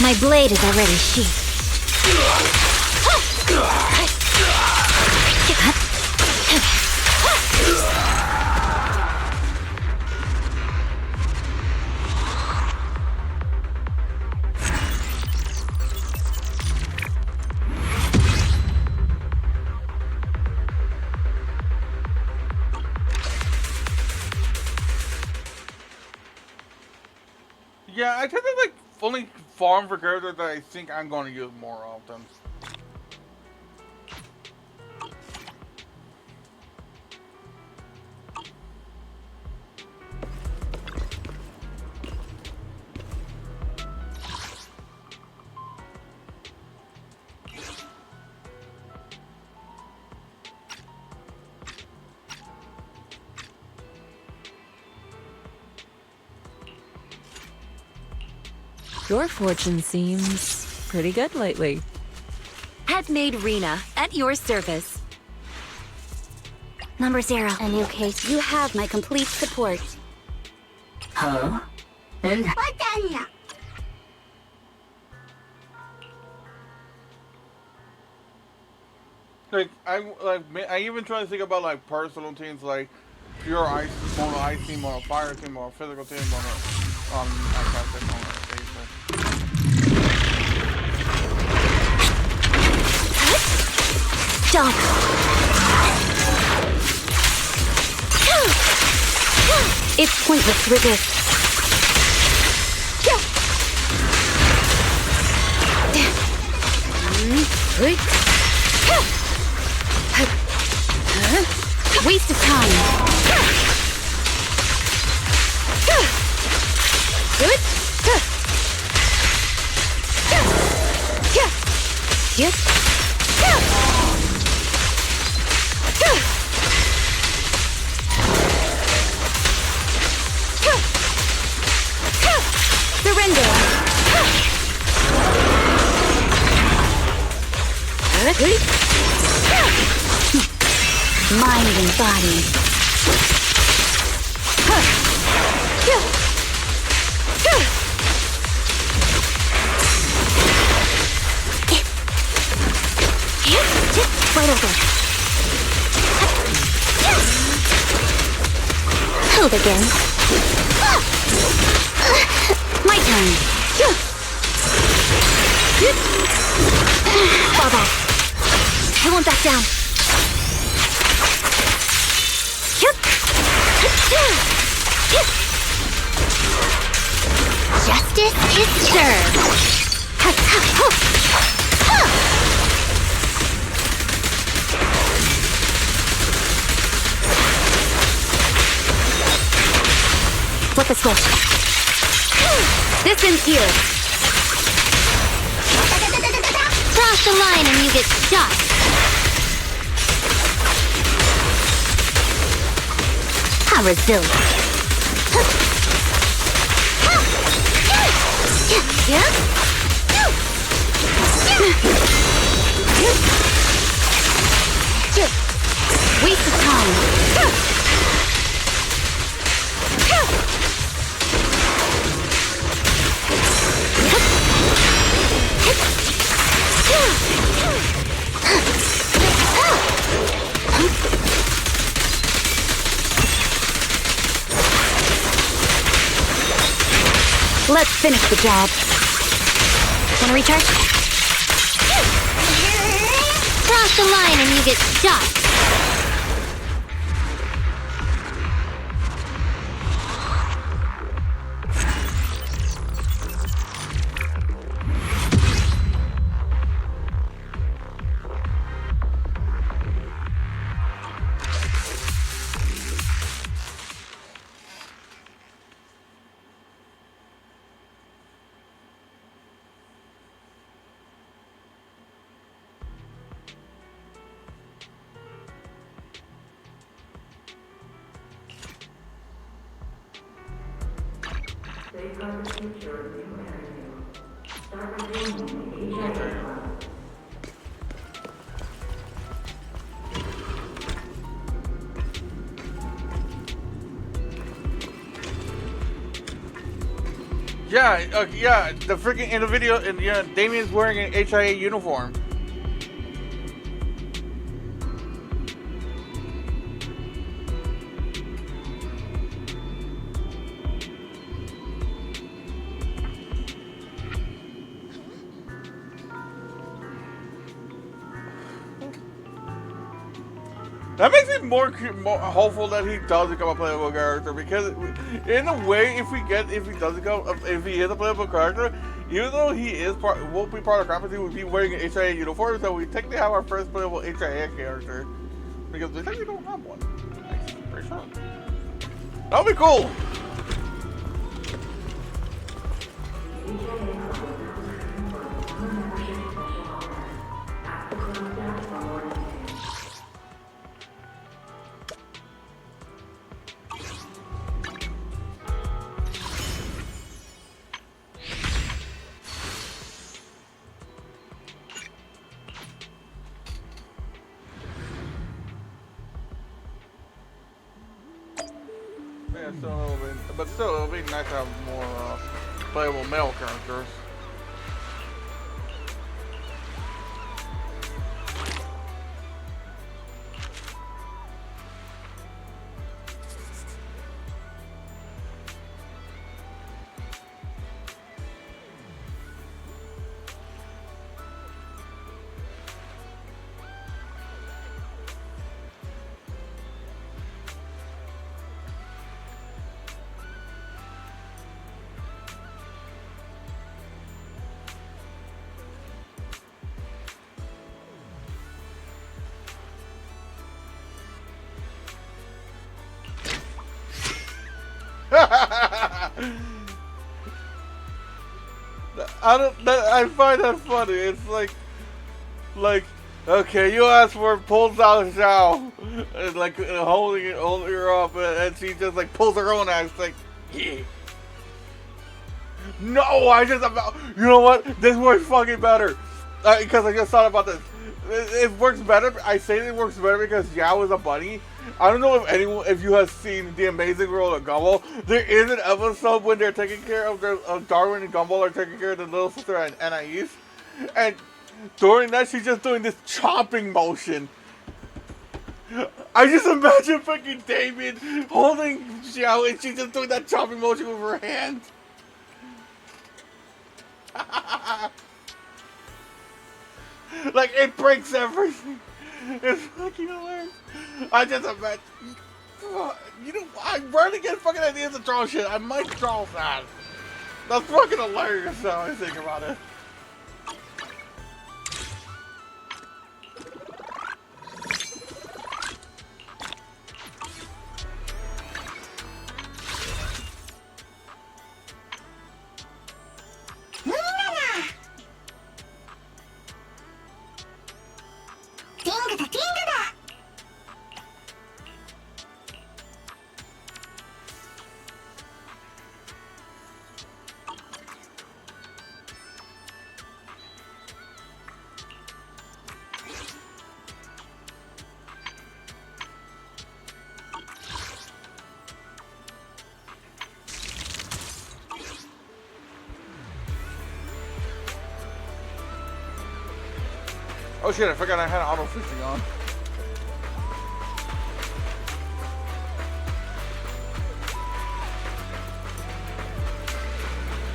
My blade is already sheathed. Yeah, I tend to like only farm for characters that I think I'm going to use more often. Your fortune seems pretty good lately. Handmaid Rena, at your service. Number 0, a new case. You have my complete support. Huh? And Like I even try to think about like personal teams, like pure mono ice team, mono fire team, mono physical team, mono I can't say mono station. Stop. It's pointless to resist. Waste of time. Good. Yep. Surrender. Mind and body. Right over. Hold again. My turn. Fall back. I won't back down. Justice is served. Flip a switch. This ends here. Cross the line and you get shot. How resilient. Waste of time. Let's finish the job. Wanna recharge? Cross the line and you get shot. Yeah, the freaking in the video, and Damien's wearing an HIA uniform. That makes me more hopeful that he does become a playable character, because in a way, if he is a playable character, even though he won't be part of Conference, he would be wearing an HIA uniform, so we technically have our first playable HIA character, because we technically don't have one. I'm pretty sure. That would be cool. But still, it'll be nice to have more playable male characters. I find that funny. It's like, okay, you asked for it, pulls out Xiao, and like holding her up, and she just like pulls her own axe, like, yeah. No, you know what? This works fucking better, because I just thought about this. It works better. I say it works better because Yao is a bunny. I don't know if you have seen The Amazing World of Gumball. There is an episode when they're taking care of Darwin and Gumball are taking care of the little sister and Anais, and during that she's just doing this chopping motion. I just imagine fucking Damien holding Xiao and she's just doing that chopping motion with her hand. Like, it breaks everything. It's fucking hilarious. I just imagine. You know, I rarely get fucking ideas to draw shit. I might draw that. That's fucking hilarious now I think about it. Oh shit, I forgot I had auto fishing on.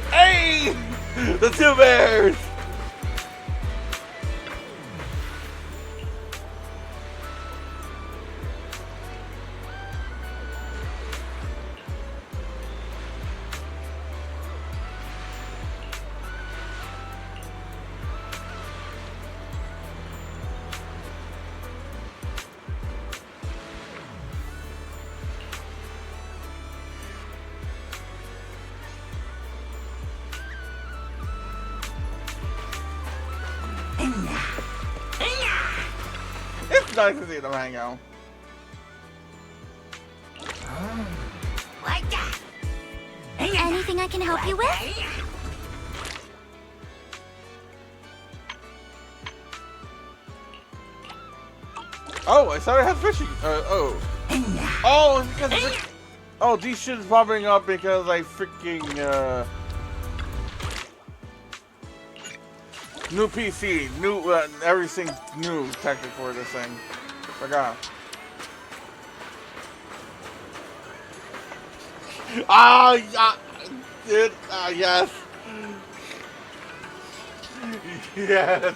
Hey! The two bears! It's nice to see them hang out. Anything I can help you with? Oh, I thought I had fishing. Oh, because these shit's popping up because I freaking new PC, new everything new technically for this thing. Forgot. Yes. Yes.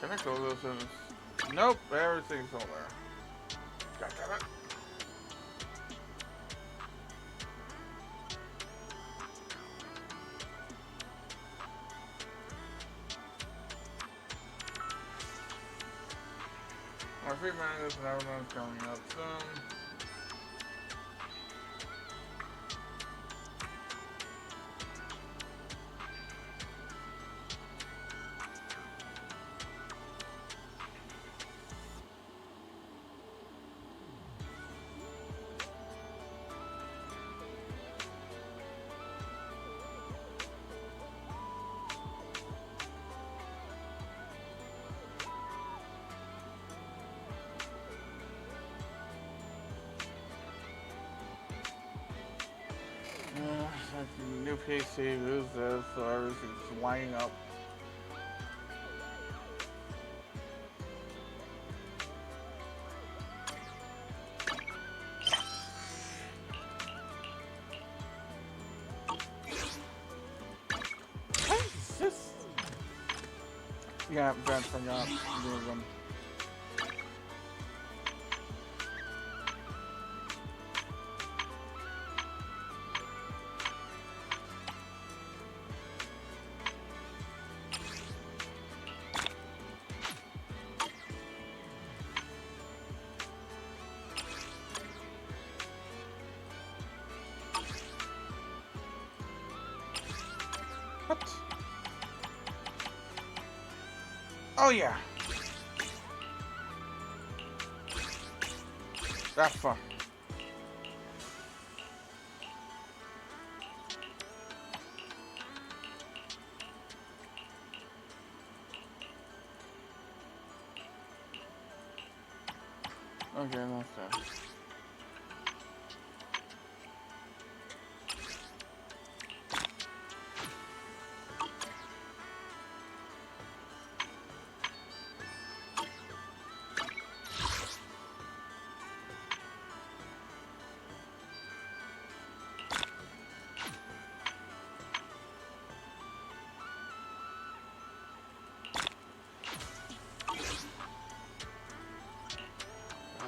Can I close this in? Nope, everything's still there. God damn it. My free man is never known coming up soon. New PC, who's this? So everything's lining up. Yeah, Ben forgot. What? Oh yeah. That's fun. Okay, that's that.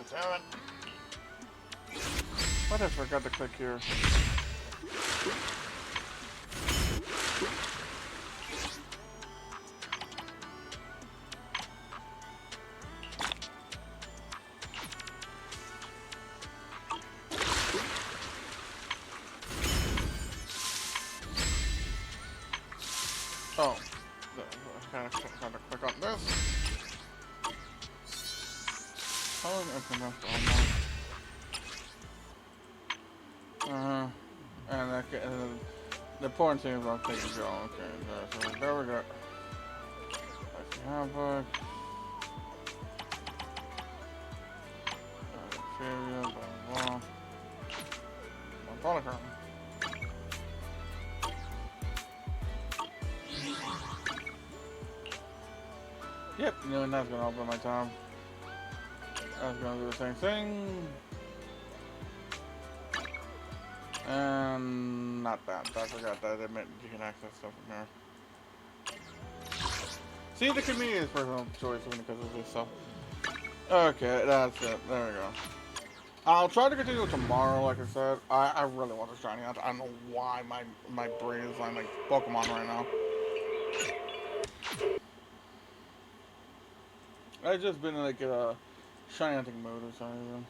Damn it. What I forgot to click here. Oh. Gotta click on this. Oh, open up almost. And the important thing is I'll take a go. Okay, so there we go. Let's have a bacteria, blah blah blah. Polychrome. Yep, knowing that's gonna open my tab. That's gonna do the same thing. And not that. I forgot that it meant you can access stuff from here. See, the community is personal choice because of this stuff. Okay, that's it. There we go. I'll try to continue tomorrow, like I said. I really want this shiny hunt. I don't know why my brain is on like Pokemon right now. I've just been in like a shiny hunting mode or something.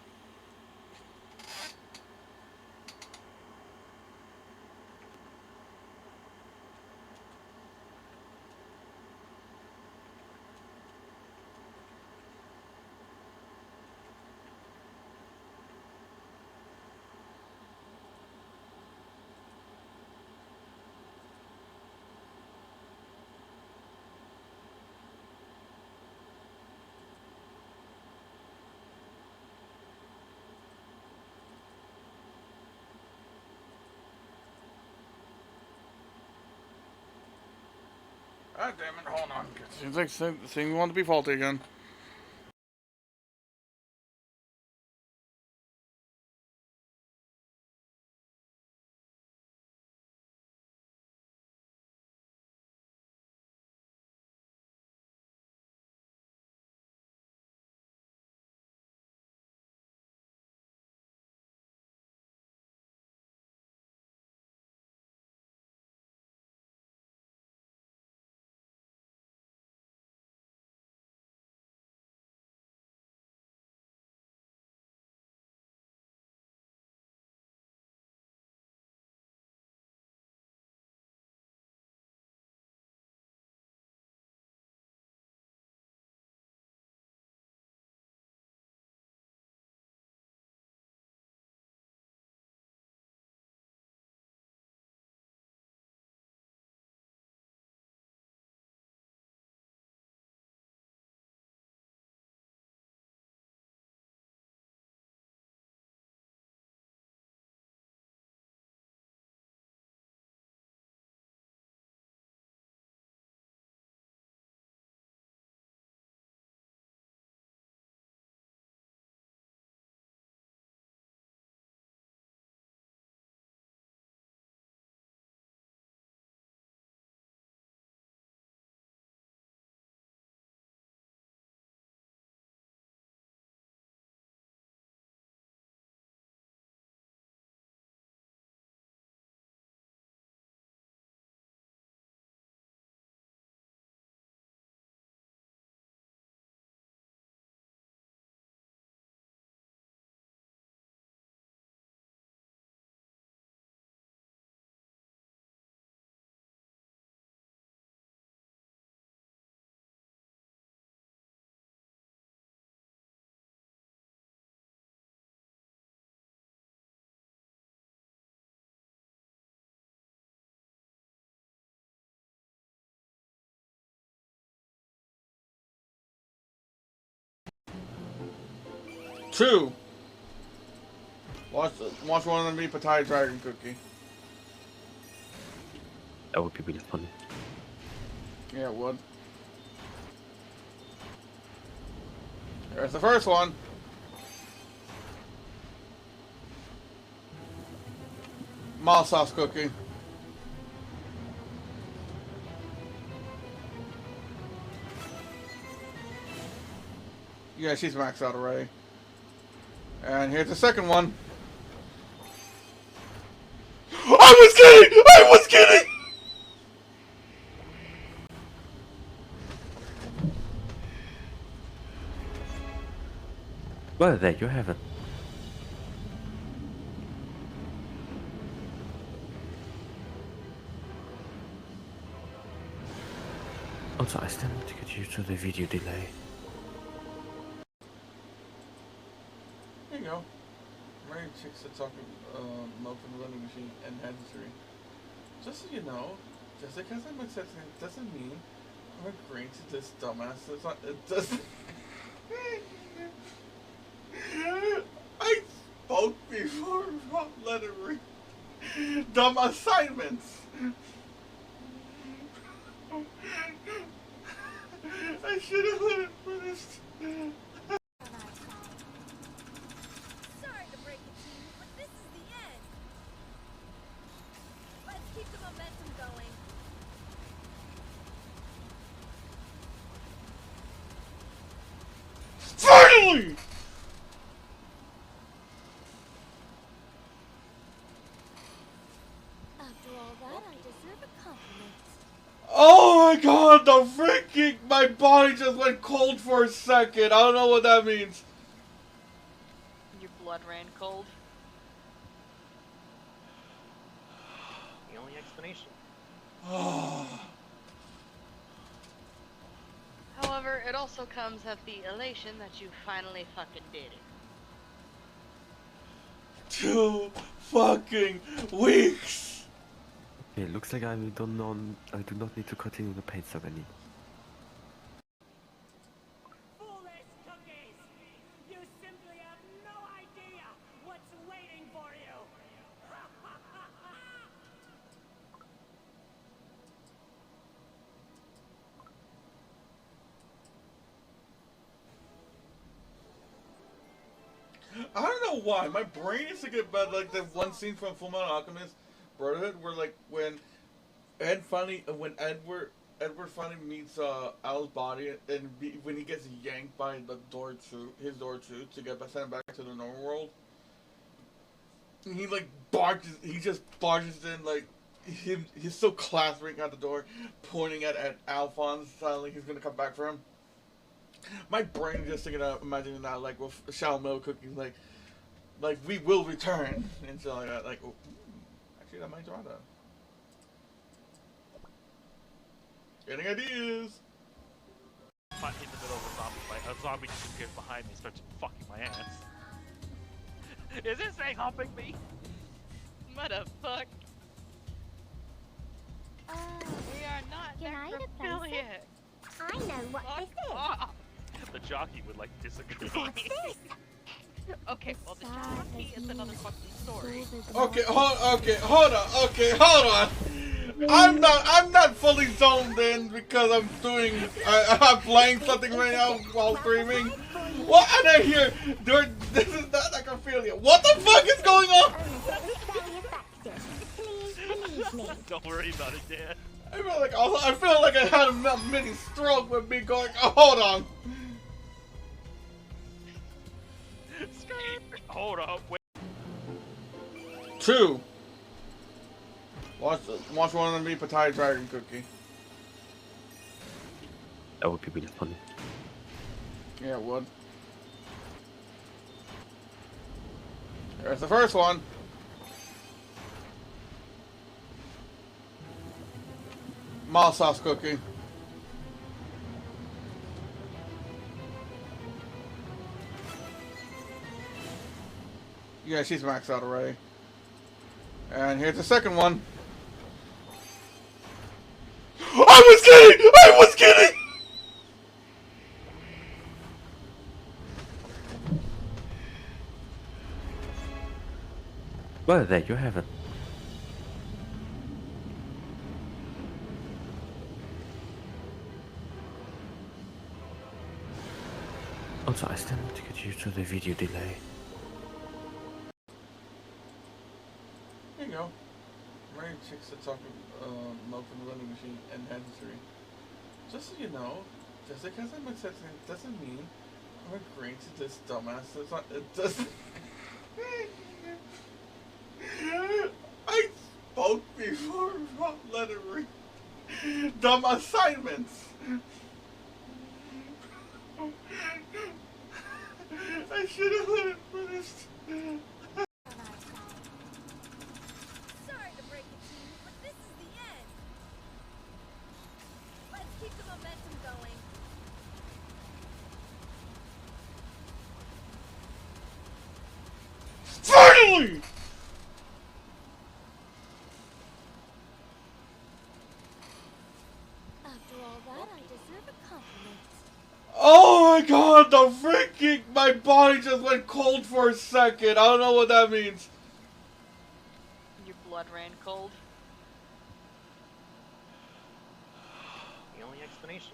God damn it, hold on. Seems like things want to be faulty again. 2. Watch one of them eat Pattaya Dragon Cookie. That would be really funny. Yeah, it would. There's the first one. Mild sauce cookie. Yeah, she's maxed out already. And here's the second one. I was kidding! I was kidding! Well, there you have it. Also, I still need to get used to the video delay. There you go. Mary chicks are talking milk from the vending machine and history. Just so you know, just because I'm accepting it doesn't mean I'm agreeing to this dumbass. It's not, it doesn't. I spoke before wrong lettering. Dumb assignments. I should have let it finish. Sorry to break it to you, but this is the end. Let's keep the momentum going. Finally! After all that, I deserve a compliment. Oh my god, the freaking, my body just went cold for a second. I don't know what that means. Your blood ran cold. The only explanation. However, it also comes of the elation that you finally fucking did it. 2 fucking weeks. Okay, looks like I do not need to continue the paint sub anymore. Foolish cookies! You simply have no idea what's waiting for you! I don't know why. My brain is to get bad. Like that one scene from Fullmetal Alchemist Brotherhood, where like when Edward finally meets Al's body, and when he gets yanked by the his door to get sent back to the normal world, he like just barges in like he's still clasping at the door, pointing at Alphonse, telling he's gonna come back for him. My brain just thinking of imagining that like with Shao Milk cookies, like we will return and so like that. Like, oh, actually, that might draw that. Getting ideas. Caught in the middle of a zombie fight. A zombie just appears behind me and starts fucking my ass. Is this thing humping me? What the fuck? We are not necrophilia yet. I know what this is. The jockey would like disagree. What's this? Okay, well the jockey is another fucking story. Okay, hold on. I'm not fully zoned in because I'm playing something right now while streaming. What? And I hear this is not necrophilia. What the fuck is going on? Don't worry about it, Dad. I feel like I had a mini stroke with me going. Oh, hold on. Hold up, wait. 2. Watch one of them eat Pattaya Dragon Cookie. That would be really funny. Yeah, it would. There's the first one. Mild sauce cookie. Yeah, she's maxed out already. And here's the second one. I was kidding! I was kidding! Well, there you have it. Also, I still need to get used to the video delay. Here you go. Mary chicks that talk milk from the vending machine and history. Just so you know, just because I'm accepting it doesn't mean I'm agreeing to this dumbass. It doesn't. I spoke before about lettering. Dumb assignments. I should have let it finish. Sorry to break it to you, but this is the end. Let's keep the momentum going. Finally! After all that, I deserve a compliment. Oh my god, the freaking... My body just went cold for a second. I don't know what that means. Your blood ran cold. The only explanation.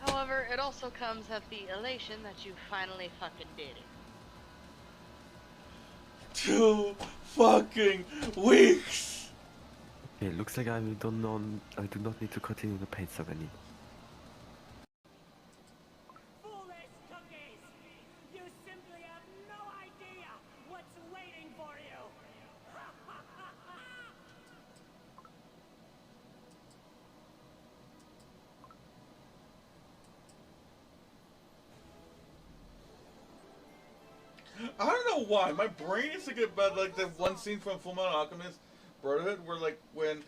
However, it also comes of the elation that you finally fucking did it. 2 fucking weeks! Okay, looks like I do not need to continue the paint song anymore. Foolish cookies! You simply have no idea what's waiting for you! I don't know why. My brain is to get bad. Like that one scene from Fullmetal Alchemist Brotherhood, where like when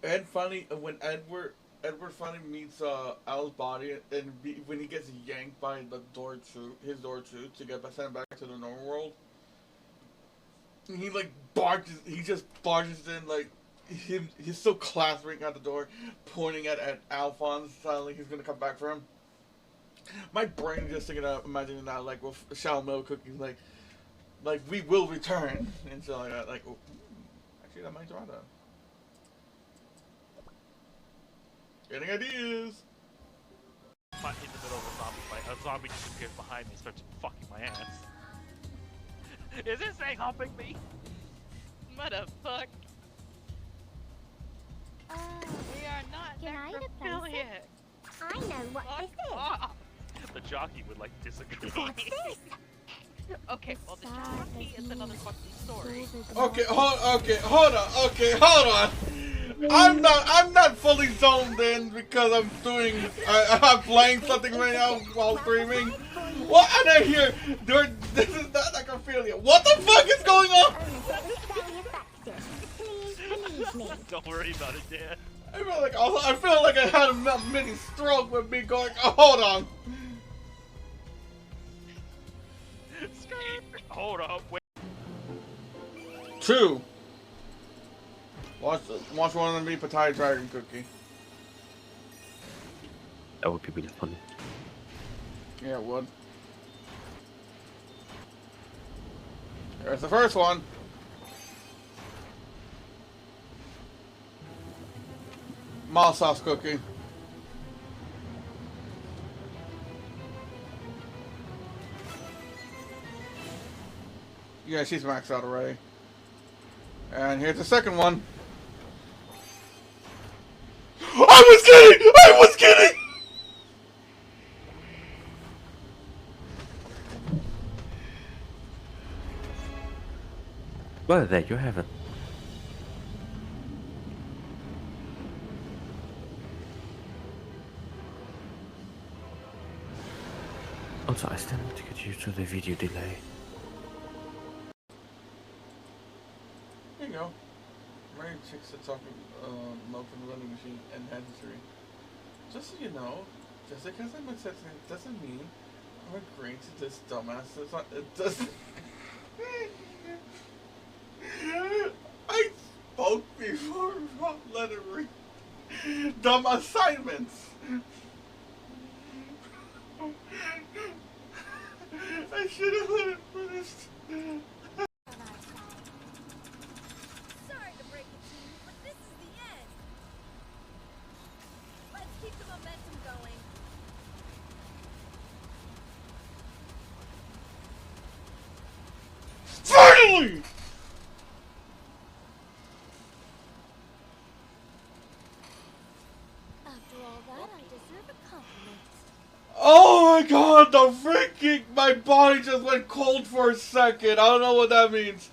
Edward finally meets Al's body, and when he gets yanked by the door his door to get sent back to the normal world, he like just barges in like he's still clasping at the door, pointing at Alphonse, telling he's gonna come back for him. My brain just thinking of imagining that like with Milk cookies, like we will return and so like that. Like, oh, actually, that might try that. Getting ideas. I'm in the middle of a zombie fight. A zombie just appears behind me and starts fucking my ass. Is this thing humping me? Motherfuck. We are not Can I necrophilia. I know what this is. The jockey would like disagree. What's this? Okay, well the jockey is another fucking story. Okay, hold on. I'm not fully zoned in because I'm playing something right now while streaming. What? And I hear this is not necrophilia. What the fuck is going on? Don't worry about it, Dan. I feel like I had a mini stroke with me going. Oh, hold on. Hold up, wait. 2. Watch one of them be Pattaya Dragon Cookie. That would be really funny. Yeah, it would. There's the first one. Mild sauce cookie. Yeah, she's maxed out already. And here's the second one. I was kidding! Well, there you have it. Also, I still need to get used to the video delay. Here you go. Mary chicks that talk milk from the vending machine and history. Just so you know, just because I'm accepting it doesn't mean I'm agreeing to this dumbass. It doesn't. I spoke before about lettering. Dumb assignments. I should have let it finish. Sorry to break it to you, but this is the end. Let's keep the momentum going. Finally! After all that, I deserve a compliment. Oh my god, the freaking... My body just went cold for a second. I don't know what that means.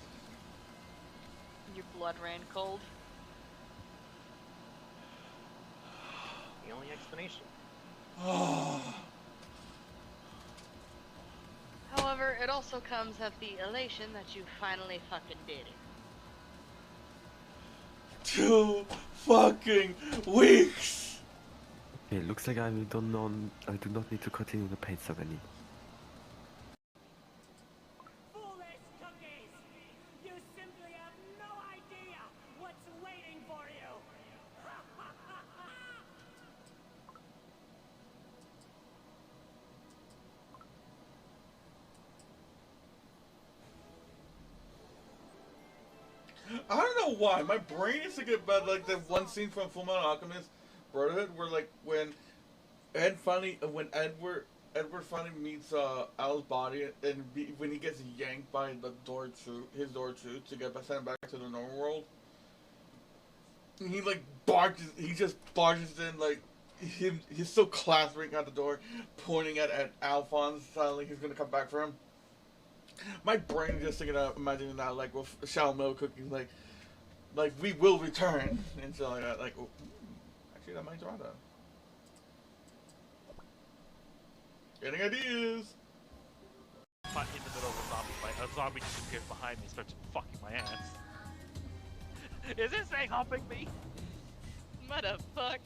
Your blood ran cold. The only explanation. However, it also comes of the elation that you finally fucking did it. 2 fucking weeks! Okay, looks like I do not need to continue the paint ceremony. Foolish cookies! You simply have no idea what's waiting for you! I don't know why. My brain is to get better. Like that one scene from Fullmetal Alchemist Brotherhood, where like when Edward finally meets Al's body, and when he gets yanked by the door his door to get sent back to the normal world, he like he just barges in like he's still clasping at the door, pointing at Alphonse, telling he's gonna come back for him. My brain just thinking of imagining that like with Shadow Milk Cookie, like we will return and so like that. Like, oh, actually, that might draw that. Getting ideas. Caught in the middle of a zombie fight. A zombie just appears behind me and starts fucking my ass. Is this thing humping me? What the fuck?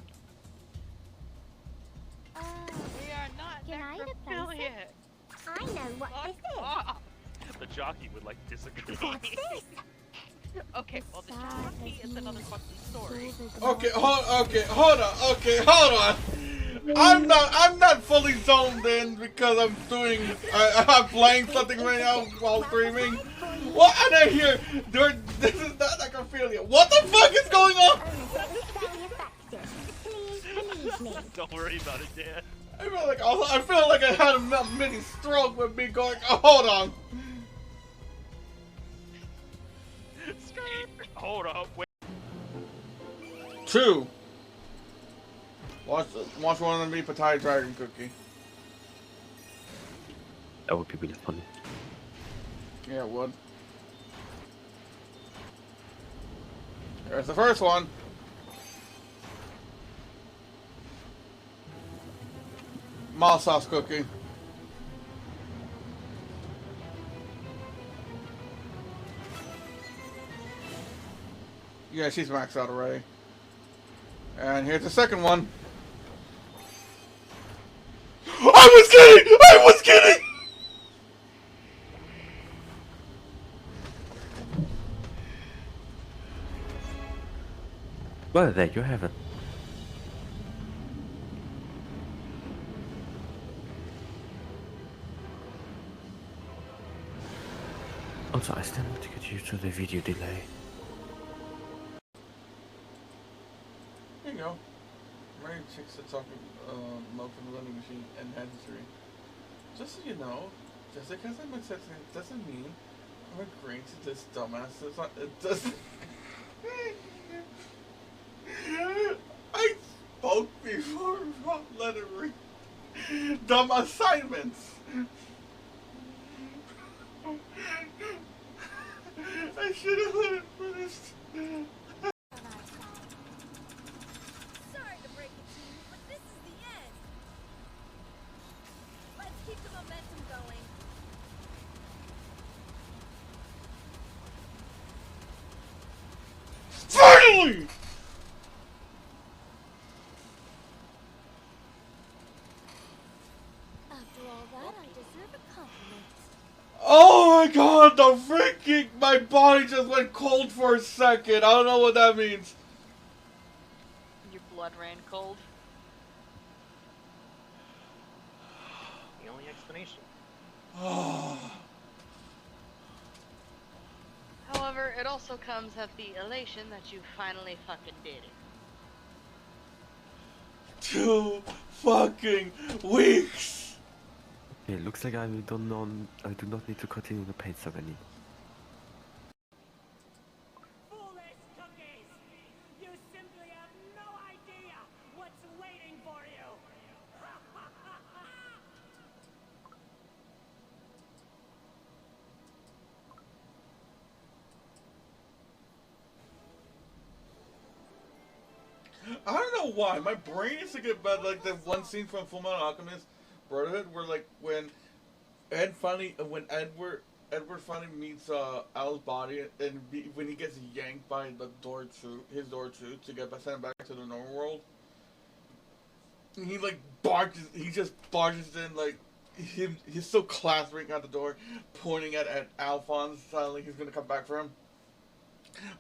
We are not necrophilia. I know what this is. The jockey would like disagree. What's this? Okay, well the jockey is another fucking story. Okay, hold on. I'm not fully zoned in because I'm playing something right now while streaming. What? And I hear this is not necrophilia. What the fuck is going on? Don't worry about it, Dan. I feel like I had a mini stroke with me going. Oh, hold on. Hold up, wait. 2. Watch one of me Pattaya Dragon Cookie. That would be really funny. Yeah, it would. There's the first one. Mild sauce cookie. Yeah, she's maxed out already. And here's the second one. I was kidding! Well, there you have it. Also, I still need to get used to the video delay. Here you go. Mary chicks that talk milk from the vending machine and hereditary. Just so you know, just because I'm accepting it doesn't mean I'm agreeing to this dumbass. It doesn't. I spoke before about lettering. Dumb assignments. I should have let it finish. Sorry to break it to you, but this is the end. Let's keep the momentum going. Finally! After all that, I deserve a compliment. Oh my god, the freaking... My body just went cold for a second. I don't know what that means. Your blood ran cold. The only explanation. However, it also comes with the elation that you finally fucking did it. 2 fucking weeks! Okay, looks like I do not need to continue the paint ceremony. Foolish cookies! You simply have no idea what's waiting for you! I don't know why. My brain is thinking about like that one scene from Fullmetal Alchemist Brotherhood where like when Edward finally meets Al's body and when he gets yanked by the his door too to get sent back to the normal world. And he like just barges in like he's so clasping at the door, pointing at Alphonse, telling he's gonna come back for him.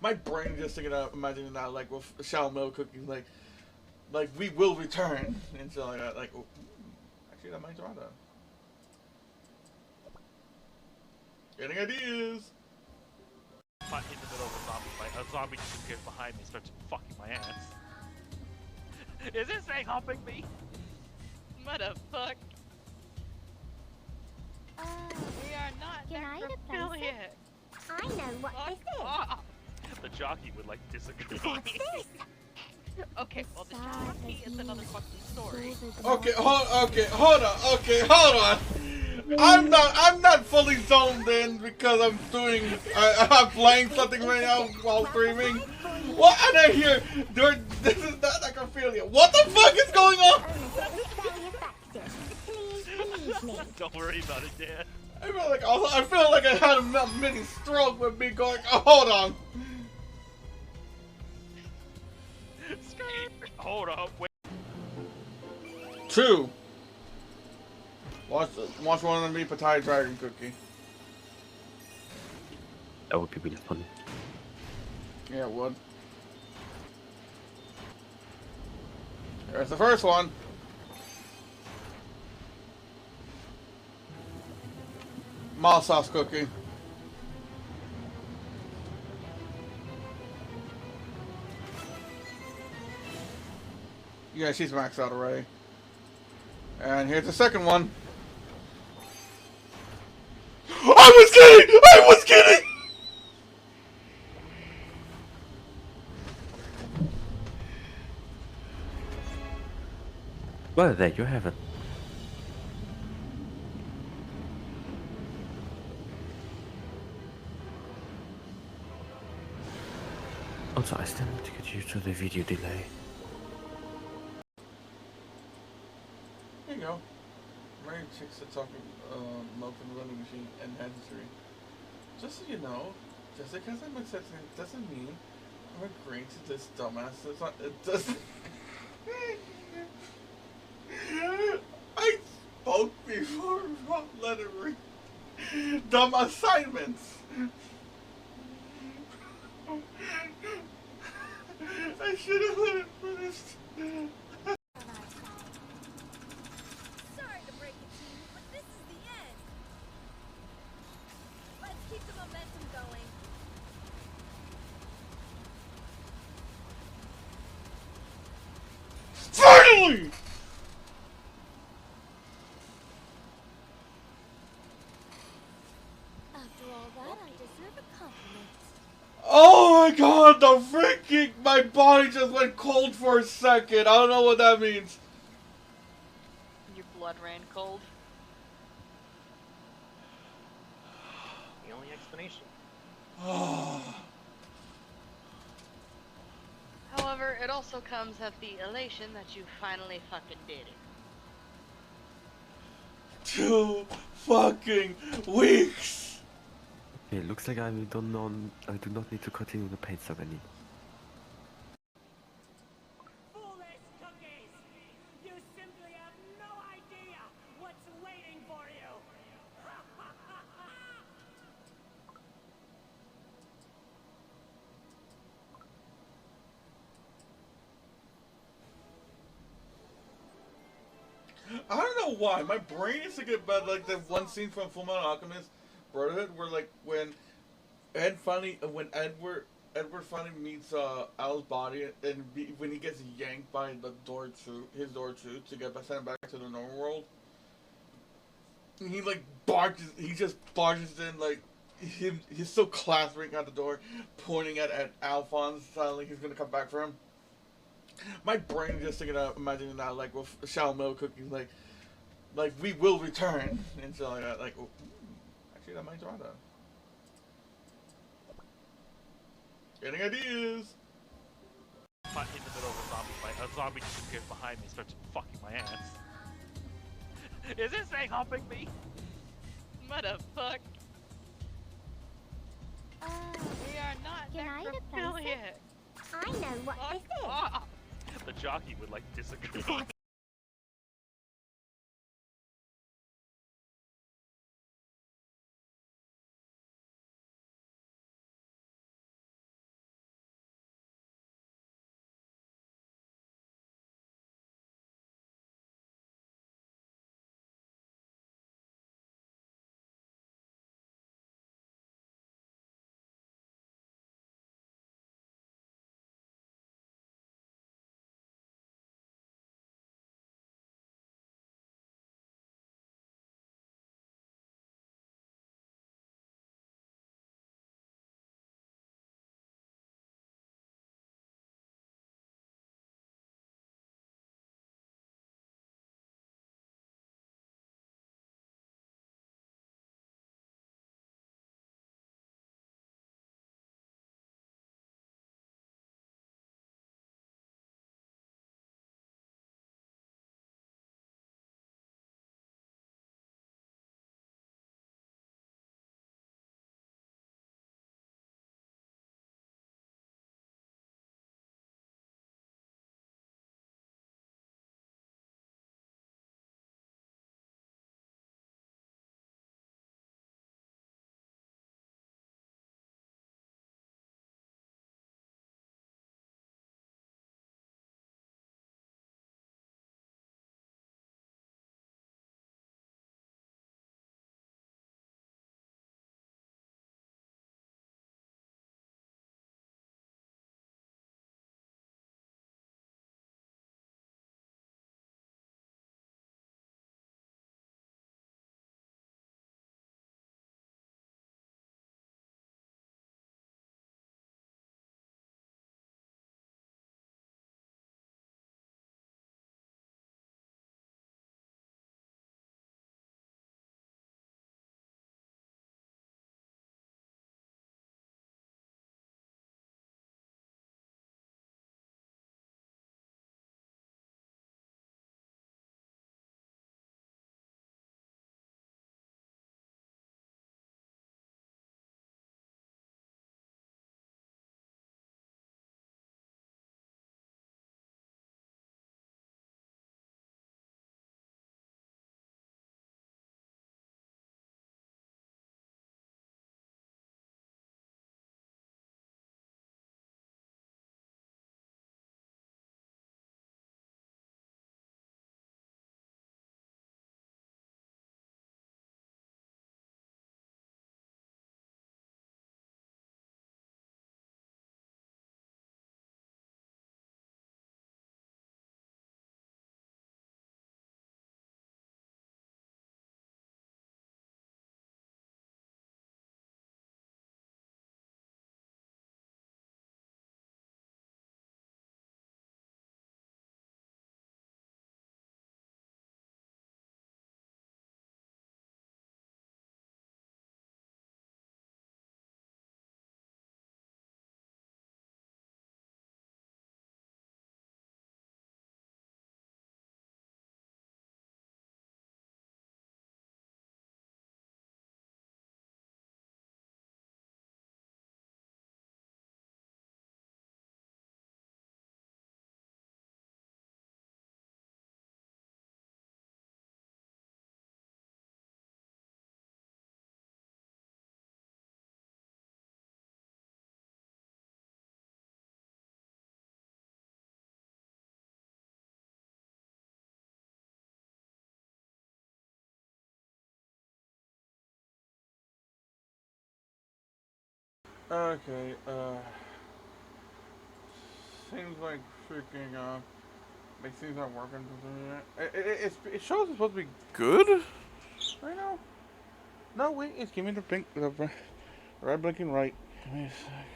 My brain is just thinking of imagining that like with Shao Milk cookies like we will return and so like that. Like oh, actually that might draw that. Getting ideas. Caught in the middle of a zombie fight. A zombie just appears behind me and starts fucking my ass. Is this thing humping me? Motherfuck. We are not necrophilia. I know what this is. The jockey would like disagree. What's this? Okay, well the jockey is another fucking story. Okay, hold on. I'm not fully zoned in because I'm playing something right now while streaming. What? And I hear this is not necrophilia. What the fuck is going on? Don't worry about it, Dan. I feel like I had a mini stroke with me going. Oh, hold on. Hold up, wait. 2. Watch one of me Pattaya Dragon Cookie. That would be really funny. Yeah, it would. There's the first one. Mild sauce cookie. Yeah, she's maxed out already. And here's the second one. I was kidding! Well, there you have it. Also, I still need to get used to the video delay. There you go. Married chicks are talking milk from the vending machine and history. Just so you know, just because I'm accepting it doesn't mean I'm agreeing to this dumbass. It doesn't. I spoke before about lettering. Dumb assignments. I should have let it finish. Sorry to break it to you, but this is the end. Let's keep the momentum going. Finally! After all that, I deserve a compliment. Oh my god, the freaking... My body just went cold for a second. I don't know what that means. Your blood ran cold. The only explanation. However, it also comes with the elation that you finally fucking did it. 2 fucking weeks. Okay, looks like I do not need to continue the paint ceremony. Foolish cookies! You simply have no idea what's waiting for you! I don't know why. My brain is to get bad. Like that one scene from Fullmetal Alchemist Brotherhood, where like when Edward finally meets Al's body, and when he gets yanked by the door his door to get sent back to the normal world, he like he just barges in like he's still clasping at the door, pointing at Alphonse, telling he's gonna come back for him. My brain just thinking of imagining that like with Shalimel cookies, like we will return and so like that. Like, oh, actually, that might try that. Getting ideas. I'm in the middle of a zombie fight. A zombie just appears behind me and starts fucking my ass. Is this thing humping me? Motherfuck. We are not Can I necrophiliac. I know what this is. The jockey would like disagree. Okay, seems like freaking, my things aren't working. It shows it's supposed to be good right now. No, wait, it's giving me the red blinking right. Give me a sec.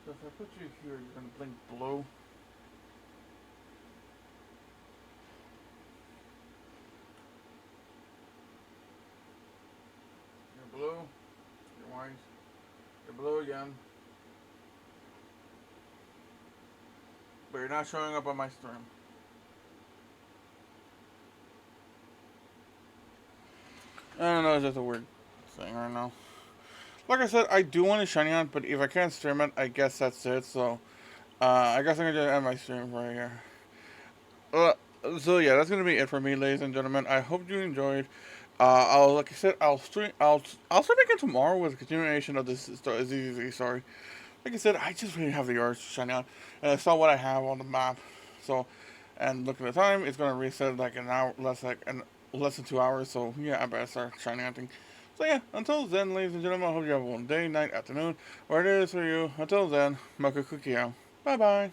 So if I put you here, you're gonna blink blue. You're blue. You're white. You're blue again. But you're not showing up on my stream. I don't know, it's just a weird thing right now. Like I said, I do want to shiny on, but if I can't stream it, I guess that's it. So, I guess I'm gonna just end my stream right here. So yeah, that's gonna be it for me, ladies and gentlemen. I hope you enjoyed. Like I said, I'll start again tomorrow with a continuation of this ZZZ story. Like I said, I just really have the urge to shine out, and I saw what I have on the map. So, and looking at the time, it's gonna reset like an hour, less than 2 hours. So yeah, I better start shining out. So yeah, until then, ladies and gentlemen, I hope you have a wonderful day, night, afternoon, where it is for you. Until then, Mocha Cookie out. Bye bye.